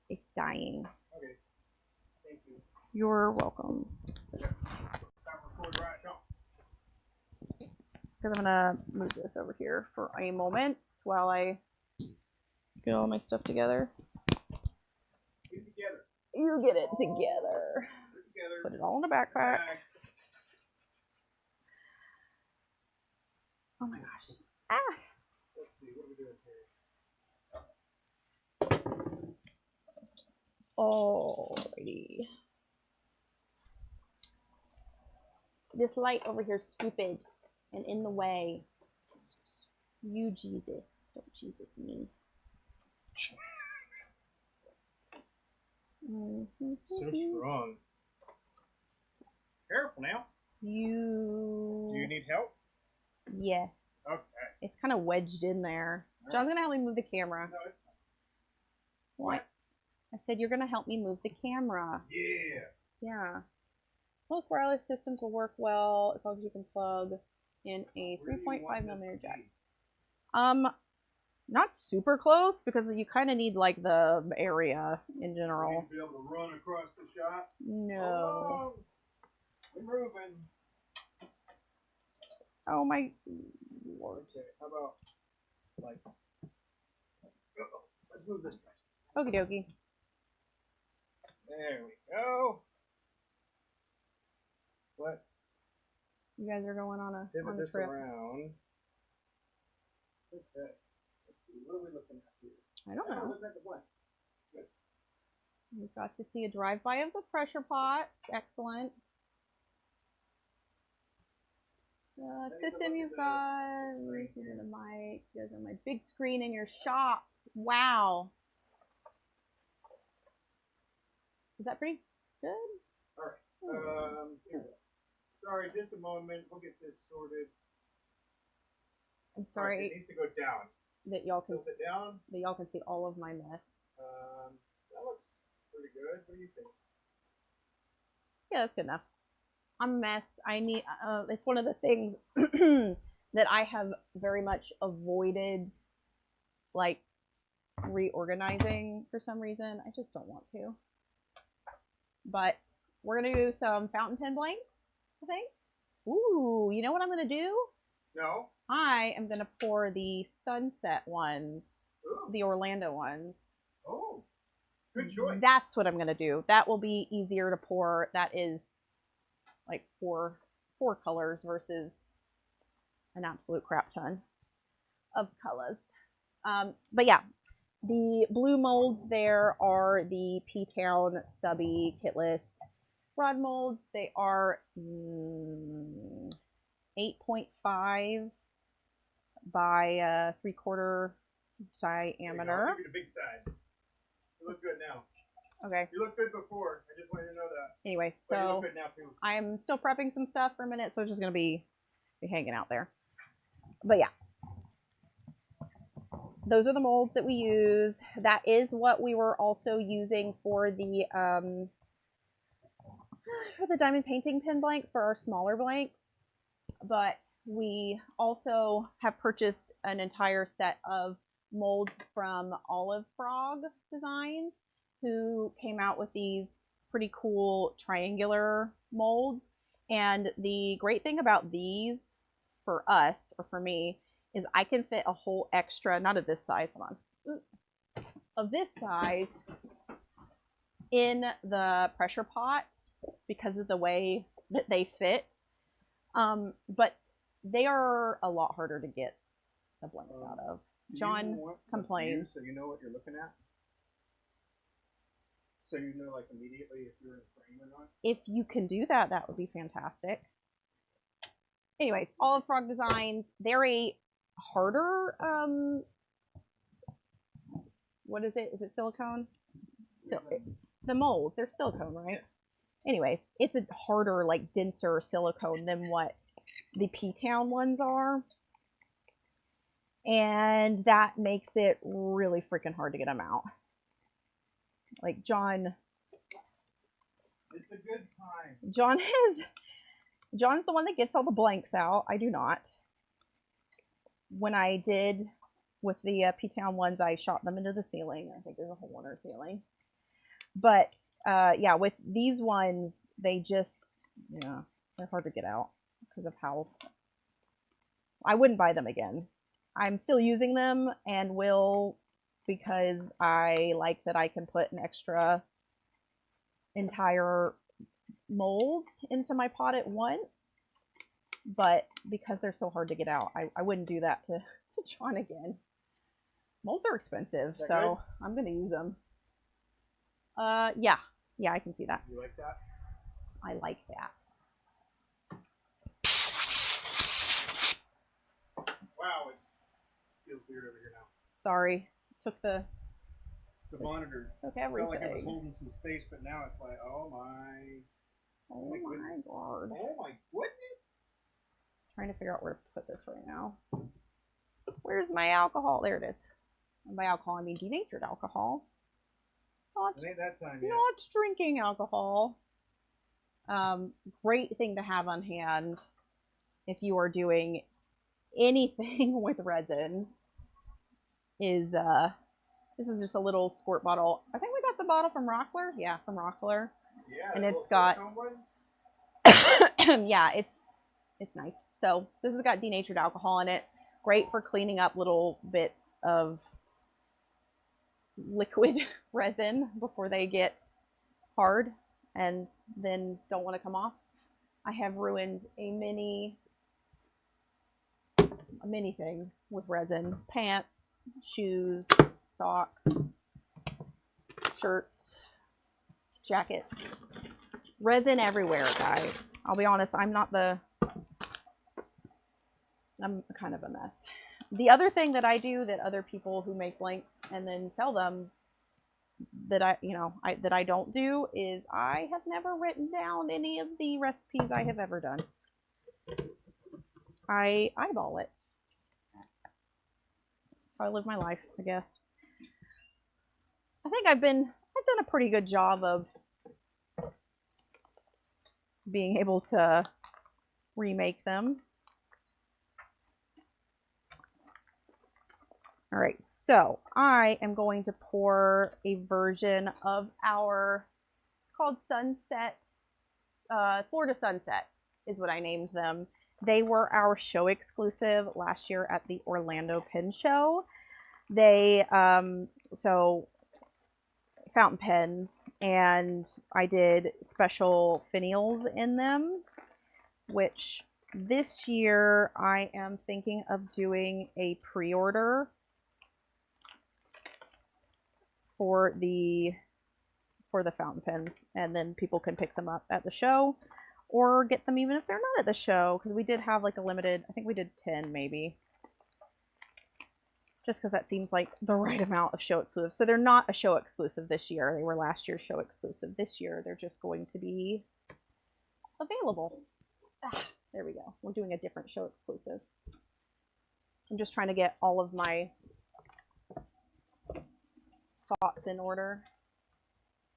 It's dying. Okay. Thank you. You're welcome. Record right now. Because I'm gonna move this over here for a moment while I get all my stuff together. Get it together. You get it together. Put it all in a backpack. Oh my gosh. Ah! Let's see, what are we doing here? Alrighty. This light over here is stupid and in the way. You Jesus. Don't Jesus me. So strong. Careful now. Do you need help? Yes. Okay. It's kind of wedged in there. John's gonna help me move the camera. No, it's fine. What? I said you're gonna help me move the camera. Yeah. Yeah. Most wireless systems will work well as long as you can plug in a 3.5mm jack. Not super close because you kind of need like the area in general. You need to be able to run across the shot. No. We're moving. Oh my lord. Okay, how about like? Let's move this way. Okie dokie. There we go. Let's You guys are going on a pivot this trip. around. Okay. Let's see. What are we looking at here? I don't know. Looking at the blank. Good. We've got to see a drive-by of the pressure pot. Excellent. System you've got. Receiving the mic. You guys are my big screen in your shop. Wow. Is that pretty good? All right. Here we go. Sorry, just a moment. We'll get this sorted. I'm sorry. Right, it needs to go down. That y'all can Tilt it down. see all of my mess. That looks pretty good. What do you think? Yeah, that's good enough. I'm a mess. I need. It's one of the things that I have very much avoided, like reorganizing for some reason. I just don't want to. But we're gonna do some fountain pen blanks, I think. Ooh, you know what I'm gonna do? No. I am gonna pour the sunset ones, Ooh. the Orlando ones. Oh, good choice. That's what I'm gonna do. That will be easier to pour. That is like four colors versus an absolute crap ton of colors. But yeah, the blue molds there are the P-Town Subby Kitless rod molds. They are 8.5 by 3/4 diameter. I'll give you the big side. You look good now. Okay. You looked good before. I just wanted to know that. Anyway, But you so look good now too. I'm still prepping some stuff for a minute, so it's just gonna be hanging out there. But yeah, those are the molds that we use. That is what we were also using for the diamond painting pen blanks for our smaller blanks. But we also have purchased an entire set of molds from Olive Frog Designs, who came out with these pretty cool triangular molds. And the great thing about these for us, or for me, is I can fit a whole extra, not of this size, hold on, of this size in the pressure pot because of the way that they fit. But they are a lot harder to get the blanks out of. John complained. So you know what you're looking at? So you know, like, immediately if you're in frame or not? If you can do that, that would be fantastic. Anyways, Olive Frog Designs, they're a harder, what is it? Is it silicone? The molds, they're silicone, right? Anyways, it's a harder, like, denser silicone than what the P-Town ones are. And that makes it really freaking hard to get them out. Like John. It's a good time. John's the one that gets all the blanks out. I do not. When I did with the P-Town ones, I shot them into the ceiling. I think there's a hole in our ceiling. But yeah, with these ones, they just, yeah, they're hard to get out because of how. I wouldn't buy them again. I'm still using them and will, because I like that I can put an extra entire mold into my pot at once. But because they're so hard to get out, I wouldn't do that to John again. Molds are expensive, so good? I'm going to use them. Yeah. Yeah, I can see that. You like that? I like that. Wow, it feels weird over here now. Sorry. Took the monitor. Took everything. Felt like it was holding some space, but now it's like, oh my. Oh my god. Oh my goodness. Trying to figure out where to put this right now. Where's my alcohol? There it is. And by alcohol, I mean denatured alcohol. It ain't that time yet. Not drinking alcohol. Great thing to have on hand if you are doing anything with resin is this is just a little squirt bottle. I think we got the bottle from Rockler. Yeah, from Rockler. Yeah, and it's got yeah, it's nice. So this has got denatured alcohol in it. Great for cleaning up little bits of liquid resin before they get hard and then don't want to come off. I have ruined a many things with resin. Pants, shoes, socks, shirts, jackets. Resin everywhere, guys. I'll be honest, I'm kind of a mess. The other thing that I do that other people who make blanks and then sell them that I don't do is I have never written down any of the recipes I have ever done. I eyeball it. I live my life, I guess. I think I've done a pretty good job of being able to remake them. All right, so I am going to pour a version of our, it's called Sunset, Florida Sunset is what I named them. They were our show exclusive last year at the Orlando Pen Show. They, so fountain pens, and I did special finials in them, which this year I am thinking of doing a pre-order for the fountain pens, and then people can pick them up at the show or get them even if they're not at the show, because we did have like a limited, I think we did 10 maybe, just because that seems like the right amount of show exclusive. So they're not a show exclusive this year. They were last year's show exclusive. This year they're just going to be available. There we go. We're doing a different show exclusive. I'm just trying to get all of my thoughts in order.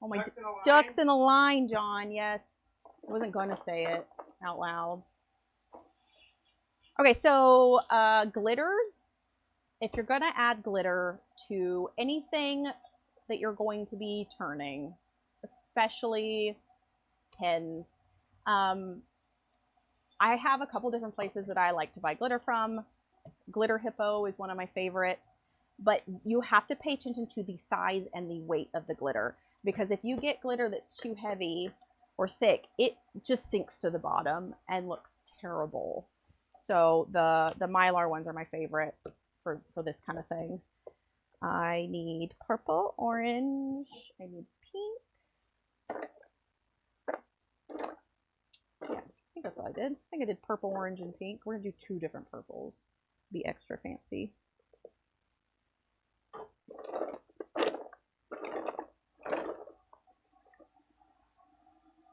Oh my, ducks in a line, John. Yes, I wasn't going to say it out loud. Okay, so glitters. If you're going to add glitter to anything that you're going to be turning, especially pens, I have a couple different places that I like to buy glitter from. Glitter Hippo is one of my favorites. But you have to pay attention to the size and the weight of the glitter, because if you get glitter that's too heavy or thick, it just sinks to the bottom and looks terrible. So the Mylar ones are my favorite for this kind of thing. I need purple, orange, I need pink. Yeah, I think that's all I did. I think I did purple, orange, and pink. We're gonna do 2 different purples. Be extra fancy.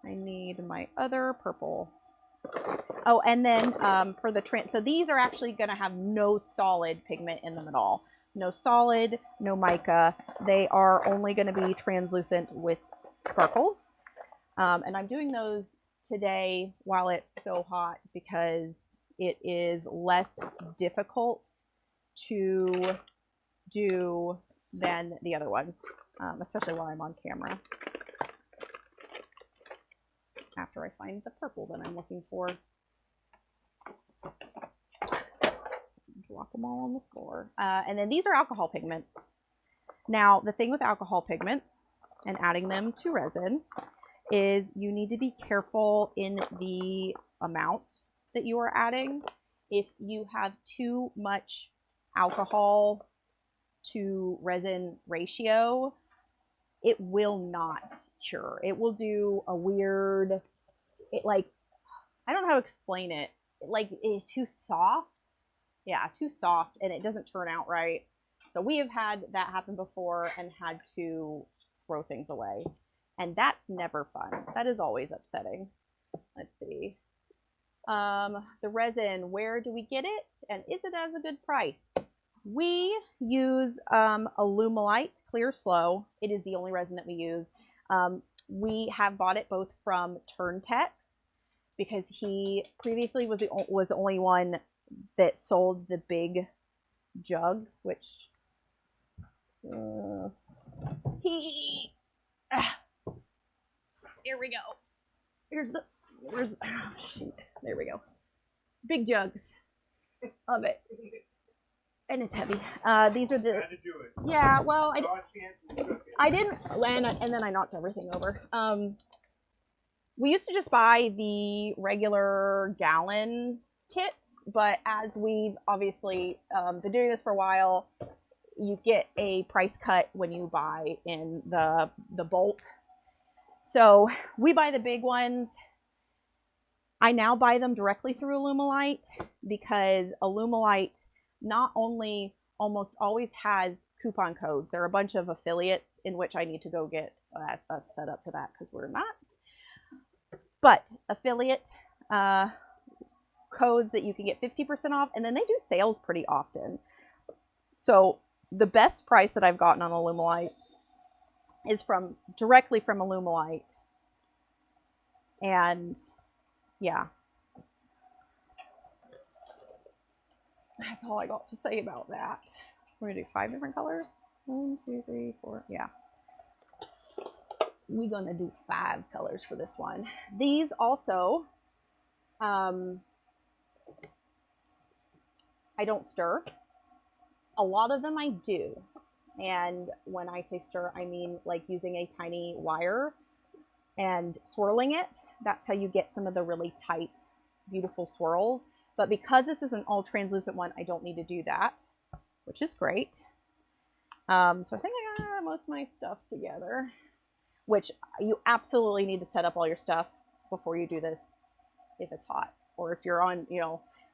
I need my other purple. Oh, and then for the so these are actually going to have no solid pigment in them at all. no solid, no mica. They are only going to be translucent with sparkles. And I'm doing those today while it's so hot because it is less difficult to do than the other ones, especially while I'm on camera. After I find the purple that I'm looking for. Drop them all on the floor. And then these are alcohol pigments. Now, the thing with alcohol pigments and adding them to resin is you need to be careful in the amount that you are adding. If you have too much alcohol to resin ratio, it will not cure. It will do a weird, I don't know how to explain it. It's too soft. Yeah, too soft, and it doesn't turn out right. So we have had that happen before and had to throw things away. And that's never fun. That is always upsetting. Let's see. The resin, where do we get it? And is it as a good price? We use Alumilite Clear Slow. It is the only resin that we use. We have bought it both from Turntex because he previously was the only one that sold the big jugs, which here we go. There we go. Big jugs of it. And it's heavy. These are the, yeah, well, I didn't, and then I knocked everything over. We used to just buy the regular gallon kits, but as we've obviously been doing this for a while, you get a price cut when you buy in the bulk. So we buy the big ones. I now buy them directly through Alumilite because Alumilite not only almost always has coupon codes. There are a bunch of affiliates in which I need to go get us set up for that because we're not. But affiliate codes that you can get 50% off, and then they do sales pretty often. So the best price that I've gotten on Alumilite is directly from Alumilite. And yeah, that's all I got to say about that. We're gonna do 5 different colors. 1, 2, 3, 4. Yeah, we're gonna do 5 colors for this one. These also, I don't stir. A lot of them I do. And when I say stir, I mean like using a tiny wire and swirling it. That's how you get some of the really tight, beautiful swirls. But because this is an all translucent one, I don't need to do that, which is great. So I think I got most of my stuff together, which you absolutely need to set up all your stuff before you do this if it's hot, or if you're on,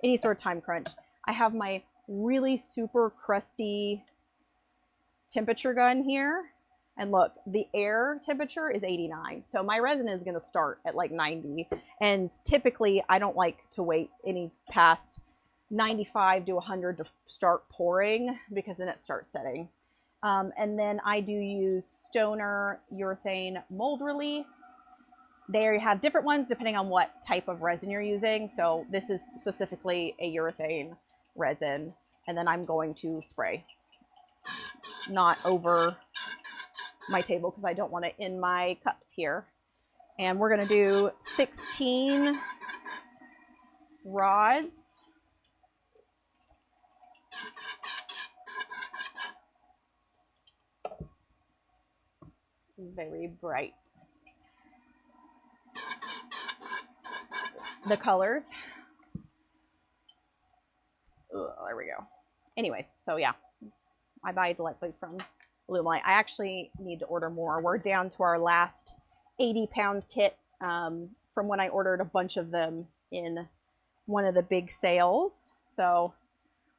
any sort of time crunch. I have my really super crusty temperature gun here. And look, the air temperature is 89. So my resin is going to start at like 90. And typically I don't like to wait any past 95 to 100 to start pouring because then it starts setting. And then I do use Stoner urethane mold release. They have different ones depending on what type of resin you're using. So this is specifically a urethane resin. And then I'm going to spray. Not over my table because I don't want it in my cups here. And we're going to do 16 rods. Very bright. The colors. There we go. Anyways, so yeah, I buy directly from Alumilite. I actually need to order more. We're down to our last 80-pound kit from when I ordered a bunch of them in one of the big sales. So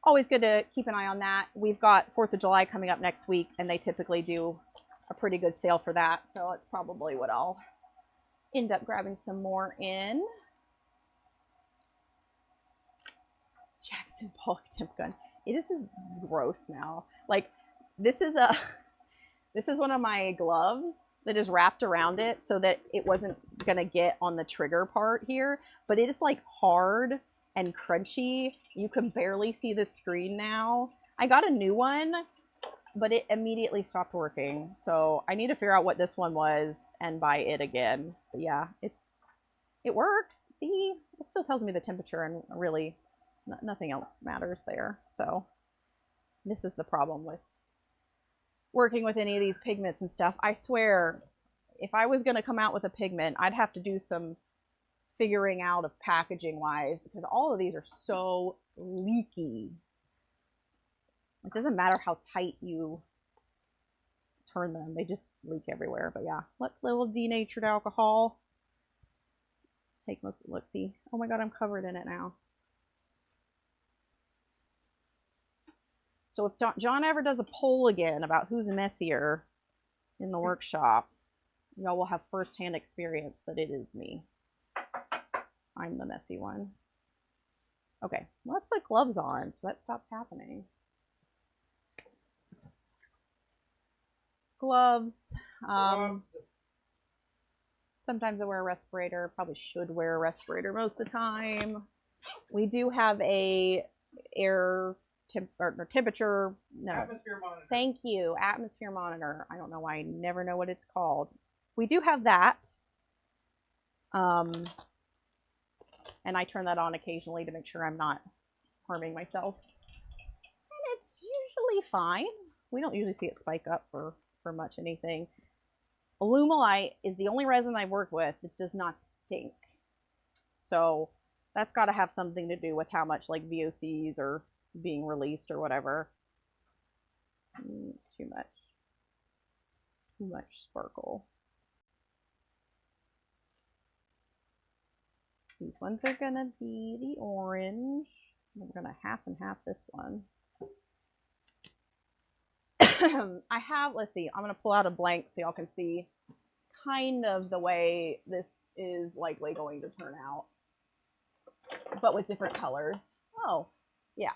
always good to keep an eye on that. We've got 4th of July coming up next week, and they typically do a pretty good sale for that. So that's probably what I'll end up grabbing some more in. Jackson Pollock Temp Gun. This is gross now. Like, this is a this is one of my gloves that is wrapped around it so that it wasn't gonna get on the trigger part here, but it is like hard and crunchy. You can barely see the screen now. I got a new one, but it immediately stopped working. So I need to figure out what this one was and buy it again. But yeah, it works. See, it still tells me the temperature, and really nothing else matters there. So this is the problem with working with any of these pigments and stuff. I swear, if I was going to come out with a pigment, I'd have to do some figuring out of packaging wise, because all of these are so leaky. It doesn't matter how tight you turn them, they just leak everywhere. But yeah, little denatured alcohol. Take most, let's see. Oh my god, I'm covered in it now. So if John ever does a poll again about who's messier in the workshop, y'all will have firsthand experience that it is me. I'm the messy one. Okay, let's put gloves on so that stops happening. Gloves. Sometimes I wear a respirator. Probably should wear a respirator most of the time. We do have a temperature. No. Atmosphere monitor. Thank you. Atmosphere monitor. I don't know why I never know what it's called. We do have that. And I turn that on occasionally to make sure I'm not harming myself. And it's usually fine. We don't usually see it spike up for much anything. Alumilite is the only resin I work with that does not stink. So that's got to have something to do with how much like VOCs are being released or whatever. Too much sparkle. These ones are gonna be the orange. We're gonna half and half this one. I have, let's see, I'm gonna pull out a blank so y'all can see kind of the way this is likely going to turn out, but with different colors. Oh, yeah.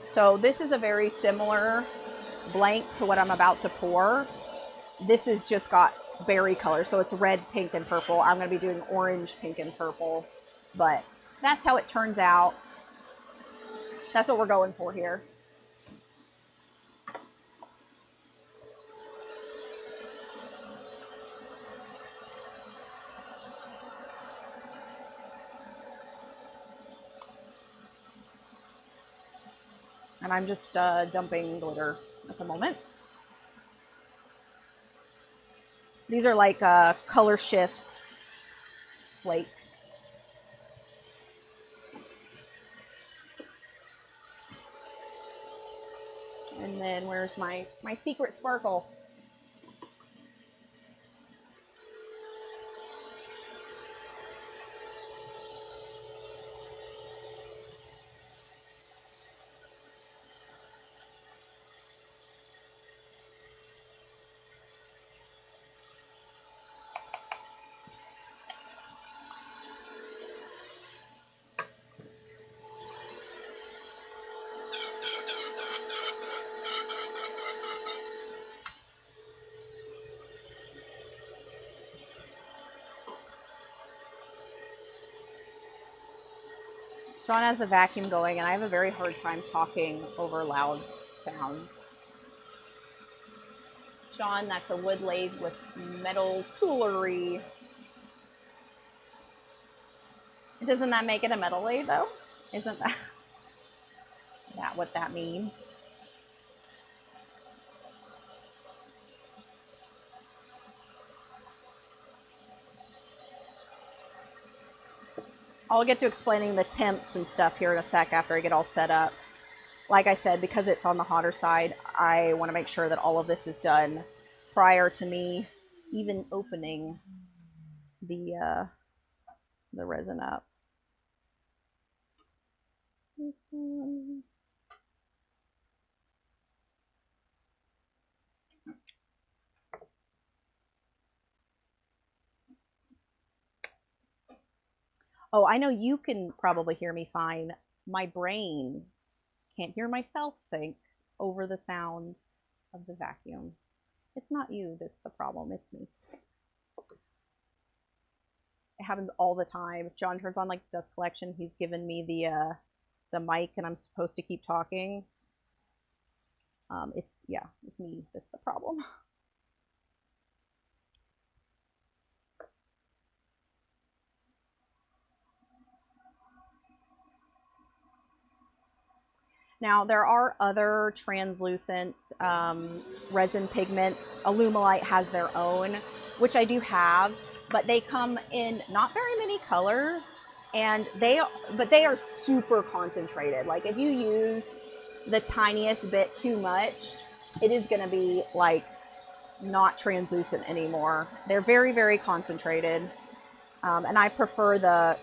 So this is a very similar blank to what I'm about to pour. This has just got berry color, so it's red, pink, and purple. I'm going to be doing orange, pink, and purple, but that's how it turns out. That's what we're going for here. And I'm just dumping glitter at the moment. These are like color shift flakes. And then where's my secret sparkle? John has the vacuum going, and I have a very hard time talking over loud sounds. John, that's a wood lathe with metal toolery. Doesn't that make it a metal lathe, though? Isn't that what that means? I'll get to explaining the temps and stuff here in a sec after I get all set up. Like I said, because it's on the hotter side, I want to make sure that all of this is done prior to me even opening the resin up. This one. Oh, I know you can probably hear me fine. my brain can't hear myself think over the sound of the vacuum. It's not you that's the problem, it's me. It happens all the time. If John turns on like dust collection, he's given me the mic and I'm supposed to keep talking. It's me that's the problem. Now, there are other translucent resin pigments. Alumilite has their own, which I do have, but they come in not very many colors, and they are super concentrated. Like if you use the tiniest bit too much, it is going to be like not translucent anymore. They're very, very concentrated, and I prefer the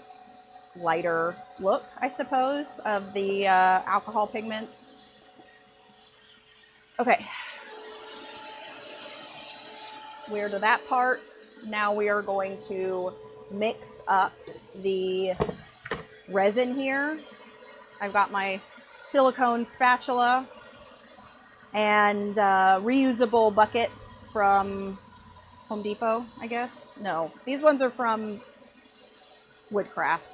lighter look, I suppose, of the alcohol pigments. Okay, we're to that part. Now we are going to mix up the resin here. I've got my silicone spatula and reusable buckets from Home Depot, I guess. No, these ones are from Woodcraft.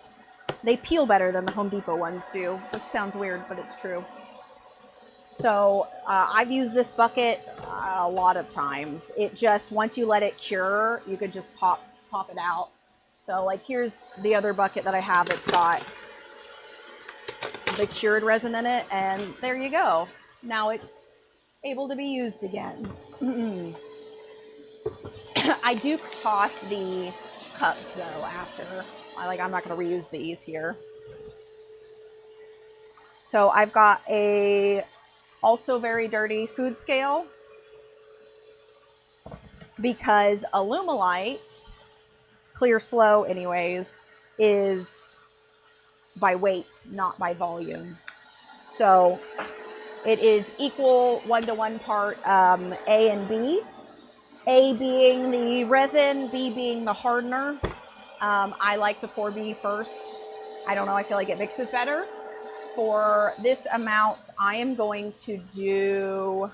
They peel better than the Home Depot ones do, which sounds weird, but it's true. So I've used this bucket a lot of times. It just, once you let it cure, you could just pop it out. So like here's the other bucket that I have that's got the cured resin in it, and there you go. Now it's able to be used again. I do toss the cups though after. I'm not going to reuse these here. So I've got a also very dirty food scale because Alumilite, clear slow anyways, is by weight, not by volume. So it is equal 1-to-1 part A and B. A being the resin, B being the hardener. I like to pour B first. I don't know, I feel like it mixes better. For this amount, I am going to do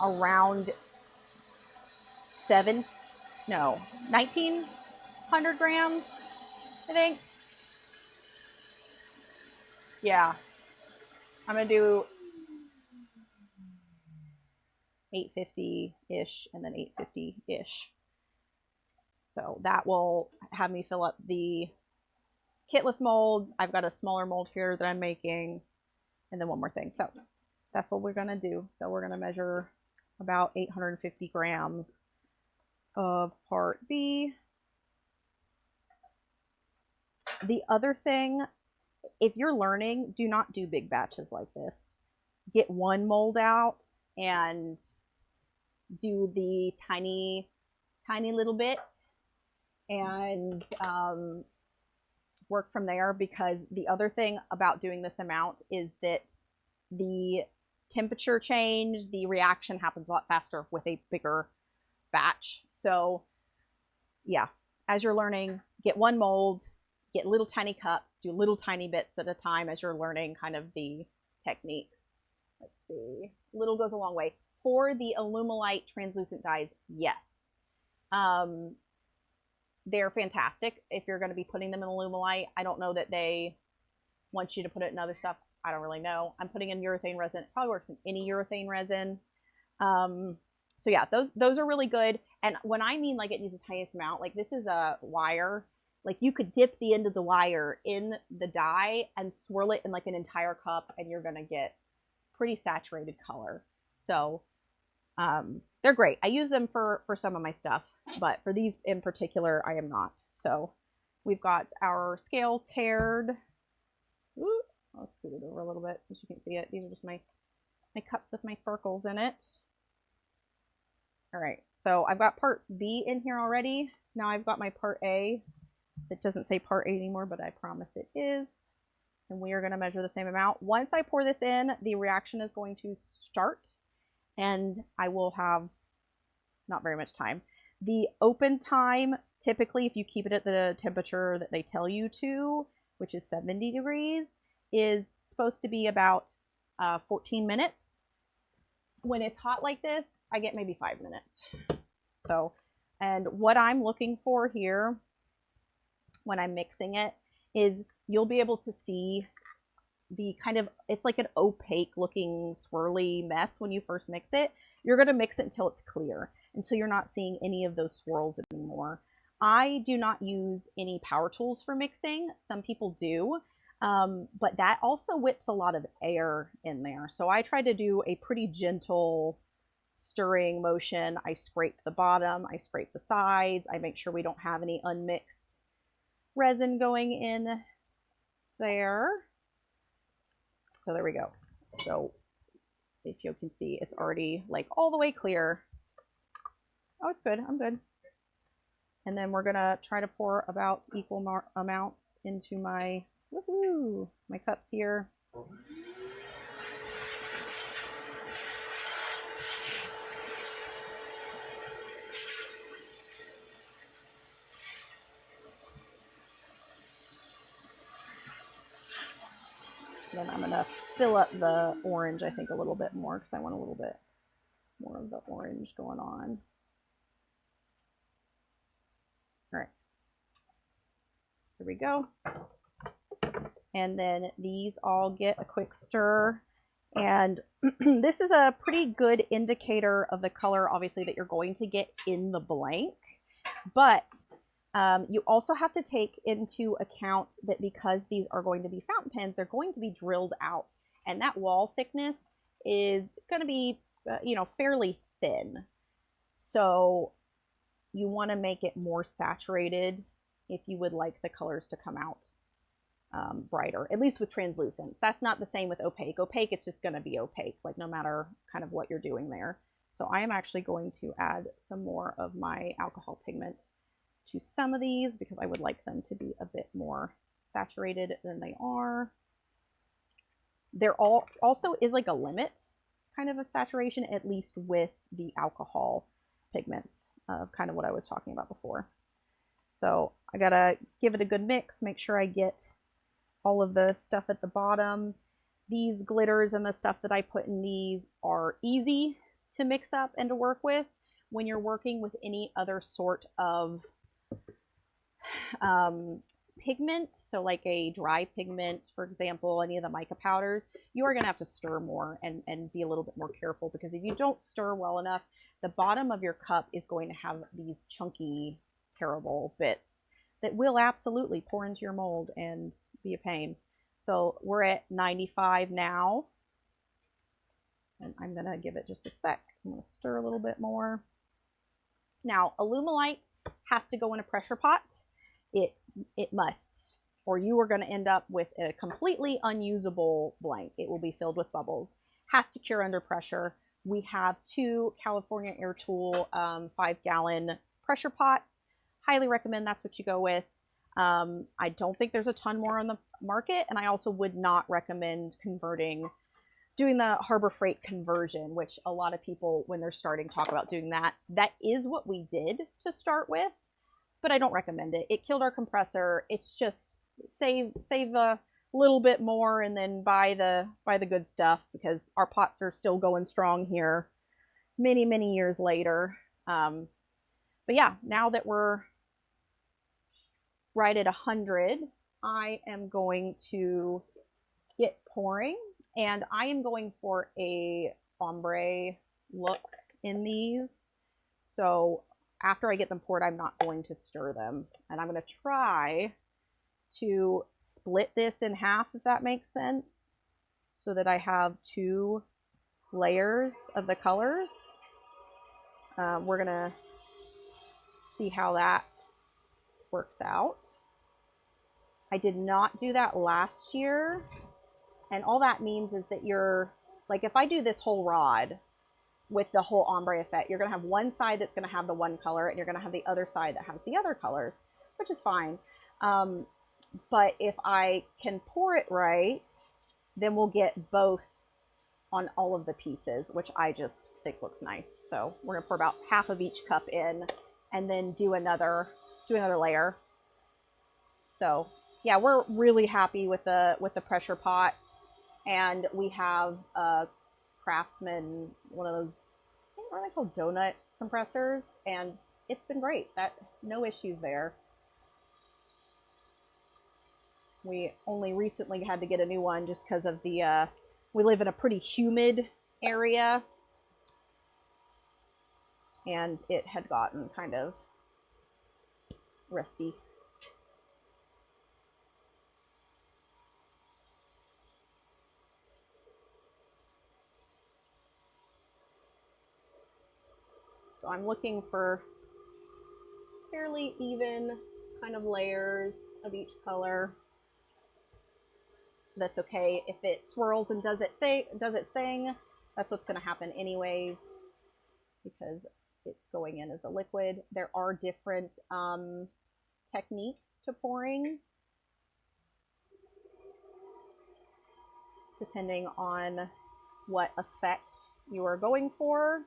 around 1,900 grams, I think. Yeah, I'm gonna do 850-ish and then 850-ish. So that will have me fill up the kitless molds. I've got a smaller mold here that I'm making, and then one more thing. So that's what we're gonna do. So we're gonna measure about 850 grams of part B. The other thing, if you're learning, do not do big batches like this. Get one mold out and do the tiny little bit and work from there, because the other thing about doing this amount is that the temperature change, the reaction happens a lot faster with a bigger batch. So yeah, as you're learning, get one mold, get little tiny cups, do little tiny bits at a time as you're learning kind of the techniques. Let's see, little goes a long way. For the Alumilite translucent dyes, yes. They're fantastic if you're going to be putting them in Alumilite. I don't know that they want you to put it in other stuff. I don't really know. I'm putting in urethane resin. It probably works in any urethane resin. So yeah, those are really good. And when I mean like it needs the tiniest amount, like this is a wire. Like you could dip the end of the wire in the dye and swirl it in like an entire cup, and you're going to get pretty saturated color. So they're great. I use them for some of my stuff, but for these in particular, I am not. So we've got our scale tared. Ooh, I'll scoot it over a little bit so you can see it. These are just my cups with my sparkles in it. All right, so I've got part B in here already. Now I've got my part A. It doesn't say part A anymore, but I promise it is. And we are going to measure the same amount. Once I pour this in, the reaction is going to start, and I will have not very much time. The open time, typically, if you keep it at the temperature that they tell you to, which is 70 degrees, is supposed to be about 14 minutes. When it's hot like this, I get maybe 5 minutes. So, and what I'm looking for here when I'm mixing it is you'll be able to see the kind of, it's like an opaque looking swirly mess when you first mix it. You're going to mix it until it's clear, until you're not seeing any of those swirls anymore. I do not use any power tools for mixing. Some people do, but that also whips a lot of air in there. So I try to do a pretty gentle stirring motion. I scrape the bottom, I scrape the sides, I make sure we don't have any unmixed resin going in there. So there we go. So if you can see, it's already like all the way clear. Oh, it's good. I'm good. And then we're gonna try to pour about equal amounts into my my cups here. Then I'm gonna fill up the orange, I think, a little bit more because I want a little bit more of the orange going on. All right, here we go. And then these all get a quick stir. And this is a pretty good indicator of the color, obviously, that you're going to get in the blank. But you also have to take into account that because these are going to be fountain pens, they're going to be drilled out. And that wall thickness is going to be, fairly thin. So you want to make it more saturated if you would like the colors to come out brighter, at least with translucent. That's not the same with opaque. Opaque, it's just going to be opaque, like no matter kind of what you're doing there. So I am actually going to add some more of my alcohol pigment to some of these because I would like them to be a bit more saturated than they are. There also is like a limit kind of a saturation, at least with the alcohol pigments, kind of what I was talking about before. So I gotta give it a good mix, make sure I get all of the stuff at the bottom. These glitters and the stuff that I put in these are easy to mix up and to work with. When you're working with any other sort of pigment, so like a dry pigment, for example, any of the mica powders, you are going to have to stir more and be a little bit more careful, because if you don't stir well enough, the bottom of your cup is going to have these chunky, terrible bits that will absolutely pour into your mold and be a pain. So we're at 95 now, and I'm going to give it just a sec. I'm going to stir a little bit more. Now, Alumilite has to go in a pressure pot. It must, or you are going to end up with a completely unusable blank. It will be filled with bubbles. Has to cure under pressure. We have 2 California Air Tool 5-gallon pressure pots. Highly recommend that's what you go with. I don't think there's a ton more on the market, and I also would not recommend doing the Harbor Freight conversion, which a lot of people, when they're starting, talk about doing that. That is what we did to start with, but I don't recommend it. It killed our compressor. It's just save a little bit more and then buy the good stuff, because our pots are still going strong here many, many years later. But yeah, now that we're right at 100, I am going to get pouring, and I am going for a ombre look in these. So after I get them poured, I'm not going to stir them, and I'm going to try to split this in half, if that makes sense, so that I have 2 layers of the colors. We're going to see how that works out. I did not do that last year, and all that means is that you're, like, if I do this whole rod with the whole ombre effect, you're going to have one side that's going to have the one color, and you're going to have the other side that has the other colors, which is fine. But if I can pour it right, then we'll get both on all of the pieces, which I just think looks nice. So we're going to pour about half of each cup in, and then do another layer. So yeah, we're really happy with the pressure pots, and we have a Craftsman, one of those, I think, what are they called, donut compressors, and it's been great. That no issues there. We only recently had to get a new one just because of the we live in a pretty humid area, and it had gotten kind of rusty. So I'm looking for fairly even kind of layers of each color. That's okay. If it swirls and does its thing, that's what's going to happen anyways, because it's going in as a liquid. There are different techniques to pouring, depending on what effect you are going for.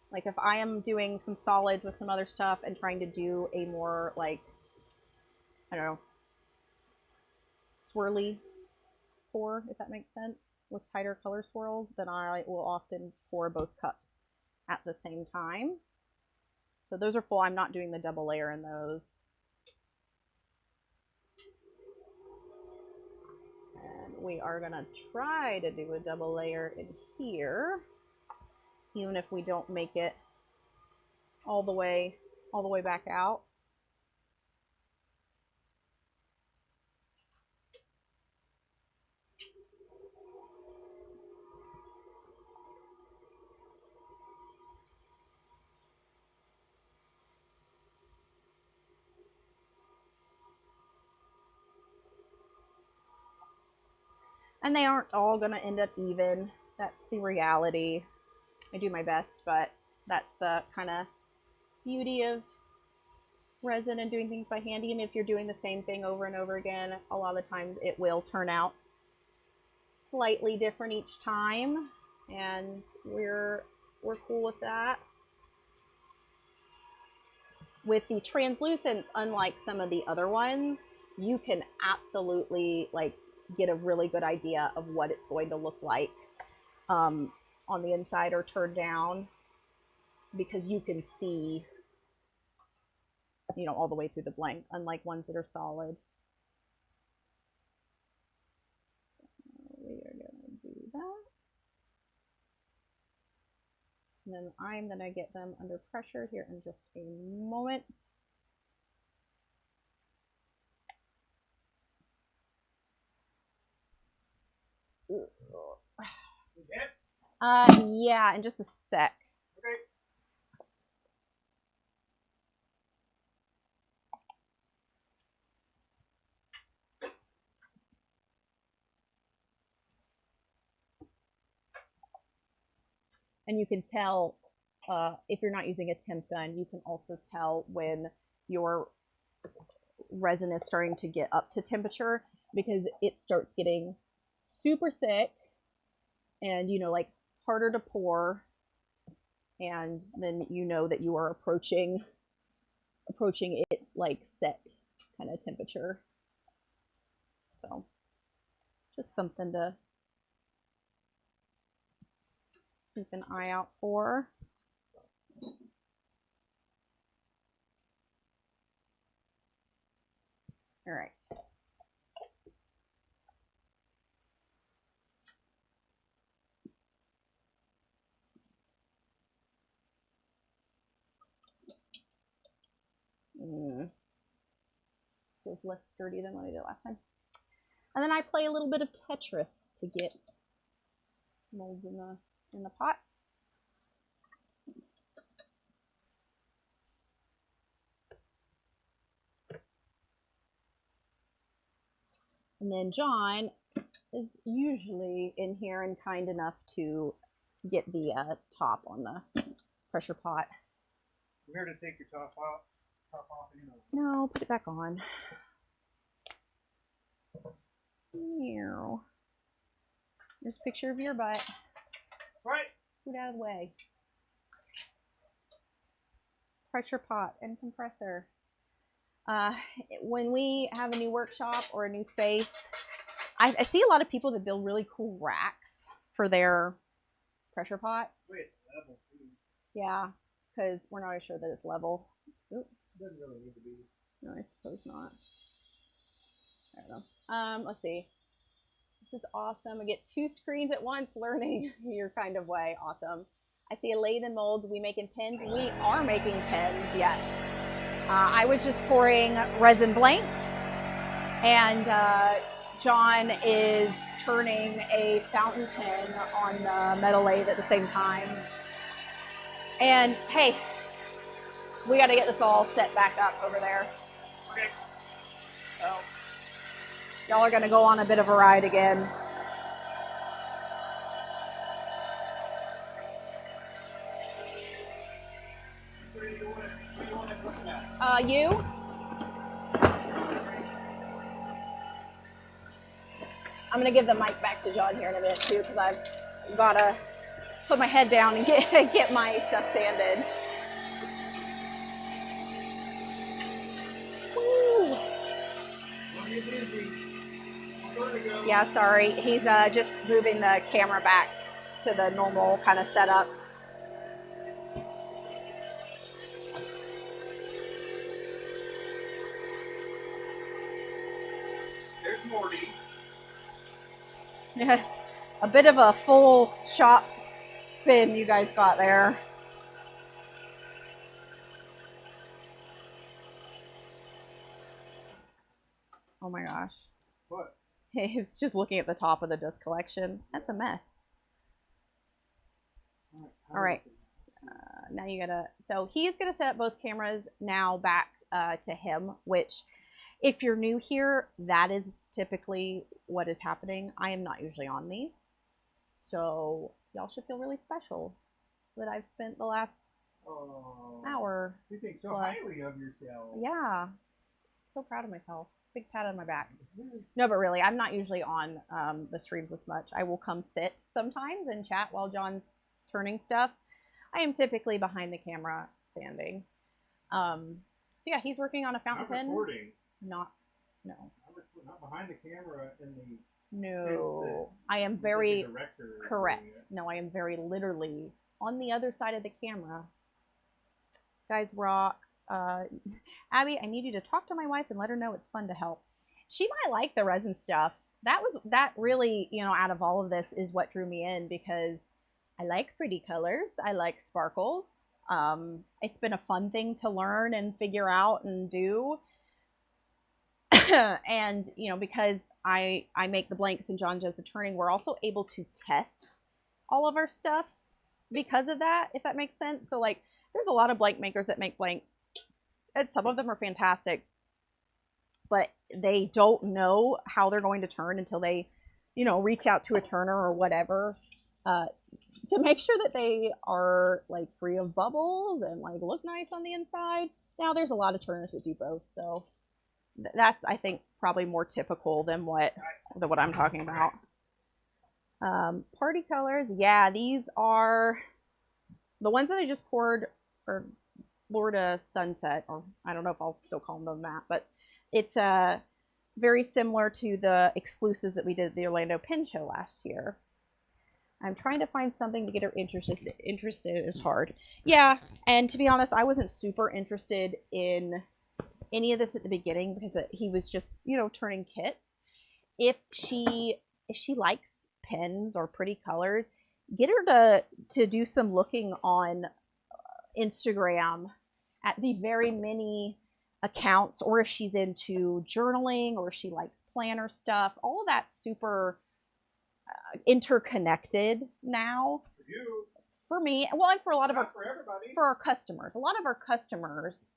Like if I am doing some solids with some other stuff and trying to do a more, like, I don't know, swirly pour, if that makes sense, with tighter color swirls, then I will often pour both cups at the same time. So those are full. I'm not doing the double layer in those. And we are gonna try to do a double layer in here, even if we don't make it all the way back out. And they aren't all gonna end up even. That's the reality. I do my best, but that's the kind of beauty of resin and doing things by hand. Even if you're doing the same thing over and over again, a lot of the times it will turn out slightly different each time, and we're cool with that. With the translucents, unlike some of the other ones, you can absolutely like get a really good idea of what it's going to look like on the inside or turned down, because you can see, you know, all the way through the blank, unlike ones that are solid. We are gonna do that. And then I'm gonna get them under pressure here in just a moment. Yeah, in just a sec. Okay. And you can tell, if you're not using a temp gun, you can also tell when your resin is starting to get up to temperature, because it starts getting super thick and, you know, like harder to pour, and then you know that you are approaching its like set kind of temperature. So just something to keep an eye out for. All right. Feels less sturdy than what I did last time. And then I play a little bit of Tetris to get molds in the pot. And then John is usually in here and kind enough to get the top on the pressure pot. I'm here to take your top off. No, put it back on. There's a picture of your butt. Right. Get out of the way. Pressure pot and compressor. Uh, when we have a new workshop or a new space, I see a lot of people that build really cool racks for their pressure pots. Wait, level too. Yeah, because we're not sure that it's level. Oops. Doesn't really need to be. No, I suppose not. I don't know. Let's see. This is awesome. I get 2 screens at once learning your kind of way. Awesome. I see a lathe and molds. We making pens? We are making pens, yes. I was just pouring resin blanks, and John is turning a fountain pen on the metal lathe at the same time. And hey, we got to get this all set back up over there. Okay. So y'all are going to go on a bit of a ride again. What do you want to look at? You? I'm going to give the mic back to John here in a minute too, because I've got to put my head down and get my stuff sanded. Woo. Don't get busy. Vertigo. Yeah, sorry. He's just moving the camera back to the normal kind of setup. There's Morty. Yes, a bit of a full shop spin you guys got there. Oh my gosh. What? He was just looking at the top of the disc collection. That's a mess. All right. Now you gotta, so he's gonna set up both cameras now back to him, which if you're new here, that is typically what is happening. I am not usually on these. So y'all should feel really special that I've spent the last hour. You think so plus. highly of yourself. Yeah. So proud of myself. Big pat on my back. No, but really, I'm not usually on the streams this much. I will come sit sometimes and chat while John's turning stuff. I am typically behind the camera standing. So yeah, he's working on a fountain pen. Recording. No. Not behind the camera in the. No, I am very correct. Correct. No, I am very literally on the other side of the camera. Guys rock. Abby, I need you to talk to my wife and let her know it's fun to help. She might like the resin stuff. That really, you know, out of all of this is what drew me in, because I like pretty colors. I like sparkles. It's been a fun thing to learn and figure out and do. And, you know, because I make the blanks and John does the turning, we're also able to test all of our stuff because of that, if that makes sense. So, like, there's a lot of blank makers that make blanks, and some of them are fantastic, but they don't know how they're going to turn until they, you know, reach out to a turner or whatever to make sure that they are, like, free of bubbles and, like, look nice on the inside. Now, there's a lot of turners that do both, so that's, I think, probably more typical than what I'm talking about. Party colors, yeah, these are the ones that I just poured, or Florida Sunset, or I don't know if I'll still call them that, but it's very similar to the exclusives that we did at the Orlando Pen Show last year. I'm trying to find something to get her interested. Interested is hard. Yeah, and to be honest, I wasn't super interested in any of this at the beginning because he was just, you know, turning kits. If she likes pens or pretty colors, get her to do some looking on Instagram at the very many accounts, or if she's into journaling or she likes planner stuff. All of that's super interconnected now. For you. For me, well, and for a lot of for everybody. For our customers. A lot of our customers,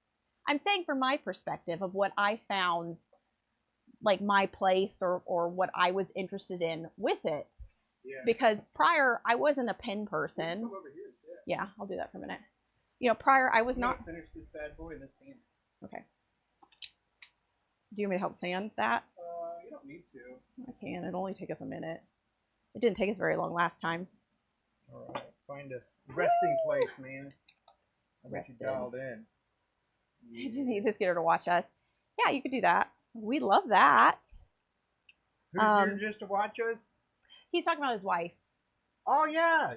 I'm saying from my perspective of what I found, like my place or what I was interested in with it. Yeah. Because prior, I wasn't a pen person. Come over here, yeah, I'll do that for a minute. You know, prior, I was not. Finish this bad boy and then sand. Okay. Do you want me to help sand that? You don't need to. I can. It'll only take us a minute. It didn't take us very long last time. All right. Find a resting place, man. I bet you dialed in. Yeah. You just get her to watch us. Yeah, you could do that. We love that. Who's here just to watch us? He's talking about his wife. Oh yeah,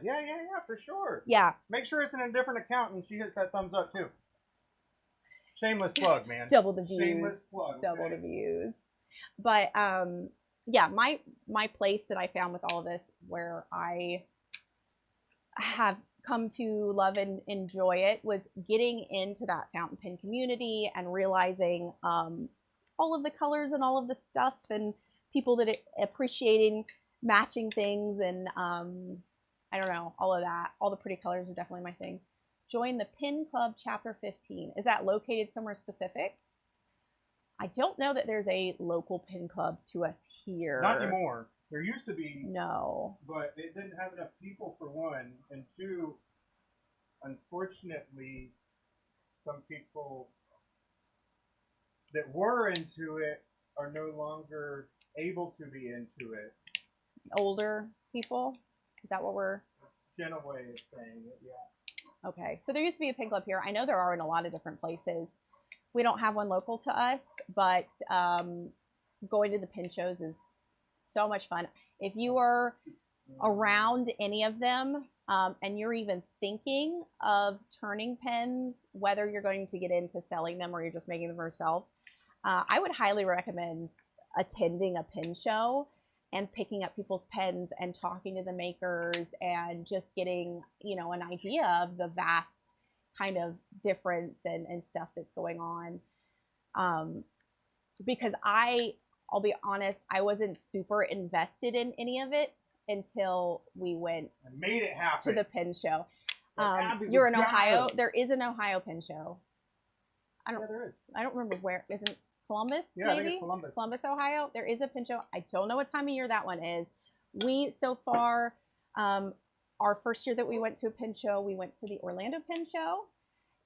for sure. Yeah. Make sure it's in a different account and she hits that thumbs up too. Shameless plug, man. Double the views. Shameless plug. Double the views. But yeah, my place that I found with all of this, where I have come to love and enjoy it, was getting into that fountain pen community and realizing all of the colors and all of the stuff and people that appreciating matching things and I don't know, all of that. All the pretty colors are definitely my thing. Join the Pin Club Chapter 15. Is that located somewhere specific? I don't know that there's a local pin club to us here. Not anymore. There used to be. No. But it didn't have enough people, for one. And two, unfortunately, some people that were into it are no longer able to be into it. Older people? Is that what we're... General way of saying it, yeah. Okay. So there used to be a pin club here. I know there are in a lot of different places. We don't have one local to us, but going to the pin shows is so much fun. If you are around any of them and you're even thinking of turning pens, whether you're going to get into selling them or you're just making them for yourself, I would highly recommend attending a pin show and picking up people's pens and talking to the makers and just getting, you know, an idea of the vast kind of difference and stuff that's going on. Because I'll be honest, I wasn't super invested in any of it until we went made it happen to the pin show. You're in Ohio. There is an Ohio pin show. There is. I don't remember where. Isn't Columbus? Yeah, maybe? I think it's Columbus. Columbus, Ohio. There is a pin show. I don't know what time of year that one is. We so far, our first year that we went to a pin show, we went to the Orlando Pin Show,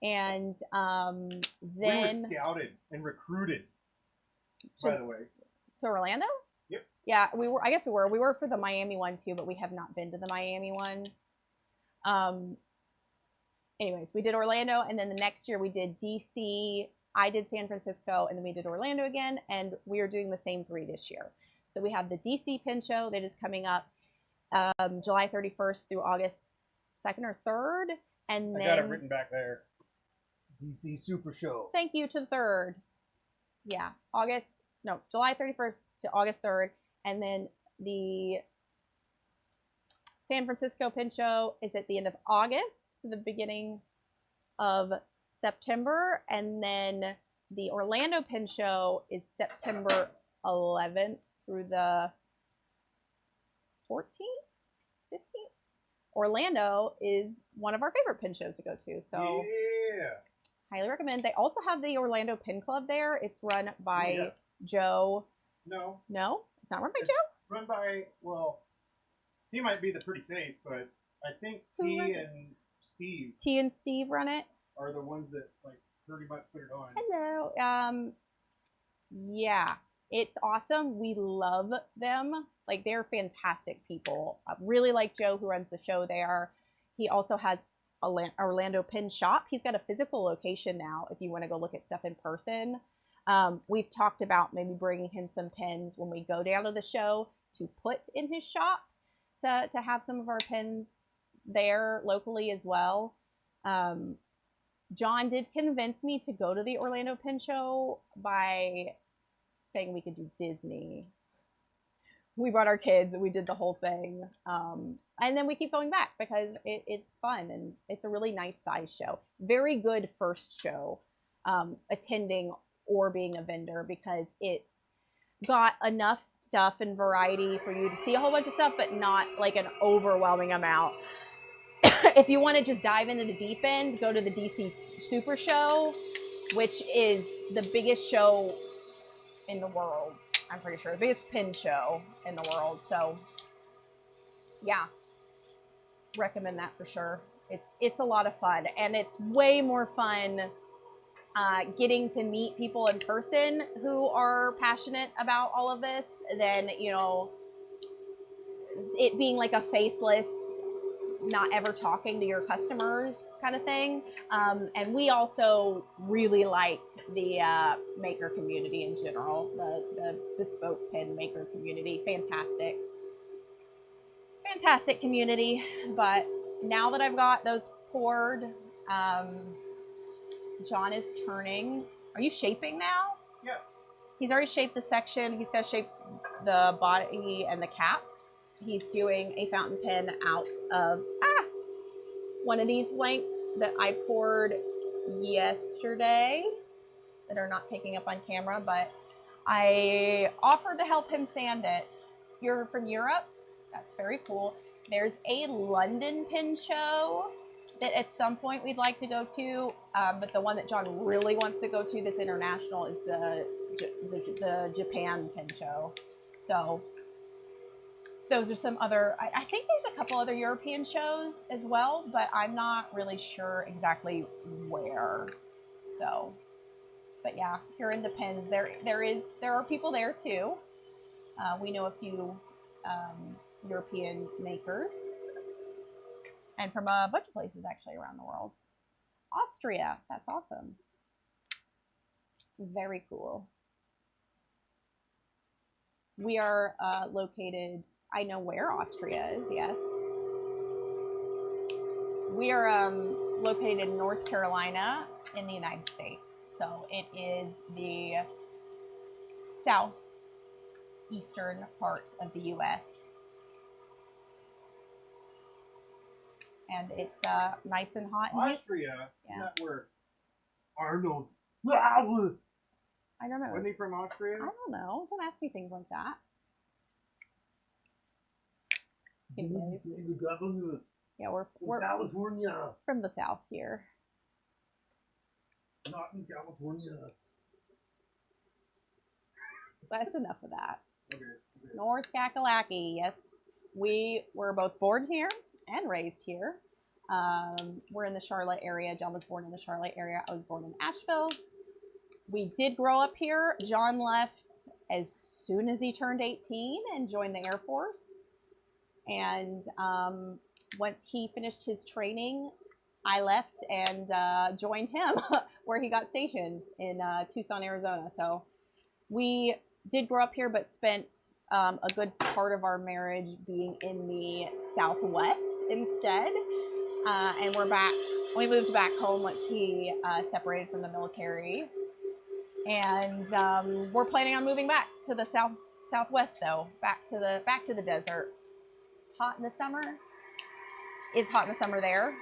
and then we were scouted and recruited. By the way, to Orlando. Yep. Yeah, we were. I guess we were. We were for the Miami one too, but we have not been to the Miami one. Anyways, we did Orlando, and then the next year we did DC. I did San Francisco, and then we did Orlando again, and we are doing the same 3 this year. So we have the DC Pin Show that is coming up July 31st through August 2nd or 3rd, and then... I got it written back there. DC Super Show. Thank you to the 3rd. Yeah, July 31st to August 3rd, and then the San Francisco Pin Show is at the end of August to the beginning of September, and then the Orlando Pin Show is September 11th through the 14th, 15th. Orlando is one of our favorite pin shows to go to, so yeah, highly recommend. They also have the Orlando Pin Club there. It's run by Joe. No, it's not run by Joe. Run by, well, he might be the pretty face, but I think T and Steve run it. Are the ones that like pretty much put it on. Hello. Yeah, it's awesome. We love them. Like, they're fantastic people. I really like Joe, who runs the show there. He also has a Orlando Pin Shop. He's got a physical location now if you want to go look at stuff in person. We've talked about maybe bringing him some pins when we go down to the show to put in his shop to have some of our pins there locally as well. John did convince me to go to the Orlando Pin Show by saying we could do Disney. We brought our kids and we did the whole thing. And then we keep going back because it's fun and it's a really nice size show. Very good first show attending or being a vendor, because it's got enough stuff and variety for you to see a whole bunch of stuff, but not like an overwhelming amount. If you want to just dive into the deep end, go to the DC Super Show, which is the biggest show in the world. I'm pretty sure the biggest pin show in the world. So yeah, recommend that for sure. It's a lot of fun, and it's way more fun getting to meet people in person who are passionate about all of this than, you know, it being like a faceless not ever talking to your customers kind of thing. And we also really like the maker community in general, the bespoke pin maker community. Fantastic community. But now that I've got those poured, John is turning. Are you shaping now? Yeah. He's already shaped the section. He's got to shape the body and the cap. He's doing a fountain pen out of one of these blanks that I poured yesterday that are not picking up on camera, but I offered to help him sand it. You're from Europe? That's very cool. There's a London pin show that at some point we'd like to go to, but the one that John really wants to go to that's international is the Japan pin show. So those are some other, I think there's a couple other European shows as well, but I'm not really sure exactly where. So, but yeah, here in the pins, there are people there too. We know a few European makers, and from a bunch of places actually around the world. Austria, that's awesome. Very cool. We are located, I know where Austria is, yes. We are located in North Carolina in the United States. So it is the southeastern part of the U.S. And it's nice and hot. Austria? Yeah. Not where Arnold. I don't know. Wasn't he from Austria? I don't know. Don't ask me things like that. Yeah, we're California. from the south here. Not in California. That's enough of that. Okay. North Kakalaki, yes. We were both born here and raised here. We're in the Charlotte area. John was born in the Charlotte area. I was born in Asheville. We did grow up here. John left as soon as he turned 18 and joined the Air Force. And once he finished his training, I left and joined him where he got stationed in Tucson, Arizona. So we did grow up here, but spent a good part of our marriage being in the Southwest instead. And we're back. We moved back home once he separated from the military. And we're planning on moving back to the Southwest, though, back to the desert. Hot in the summer. It's hot in the summer there.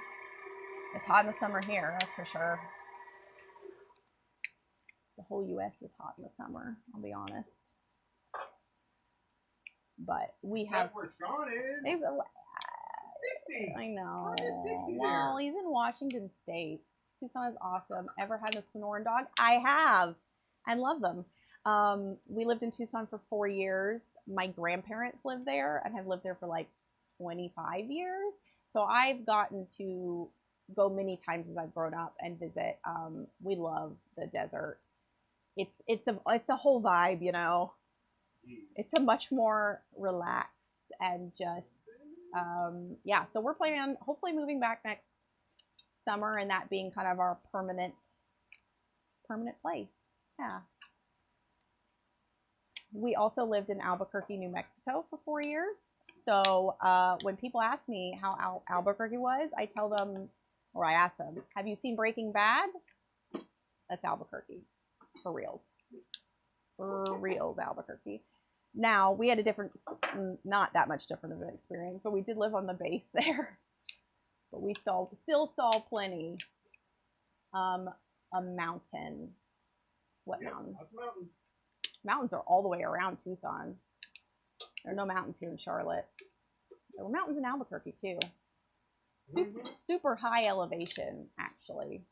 It's hot in the summer here, that's for sure. The whole U.S. is hot in the summer, I'll be honest. But we have. That's where Sean is. 60. I know. 60 Well, there. he's in Washington State. Tucson is awesome. Ever had a Sonoran dog? I have. I love them. We lived in Tucson for 4 years. My grandparents lived there and have lived there for like 25 years. So I've gotten to go many times as I've grown up and visit. We love the desert. It's a whole vibe, you know. It's a much more relaxed and just yeah. So we're planning on hopefully moving back next summer and that being kind of our permanent place. Yeah. We also lived in Albuquerque, New Mexico for 4 years. So when people ask me how Albuquerque was, I tell them, or I ask them, have you seen Breaking Bad? That's Albuquerque. For reals. For reals, Albuquerque. Now, we had a different, not that much different of an experience, but we did live on the base there. But we still saw plenty. A mountain. What mountain? That's mountains. Mountains are all the way around Tucson. There are no mountains here in Charlotte. There were mountains in Albuquerque too. Super high elevation, actually.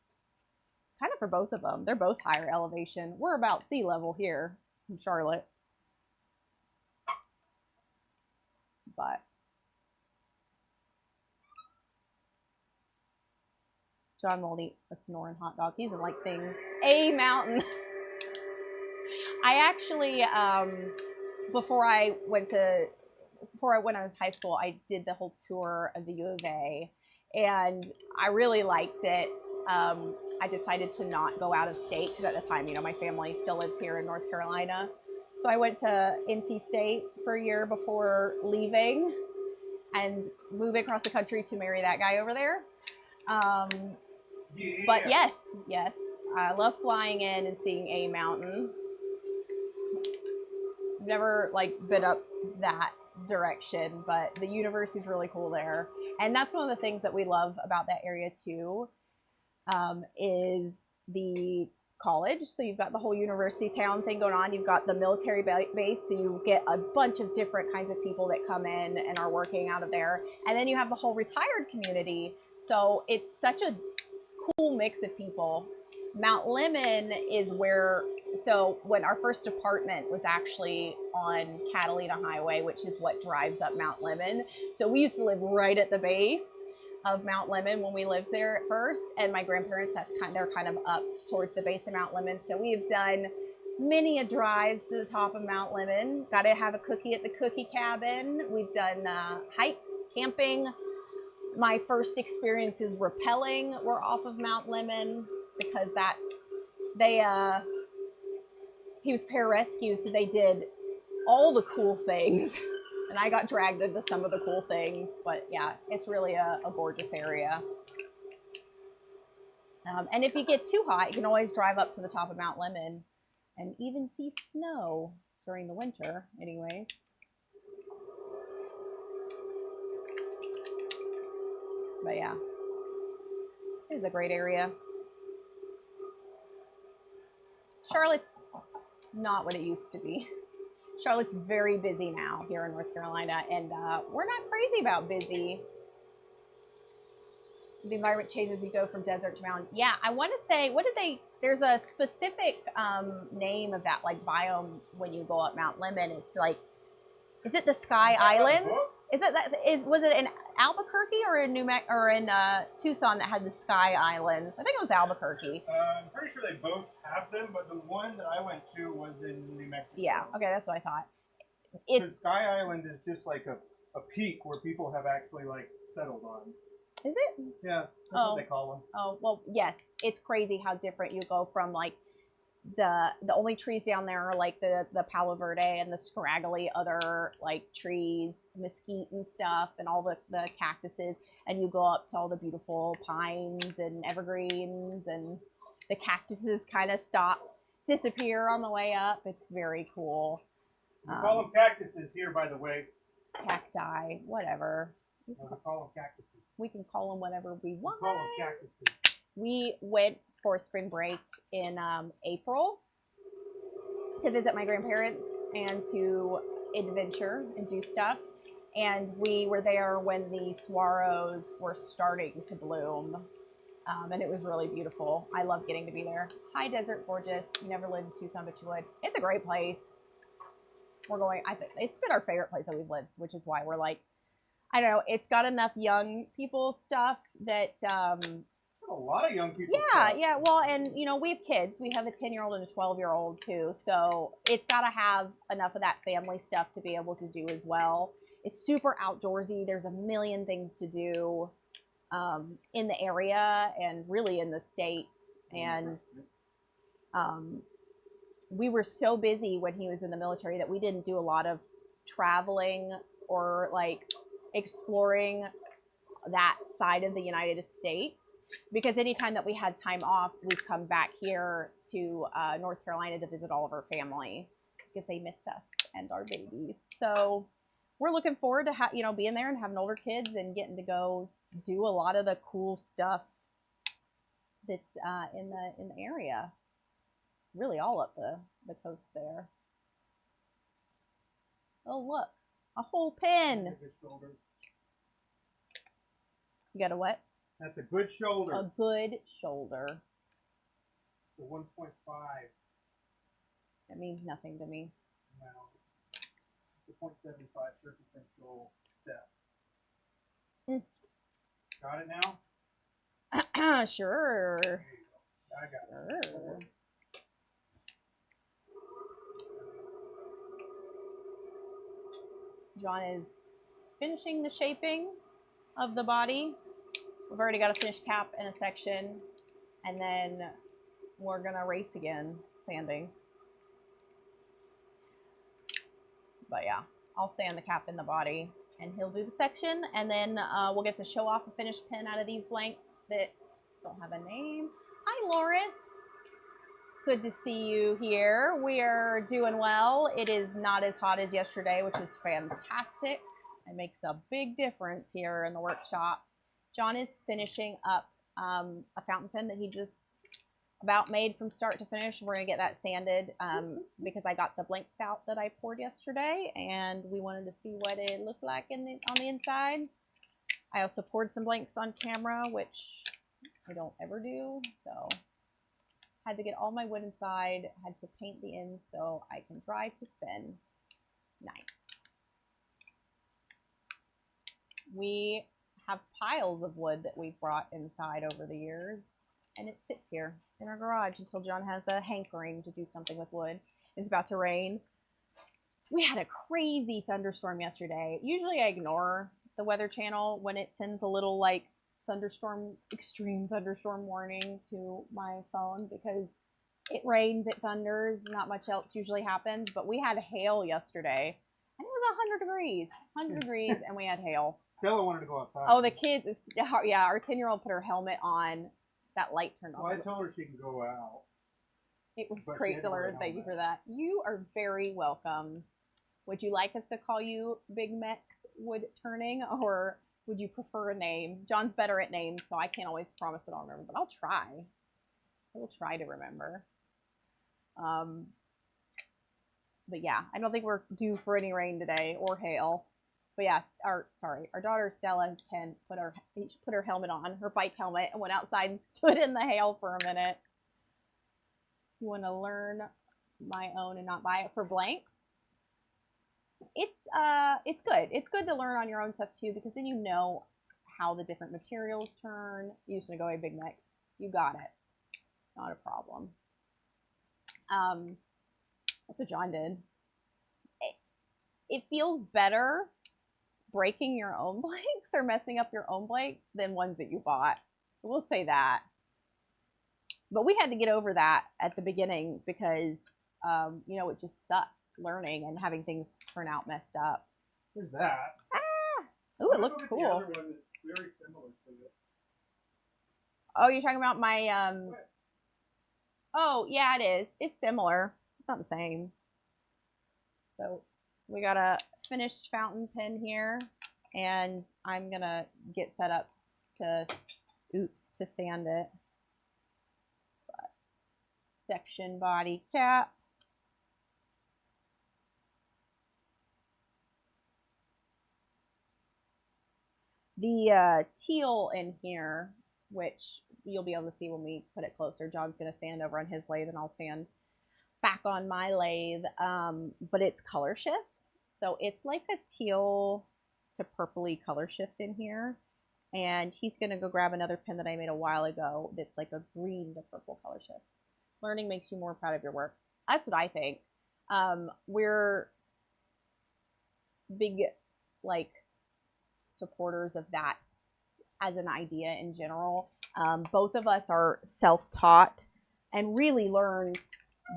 Kind of for both of them. They're both higher elevation. We're about sea level here in Charlotte. But John won't eat a Sonoran hot dog. He doesn't like things. A mountain. I actually, before I went to before when I was high school, I did the whole tour of the U of A, and I really liked it. I decided to not go out of state because at the time, my family still lives here in North Carolina. So I went to NC State for a year before leaving and moving across the country to marry that guy over there. But yes, I love flying in and seeing a mountain. I've never been up that direction, but the university is really cool there, and that's one of the things that we love about that area too. Is the college. So you've got the whole university town thing going on. You've got the military base, so you get a bunch of different kinds of people that come in and are working out of there. And then you have the whole retired community. So it's such a cool mix of people. Mount Lemmon is where, so when our first apartment was actually on Catalina Highway, which is what drives up Mount Lemmon. So we used to live right at the base of Mount Lemmon when we lived there at first, and my grandparents, they're kind of up towards the base of Mount Lemmon. So we've done many a drives to the top of Mount Lemmon. Got to have a cookie at the cookie cabin. We've done hikes, camping. My first experiences rappelling were off of Mount Lemmon because he was pararescue, so they did all the cool things. And I got dragged into some of the cool things, but yeah, it's really a gorgeous area. And if you get too hot, you can always drive up to the top of Mount Lemmon and even see snow during the winter, anyway. But yeah, it is a great area. Charlotte's not what it used to be. Charlotte's very busy now here in North Carolina, and we're not crazy about busy. The environment changes, you go from desert to mountain. Yeah, I want to say, there's a specific name of that biome when you go up Mount Lemmon. It's is it the Sky Islands? Was it in Albuquerque or in Tucson that had the Sky Islands? I think it was Albuquerque. I'm pretty sure they both have them, but the one that I went to was in New Mexico. Yeah, okay, that's what I thought. The Sky Island is just like a peak where people have actually settled on. Is it? Yeah, that's what they call them. Oh, well, yes. It's crazy how different you go from the only trees down there are the Palo Verde and the scraggly other trees, mesquite and stuff, and all the cactuses, and you go up to all the beautiful pines and evergreens, and the cactuses kind of disappear on the way up. It's very cool. We call them cactuses here, by the way. Cacti, whatever. We call them cactuses. We can call them whatever we want. We call them cactuses. We went for spring break in April to visit my grandparents and to adventure and do stuff. And we were there when the saguaros were starting to bloom. And it was really beautiful. I love getting to be there. High desert, gorgeous. You never lived in Tucson, but you would. It's a great place. I think it's been our favorite place that we've lived, which is why we're I don't know, it's got enough young people stuff that a lot of young people. Yeah. Well, and we have kids. We have a 10-year-old and a 12-year-old too. So it's got to have enough of that family stuff to be able to do as well. It's super outdoorsy. There's a million things to do in the area and really in the state. And we were so busy when he was in the military that we didn't do a lot of traveling or exploring that side of the United States, because anytime that we had time off, we'd come back here to North Carolina to visit all of our family because they missed us and our babies. So we're looking forward to being there and having older kids and getting to go do a lot of the cool stuff that's in the area. Really all up the coast there. Oh, look, a whole pin. You got a what? That's a good shoulder. A good shoulder. The 1.5. That means nothing to me. No. The 0.75 surface control step. Got it now? Sure. I got it. Sure. John is finishing the shaping of the body. We've already got a finished cap and a section, and then we're gonna race again, sanding. But yeah, I'll sand the cap in the body, and he'll do the section, and then we'll get to show off a finished pin out of these blanks that don't have a name. Hi, Lawrence. Good to see you here. We are doing well. It is not as hot as yesterday, which is fantastic. It makes a big difference here in the workshop. John is finishing up a fountain pen that he just about made from start to finish. We're gonna get that sanded because I got the blanks out that I poured yesterday, and we wanted to see what it looked like on the inside. I also poured some blanks on camera, which I don't ever do, so had to get all my wood inside, had to paint the ends so I can dry to spin. Nice. We have piles of wood that we've brought inside over the years, and it sits here in our garage until John has a hankering to do something with wood. It's about to rain. We had a crazy thunderstorm yesterday. Usually I ignore the Weather Channel when it sends a little like extreme thunderstorm warning to my phone because it rains, it thunders, not much else usually happens. But we had hail yesterday, and it was 100 degrees, and we had hail. Stella wanted to go outside. Oh, the kids, yeah, our 10-year-old put her helmet on. That light turned on. Well, I told her she can go out. It was great to learn. Thank you for that. You are very welcome. Would you like us to call you Big Mex Wood Turning, or would you prefer a name? John's better at names, so I can't always promise that I'll remember, but I'll try. I will try to remember. But yeah, I don't think we're due for any rain today or hail. But yeah, our daughter Stella, who's 10, put her helmet on, her bike helmet, and went outside and stood in the hail for a minute. You want to learn my own and not buy it for blanks? It's good. It's good to learn on your own stuff too, because then you know how the different materials turn. You just gonna go, hey, Big Mac, you got it. Not a problem. That's what John did. It feels better breaking your own blanks or messing up your own blanks than ones that you bought. So we'll say that. But we had to get over that at the beginning because, you know, it just sucks learning and having things turn out messed up. Where's that? Ah! Ooh, it looks cool. The other one is very similar to it. Oh, you're talking about my, Oh, yeah, it is. It's similar. It's not the same. So we got a finished fountain pen here, and I'm gonna get set up to sand it. But section body cap. The teal in here, which you'll be able to see when we put it closer. John's gonna sand over on his lathe, and I'll sand back on my lathe. But it's color shift. So it's like a teal to purpley color shift in here. And he's going to go grab another pen that I made a while ago that's like a green to purple color shift. Learning makes you more proud of your work. That's what I think. We're big, like, supporters of that as an idea in general. Both of us are self-taught and really learned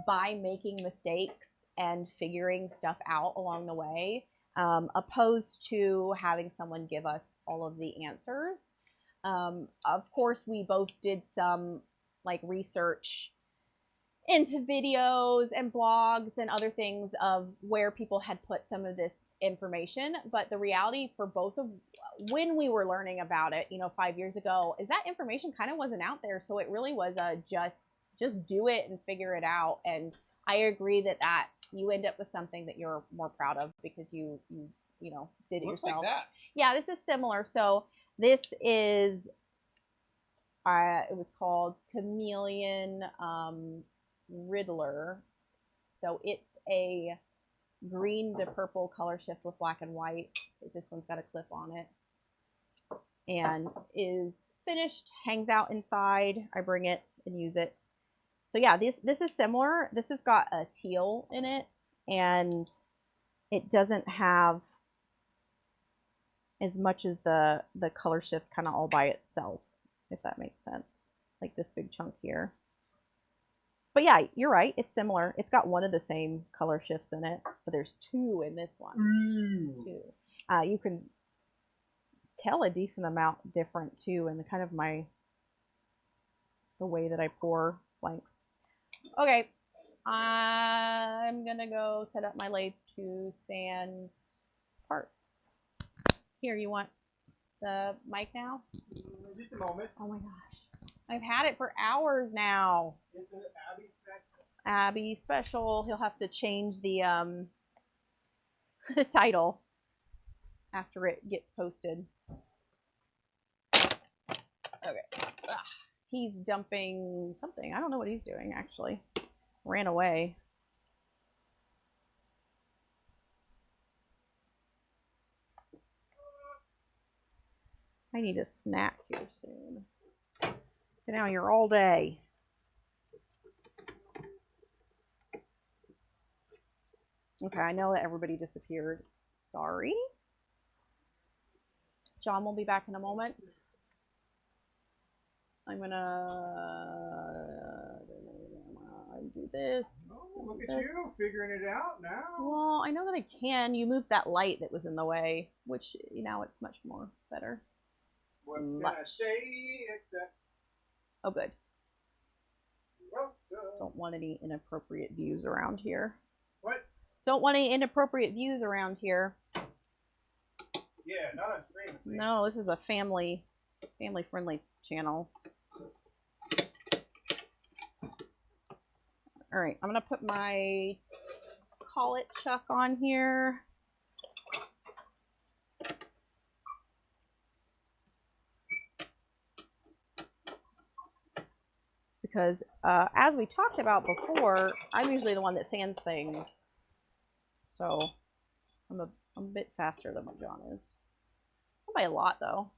by making mistakes and figuring stuff out along the way, opposed to having someone give us all of the answers. Of course, we both did some like research into videos and blogs and other things of where people had put some of this information. But the reality for both of when we were learning about it, you know, 5 years ago, is that information kind of wasn't out there. So it really was a just do it and figure it out. And I agree that you end up with something that you're more proud of because you know, did it Looks yourself. like that. Yeah, this is similar. So this is, it was called Chameleon Riddler. So it's a green to purple color shift with black and white. This one's got a clip on it and is finished, hangs out inside. I bring it and use it. So yeah, this is similar. This has got a teal in it, and it doesn't have as much as the color shift kind of all by itself, if that makes sense. Like this big chunk here. But yeah, you're right. It's similar. It's got one of the same color shifts in it, but there's two in this one. Two. You can tell a decent amount different too, in the kind of the way that I pour blanks. Okay, I'm gonna go set up my lathe to sand parts. Here, you want the mic now? Just a moment. Oh my gosh. I've had it for hours now. It's an Abby special. Abby special. He'll have to change the the title after it gets posted. Okay. Ugh. He's dumping something. I don't know what he's doing, actually. Ran away. I need a snack here soon. Get out here all day. Okay, I know that everybody disappeared. Sorry. John will be back in a moment. I'm gonna do this. Oh, look at you figuring it out now. Well, I know that I can. You moved that light that was in the way, which now it's much more better. What can I say except... Oh, good. Welcome. Don't want any inappropriate views around here. What? Don't want any inappropriate views around here. Yeah, not on stream. No, this is a family-friendly channel. All right, I'm gonna put my collet chuck on here. Because as we talked about before, I'm usually the one that sands things. So I'm a bit faster than what John is. Not by a lot, though.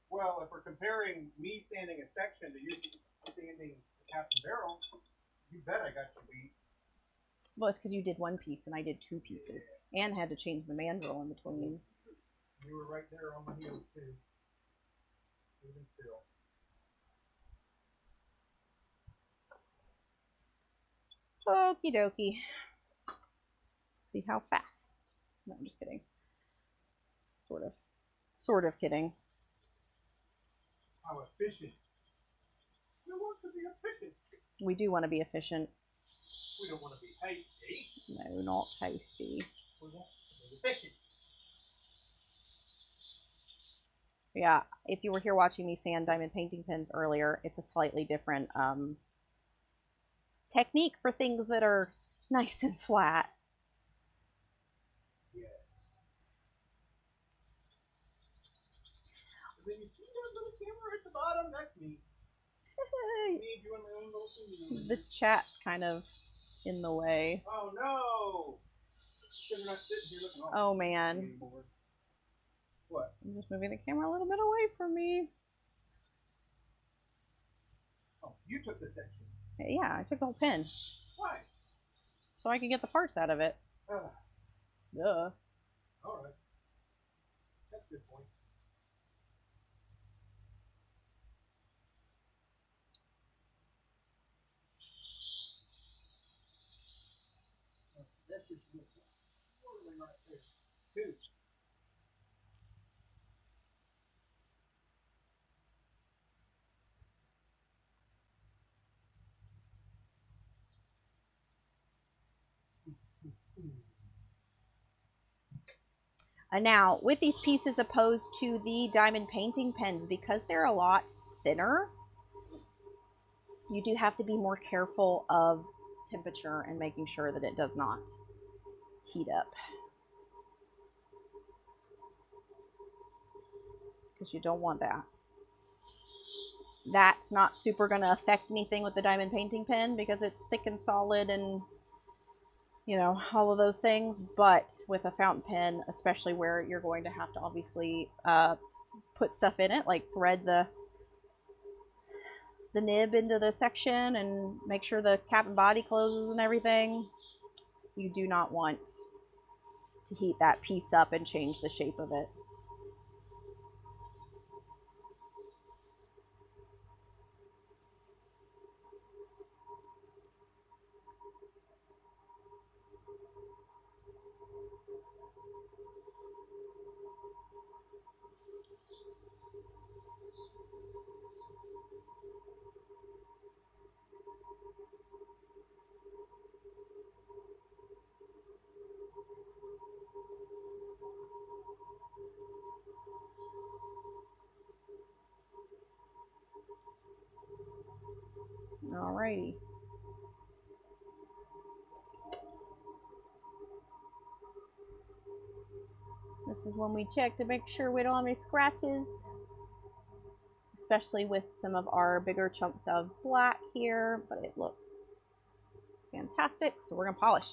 Well, if we're comparing me sanding a section to you sanding the cap and barrel, you bet I got you beat. Well, it's because you did one piece and I did two pieces. And had to change the mandrel in between. You were right there on my heels, too. Even still. Okie dokie. See how fast. No, I'm just kidding. Sort of. Sort of kidding. How efficient. We want to be efficient. We do want to be efficient. We don't want to be hasty. No, not hasty. We want to be efficient. Yeah, if you were here watching me sand diamond painting pens earlier, it's a slightly different technique for things that are nice and flat. Yes. And then you see that little camera at the bottom? That's me. Need you in my own little community. The chat's kind of in the way. Oh no! Because we're not sitting here looking Oh man. What? I'm just moving the camera a little bit away from me. Oh, you took the section. Yeah, I took the whole pen. Why? So I could get the parts out of it. Duh. Alright. That's a good point. That's just good. Totally right there. Two. Now, with these pieces opposed to the diamond painting pens, because they're a lot thinner, you do have to be more careful of temperature and making sure that it does not heat up. Because you don't want that. That's not super going to affect anything with the diamond painting pen because it's thick and solid and, you know, all of those things. But with a fountain pen, especially where you're going to have to obviously put stuff in it, like thread the nib into the section and make sure the cap and body closes and everything, you do not want to heat that piece up and change the shape of it. Alrighty. This is when we check to make sure we don't have any scratches, especially with some of our bigger chunks of black here, but it looks fantastic, so we're gonna polish.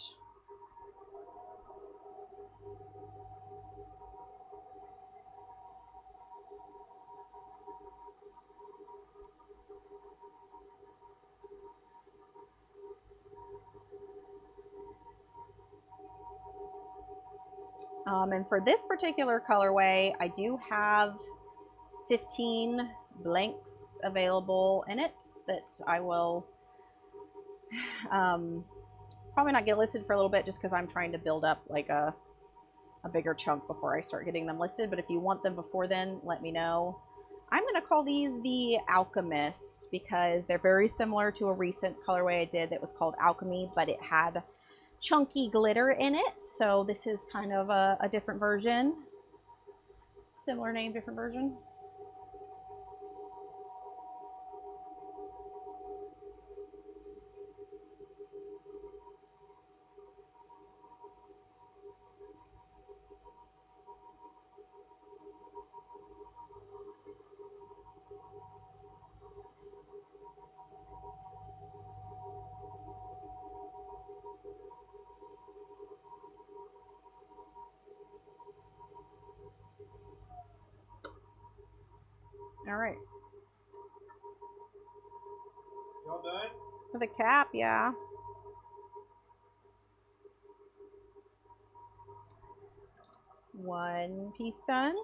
And for this particular colorway, I do have 15 blanks available in it that I will probably not get listed for a little bit just because I'm trying to build up like a bigger chunk before I start getting them listed. But if you want them before then, let me know. I'm going to call these the Alchemist because they're very similar to a recent colorway I did that was called Alchemy, but it had chunky glitter in it. So this is kind of a different version. Similar name, different version. All right. Y'all done? For the cap, yeah. One piece done.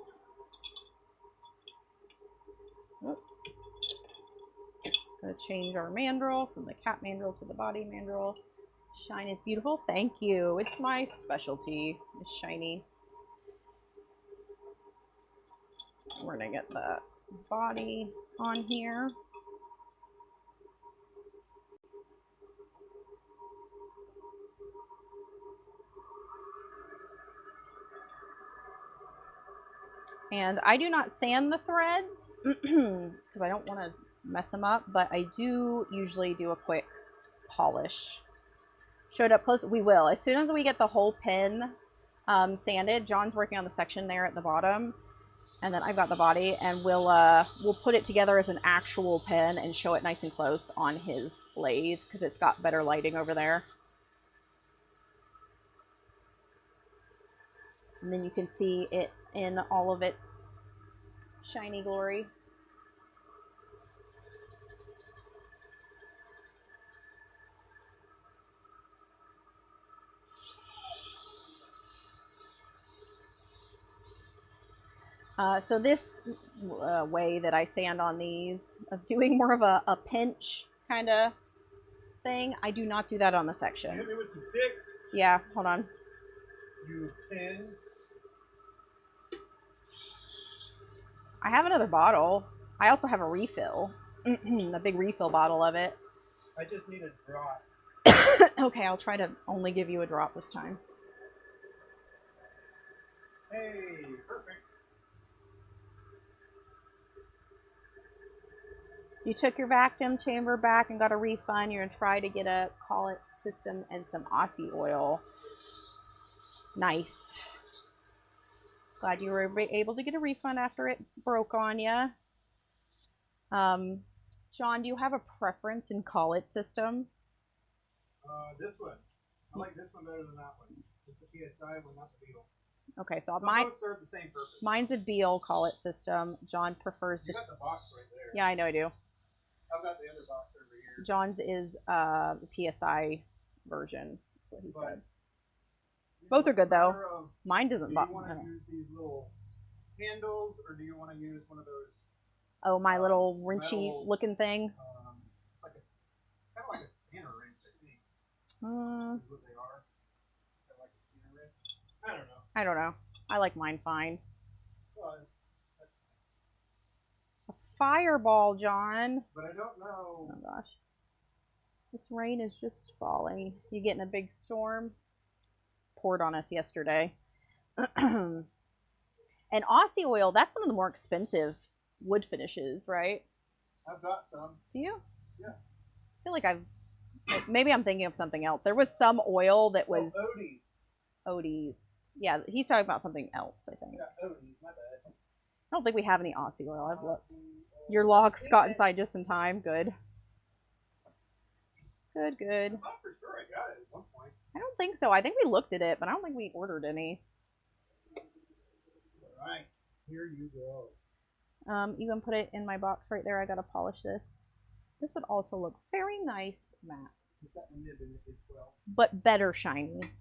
Oh. Gonna change our mandrel from the cap mandrel to the body mandrel. Shine is beautiful. Thank you. It's my specialty. It's shiny. We're gonna get the body on here. And I do not sand the threads because I don't want to mess them up, but I do usually do a quick polish. Showed up close. We will. As soon as we get the whole pin sanded, John's working on the section there at the bottom, and then I've got the body, and we'll put it together as an actual pin and show it nice and close on his lathe because it's got better lighting over there. And then you can see it in all of its shiny glory. So this way that I sand on these, of doing more of a pinch kind of thing, I do not do that on the section. Hit me with some 6. Yeah, hold on. You 10. I have another bottle. I also have a refill. A big refill bottle of it. I just need a drop. Okay, I'll try to only give you a drop this time. Hey, perfect. You took your vacuum chamber back and got a refund. You're going to try to get a collet system and some Aussie oil. Nice. Glad you were able to get a refund after it broke on you. John, do you have a preference in collet system? This one. I like this one better than that one. Just the PSI one, not the Beetle. Okay, so mine both serve the same purpose. Mine's a Beal collet system. John prefers You got the box right there. Yeah, I know I do. I've got the other box over here. John's is the PSI version. That's what he said. Both are good though. Mine doesn't Do you bother. want to use these little handles, or do you want to use one of those? Oh, my little wrinchy looking thing. Like kind of like a spanner wrench, I think. Is what they are. Kind of like a spanner wrench. I don't know. I don't know. I like mine fine. A fireball, John. But I don't know. Oh gosh. This rain is just falling. You getting a big storm? Poured on us yesterday. And Aussie oil, that's one of the more expensive wood finishes, right? I've got some. Do you? Yeah. I feel like maybe I'm thinking of something else. There was some oil that was Odie's. Yeah, he's talking about something else, I think. Yeah, Odie's, my bad. I don't think we have any Aussie oil. I've looked. Your logs got inside just in time. Good. Good, good. I thought for sure I got it at one point. I don't think so. I think we looked at it, but I don't think we ordered any. All right, here you go. You can put it in my box right there. I gotta polish this. This would also look very nice matte. It's got the nib in it as well. But better shiny.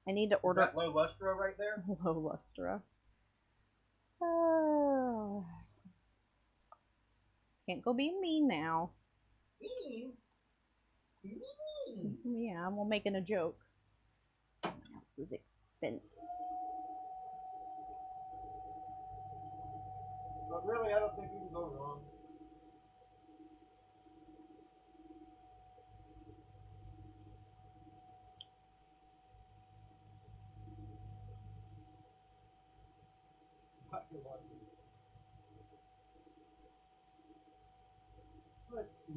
I need to order. Is that low lustra right there? Low lustra. Oh. Can't go being mean now. Mean? Mean? Yeah, I'm making a joke. Someone else's expense. But really, I don't think you can go wrong. Let's see.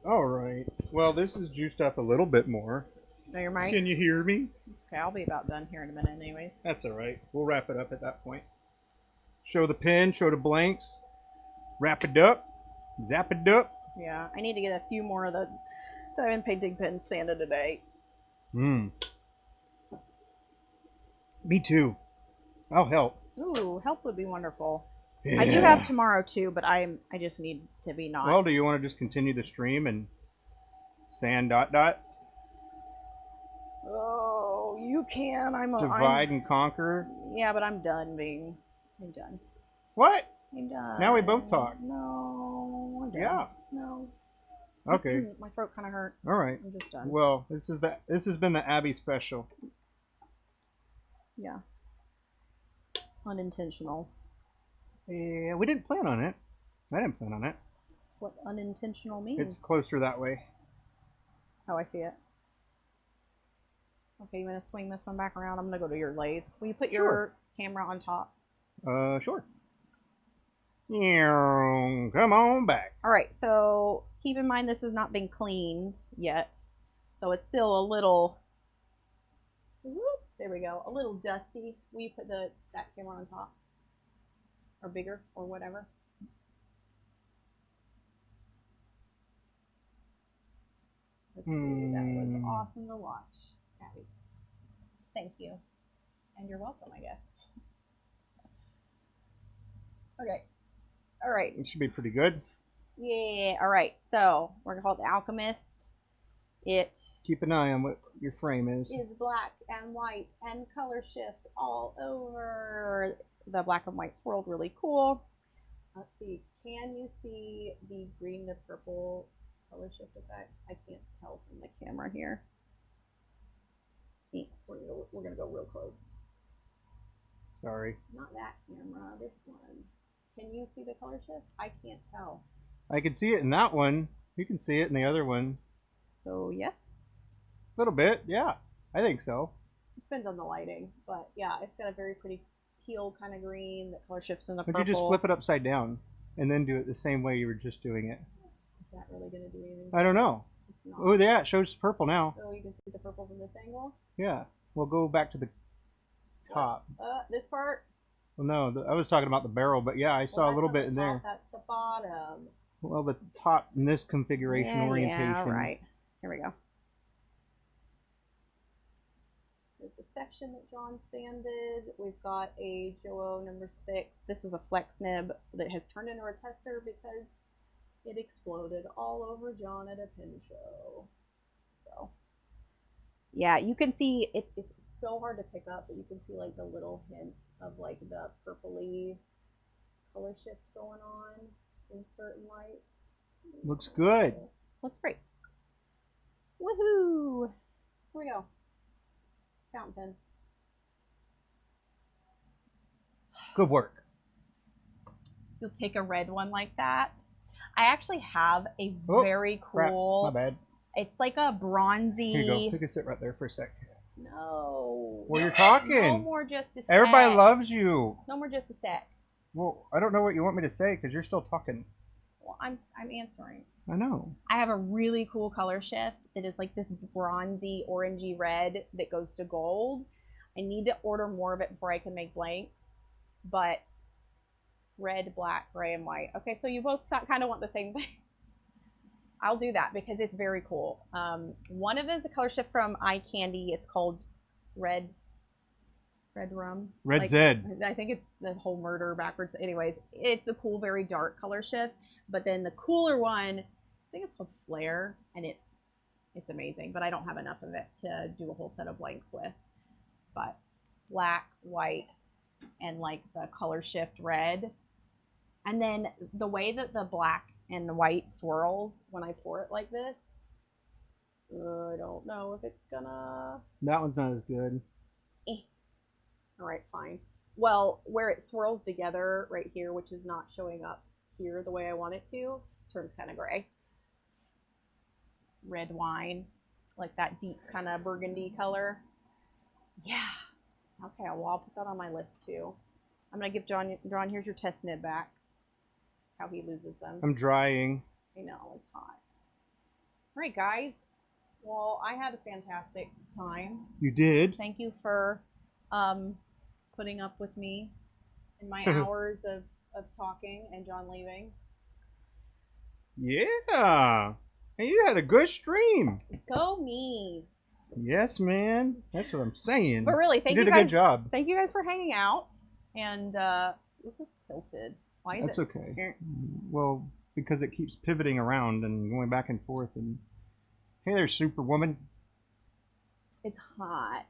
All right. Well, this is juiced up a little bit more. No, your mic? Can you hear me? Okay, I'll be about done here in a minute anyways. That's all right. We'll wrap it up at that point. Show the pin, show the blanks. Wrap it up. Zap it up. Yeah, I need to get a few more of the diamond painting pens sanded today. Me too. I'll help. Ooh, help would be wonderful. Yeah. I do have tomorrow too, but I just need to be not. Well, do you want to just continue the stream and sand dots? Oh, you can. Divide and conquer. Yeah, but I'm done being. I'm done. What? I'm done. Now we both talk. No, I'm done. Yeah. No. Okay. My throat kind of hurt. All right. I'm just done. Well, this has been the Abby special. Yeah. Unintentional. Yeah, we didn't plan on it. I didn't plan on it. That's what unintentional means. It's closer that way. Oh, I see it. Okay, you want to swing this one back around? I'm going to go to your lathe. Will you put your camera on top? Sure. Come on back. All right, so keep in mind this has not been cleaned yet. So it's still a little, there we go, a little dusty. Will you put that camera on top? Or bigger, or whatever. Let's see, that was awesome to watch, Abby. Thank you. And you're welcome, I guess. Okay. All right. It should be pretty good. Yeah. All right. So we're gonna call it the Alchemist. It Keep an eye on what your frame is. is black and white and color shift all over. The black and white swirled really cool. Let's see. Can you see the green to purple color shift effect? I can't tell from the camera here. We're gonna go real close. Sorry. Not that camera. This one. Can you see the color shift? I can't tell. I can see it in that one. You can see it in the other one. So yes. A little bit, yeah. I think so. It depends on the lighting, but yeah, it's got a very pretty teal kind of green that color shifts in the Why purple. don't you just flip it upside down and then do it the same way you were just doing it? Is that really going to do anything? I don't know. Oh, yeah, it shows purple now. Oh, you can see the purple from this angle? Yeah. We'll go back to the top. This part? Well, no, I was talking about the barrel, but yeah, I saw a little bit in there. That's the bottom. Well, the top in this configuration orientation. Yeah, all right. Here we go. There's the section that John sanded. We've got a Joe number 6. This is a flex nib that has turned into a tester because it exploded all over John at a pin show. So, yeah, you can see it's so hard to pick up, but you can see like the little hint of like the purpley color shift going on in certain light. Looks good. Looks great. Woohoo! Here we go. Fountain pen. Good work. You'll take a red one like that. I actually have a very cool. Crap. My bad. It's like a bronzy. Here you go. Take a sit right there for a sec. No. Well, you're talking. No more just a sec. Everybody loves you. No more just a sec. Well, I don't know what you want me to say because you're still talking. Well, I'm answering. I know. I have a really cool color shift that is like this bronzy, orangey red that goes to gold. I need to order more of it before I can make blanks. But red, black, gray, and white. Okay, so you both kind of want the same thing. I'll do that because it's very cool. One of it is a color shift from Eye Candy. It's called Red Rum. Red Zed. I think it's the whole murder backwards. Anyways, it's a cool, very dark color shift. But then the cooler one, I think it's called Flare, and it's amazing. But I don't have enough of it to do a whole set of blanks with. But black, white, and like the color shift red. And then the way that the black and the white swirls when I pour it like this, I don't know if it's gonna... That one's not as good. All right, fine. Well, where it swirls together right here, which is not showing up here the way I want it to, turns kind of gray. Red wine, like that deep kind of burgundy color. Yeah. Okay, well, I'll put that on my list too. I'm gonna give John, here's your test nib back. How he loses them. I'm drying. I know, it's hot. All right, guys. Well, I had a fantastic time. You did. Thank you for putting up with me in my hours of talking and John leaving. Yeah. And you had a good stream. Go me. Yes, man. That's what I'm saying. But really, thank you you did guys. A good job. Thank you guys for hanging out. And this is tilted. Why is That's it? okay. Well, because it keeps pivoting around and going back and forth. And hey there, Superwoman. It's hot.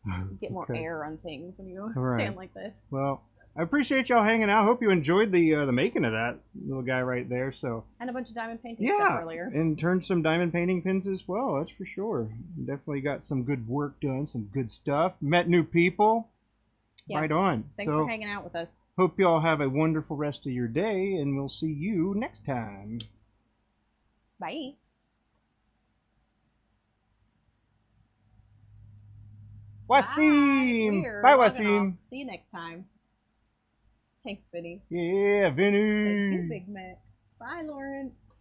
You get more Okay. air on things when you All stand right. like this. Well, I appreciate y'all hanging out. Hope you enjoyed the making of that little guy right there. So And a bunch of diamond painting stuff earlier. and turned some diamond painting pins as well. That's for sure. Definitely got some good work done, some good stuff. Met new people. Yeah. Right on. Thanks for hanging out with us. Hope y'all have a wonderful rest of your day, and we'll see you next time. Bye. Wasim! We're Bye, logging Wasim. off. See you next time. Thanks, Vinny. Yeah, Thank you, Vinny. Big Mac. Bye, Lawrence.